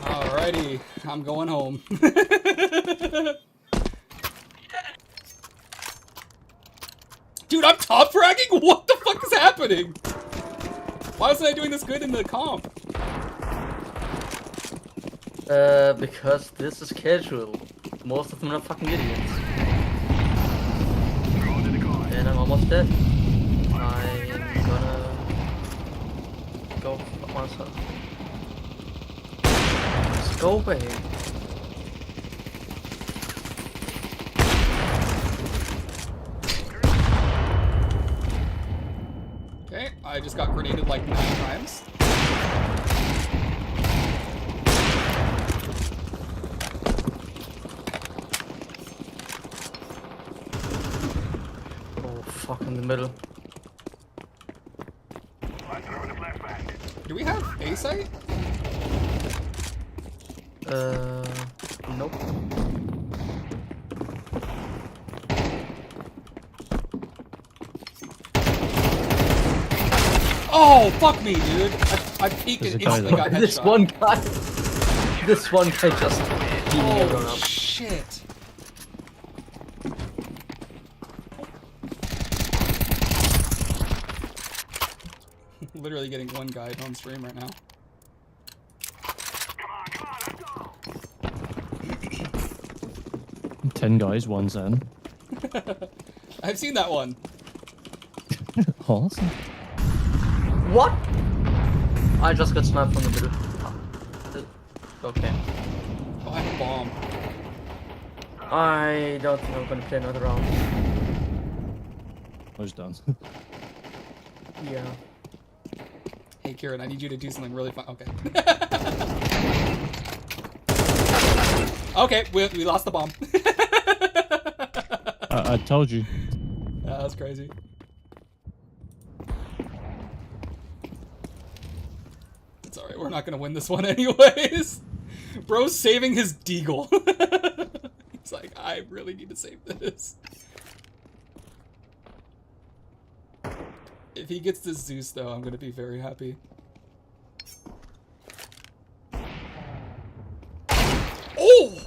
Alrighty, I'm going home. Dude, I'm top fragging? What the fuck is happening? Why wasn't I doing this good in the comp? Because this is casual. Most of them are fucking idiots. And I'm almost dead. I'm gonna go on myself. Let's go away. Okay, I just got grenaded like 9 times. Oh, fuck, in the middle. Do we have A site? Nope. Oh, fuck me, dude. I peeked There's and a guy instantly there. got This headshot. one guy. This one guy just beating everyone Oh, up. shit. Literally getting one guy on stream right now. 10 guys, 1 Zen. I've seen that one. Awesome. What? I just got sniped from the middle. Okay. Oh, I have a bomb. I don't think I'm gonna play another round. I was done. Yeah. Hey, Kieran, I need you to do something really fun. Okay. Okay, we lost the bomb. I told you. That was crazy. It's alright, we're not gonna win this one anyways. Bro's saving his deagle. He's like, I really need to save this. If he gets this Zeus though, I'm gonna be very happy. Oh!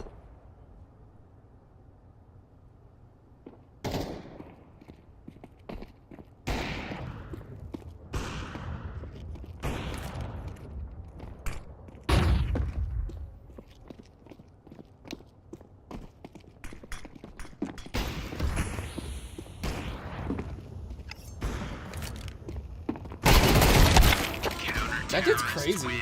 That dude's crazy.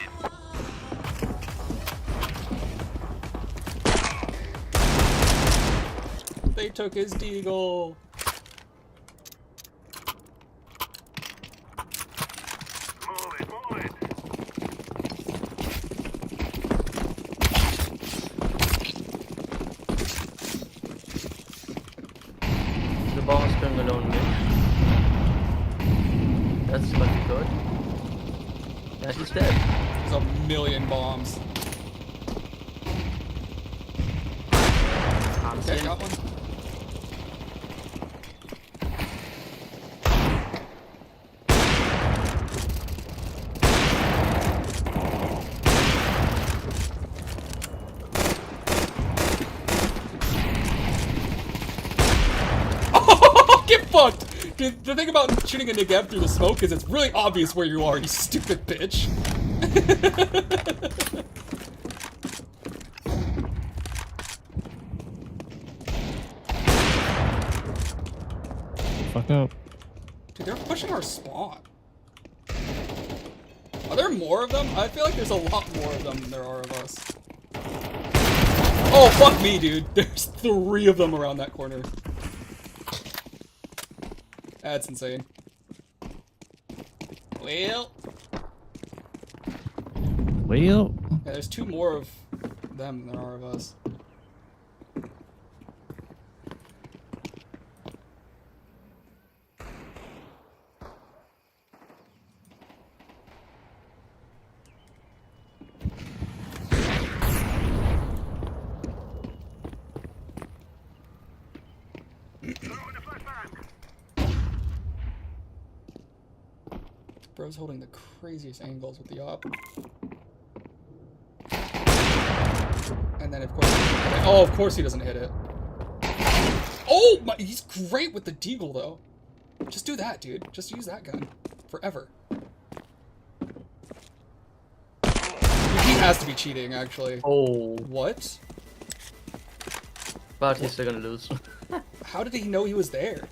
They took his deagle. The bomb is going alone mid. That's gonna be good. Yeah, he's dead. There's a million bombs. Okay, got one. Get fucked! Dude, the thing about shooting a Negev through the smoke is it's really obvious where you are, you stupid bitch. Fuck up. Dude, they're pushing our spawn. Are there more of them? I feel like there's a lot more of them than there are of us. Oh, fuck me, dude. There's 3 of them around that corner. That's insane. Well. Well. Yeah, there's 2 more of them than there are of us. Bro's holding the craziest angles with the op. And then of course, oh, of course he doesn't hit it. Oh, my, he's great with the deagle though. Just do that, dude. Just use that gun forever. He has to be cheating, actually. Oh. What? But he's still gonna lose. How did he know he was there?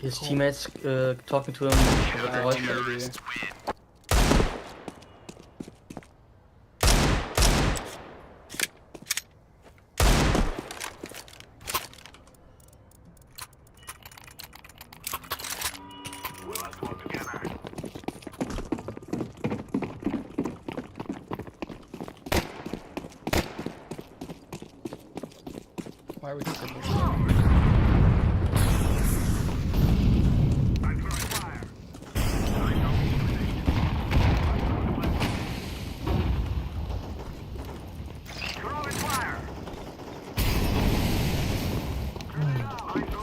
His teammates talking to him with the voice. Maybe. Why are we taking this?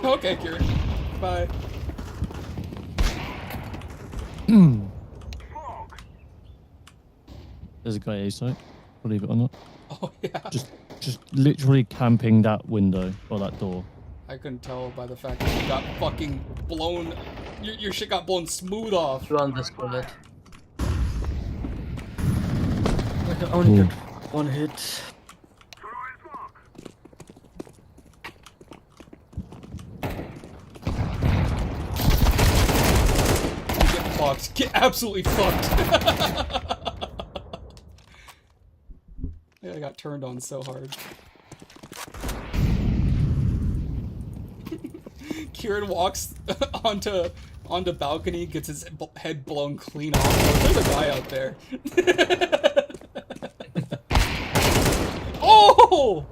Okay, Kieran. Bye. There's a guy A site, believe it or not. Oh yeah. Just literally camping that window or that door. I couldn't tell by the fact that you got fucking blown. Your shit got blown smooth off. Run this bullet. I can only get one hit. Get fucked. Get absolutely fucked. Yeah, I got turned on so hard. Kieran walks onto balcony, gets his head blown clean off. Oh, there's a guy out there. Oh!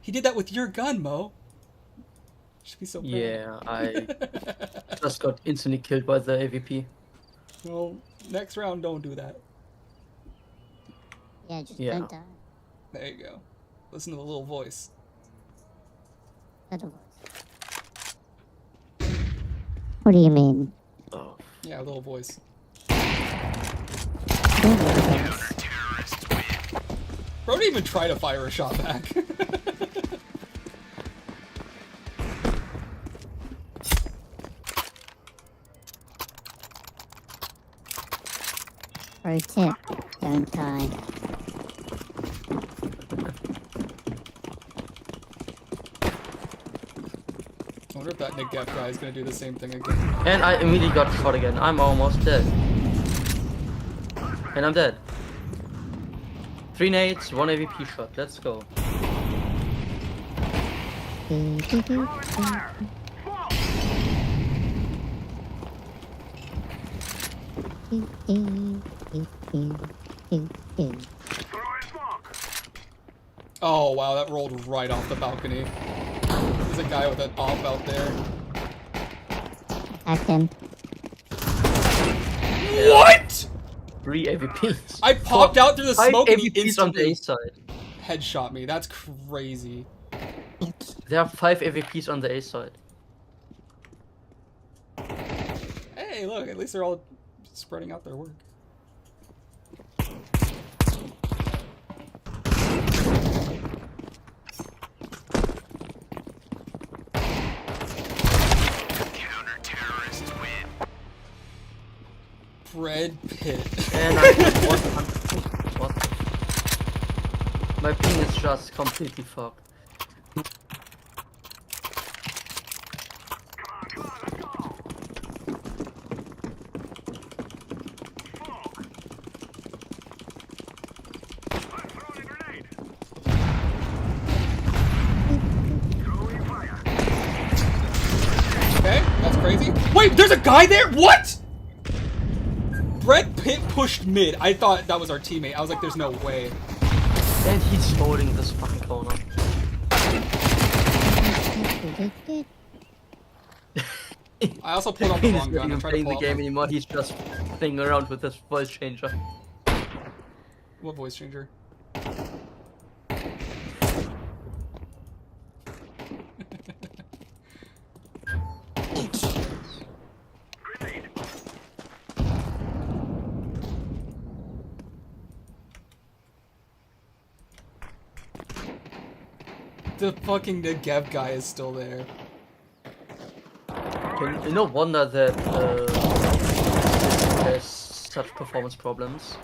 He did that with your gun, Mo. Should be so proud. Yeah, I just got instantly killed by the AVP. Well, next round, don't do that. Yeah, just Yeah. don't die. There you go. Listen to the little voice. Little voice. What do you mean? Oh. Yeah, little voice. Bro didn't even try to fire a shot back. Pro tip, don't die. I wonder if that Negev guy is gonna do the same thing again. And I immediately got shot again. I'm almost dead. And I'm dead. 3 nades, 1 AVP shot. Let's go. Oh wow, that rolled right off the balcony. There's a guy with an op out there. Hacked him. What? 3 AVPs. I popped out through the 5 smoke and he AVPs on the A instantly side. headshot me. That's crazy. There are 5 AVPs on the A side. Hey, look, at least they're all spreading out their work. Brad Pitt. And I what? My ping is just completely fucked. Okay, that's crazy. Wait, there's a guy there? What? Brad Pitt pushed mid. I thought that was our teammate. I was like, there's no way. And he's holding this fucking corner. I also pulled off the He's wrong not gun. I even tried to playing pull the off game my... anymore. He's just playing around with his voice changer. What voice changer? The fucking Negev guy is still there. No wonder that there's such performance problems.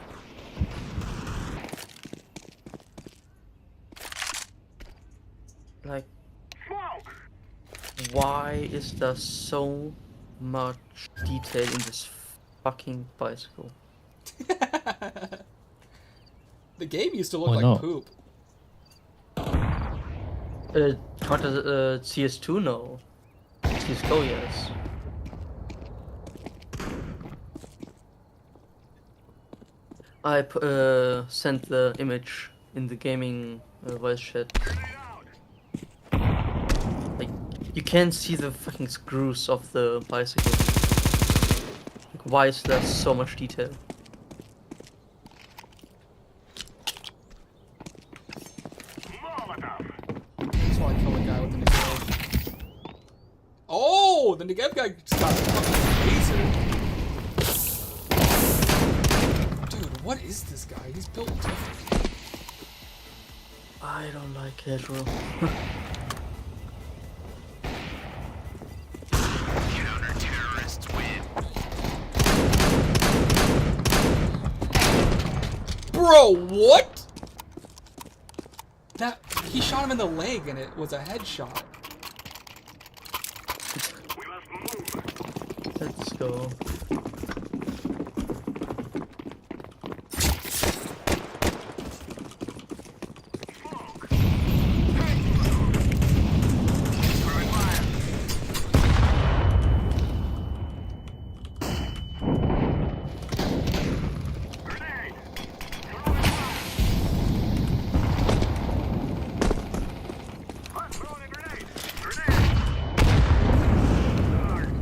Like, why is there so much detail in this fucking bicycle? The game used to look Why like not? poop. Counter CS2, no. CSGO, yes. I sent the image in the gaming voice chat. Like, you can't see the fucking screws of the bicycle. Like, why is there so much detail? Just want to kill the guy with the Negev. Oh, the Negev guy just got fucking gets it. Dude, what is this guy? He's built different. I don't like casual. Counter-terrorists win. Bro, what? That he shot him in the leg and it was a headshot. Let's go.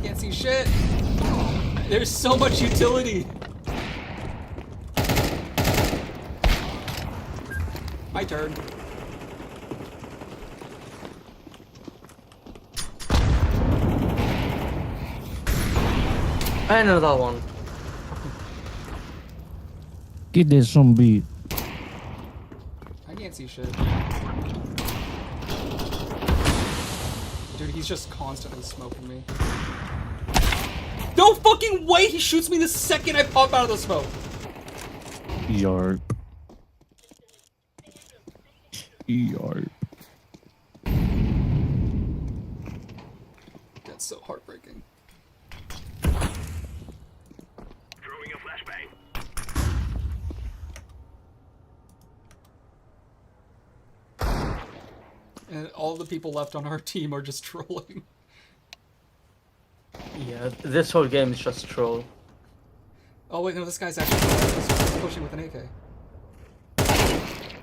Can't see shit. There's so much utility. My turn. And another one. Get this some beat. I can't see shit. Dude, he's just constantly smoking me. No fucking way! He shoots me the second I pop out of the smoke. Yarp. Yarp. That's so heartbreaking. Throwing a flashbang. And all the people left on our team are just trolling. Yeah, this whole game is just troll. Oh wait, no, this guy's actually he's pushing with an AK.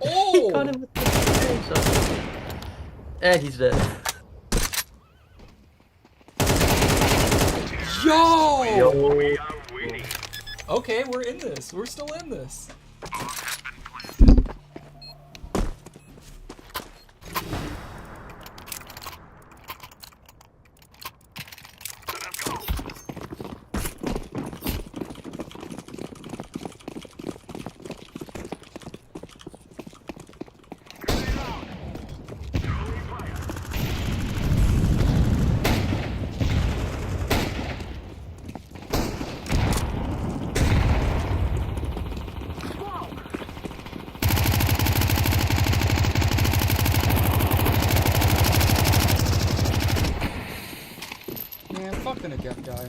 Oh! Got him with the laser. And he's dead. Yo! Yo! Okay, we're in this. We're still in this. Man, fuck the Negev guy.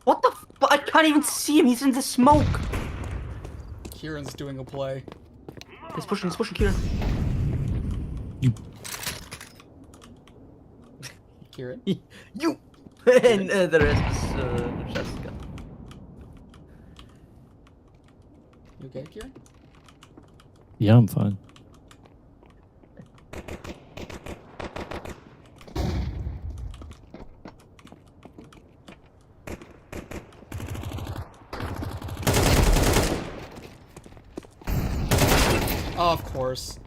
What the f- I can't even see him, he's in the smoke! Kieran's doing a play. He's pushing, Kieran. Kieran? You! And the rest is Jessica. You okay, Kieran? Yeah, I'm fine. Oh, of course.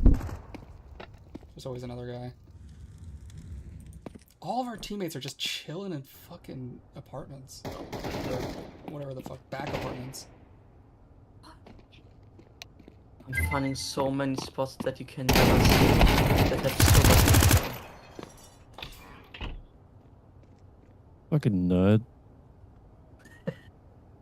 There's always another guy. All of our teammates are just chilling in fucking apartments. Or whatever the fuck, back apartments. I'm finding so many spots that you can never see that have so much. Fucking nerd.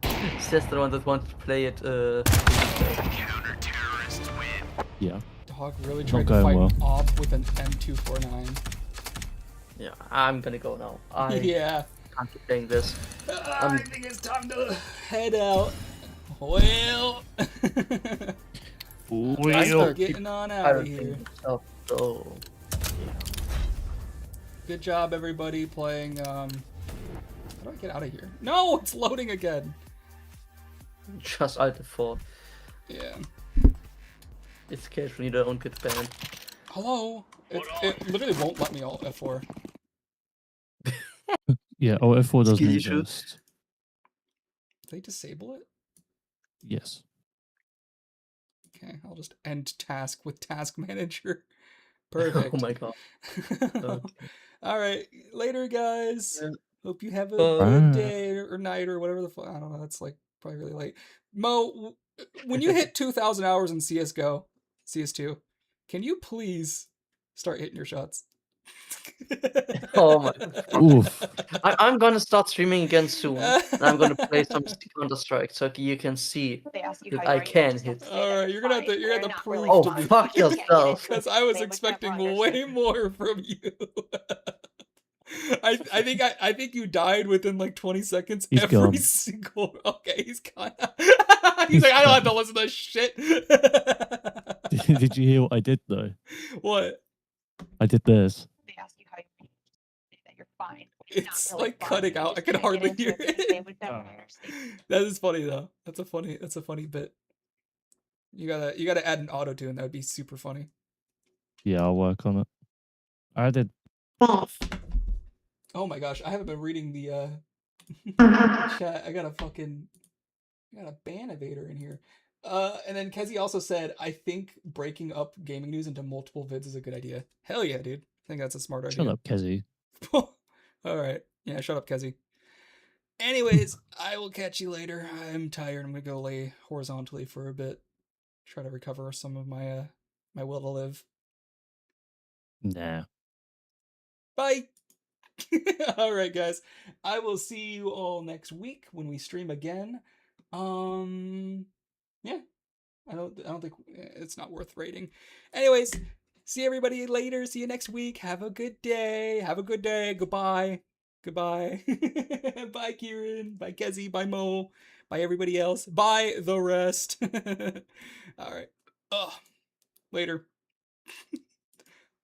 It's just the one that wants to play it. Counter-terrorists win. Yeah. Dog really Not tried to going fight well. off with an M249. Yeah, I'm gonna go now. I Yeah. can't keep playing this. I think it's time to head out. Well, let's start getting on out of here. So, Good job, everybody, playing. How do I get out of here? No, it's loading again. just Alt F4. Yeah. It's casually the don't get banned. Hello. It literally won't let me alt F4. Yeah, oh, F4 doesn't Easy shoot. exist. they disable it? Yes. Okay, I'll just end task with task manager. Oh Perfect. my god. Okay. All right, later, guys. Yeah. Hope you have a Bye. good day or night or whatever the fuck. I don't know. That's like probably really late. Mo, when you hit 2,000 hours in CS:GO, CS2, can you please start hitting your shots? Oh my. Oof. I'm gonna start streaming again soon. And I'm gonna play some Counter Strike so you can see that I can hit. All right, you're gonna have to prove Oh, to me. fuck yourself. Because I was expecting way more from you. I think you died within like 20 seconds. He's every gone. single. Okay, he's gone. He's like, I don't have to listen to this shit. Did you hear what I did though? What? I did this. It's like cutting out. I can hardly hear it. That is funny though. That's a funny bit. You gotta add an auto tune. That would be super funny. Yeah, I'll work on it. I did. Oh my gosh, I haven't been reading the chat. I got a ban evader in here. And then Kezi also said, I think breaking up gaming news into multiple vids is a good idea. Hell yeah, dude. I think that's a smart idea. Shut up, Kezi. All right. Yeah, shut up, Kezi. Anyways, I will catch you later. I'm tired. I'm gonna go lay horizontally for a bit. Try to recover some of my my will to live. Nah. Bye. All right, guys. I will see you all next week when we stream again. Yeah. I don't think it's not worth rating. Anyways, see everybody later. See you next week. Have a good day. Have a good day. Goodbye. Goodbye. Bye, Kieran. Bye, Kezi. Bye, Mo. Bye, everybody else. Bye, the rest. All right. Later.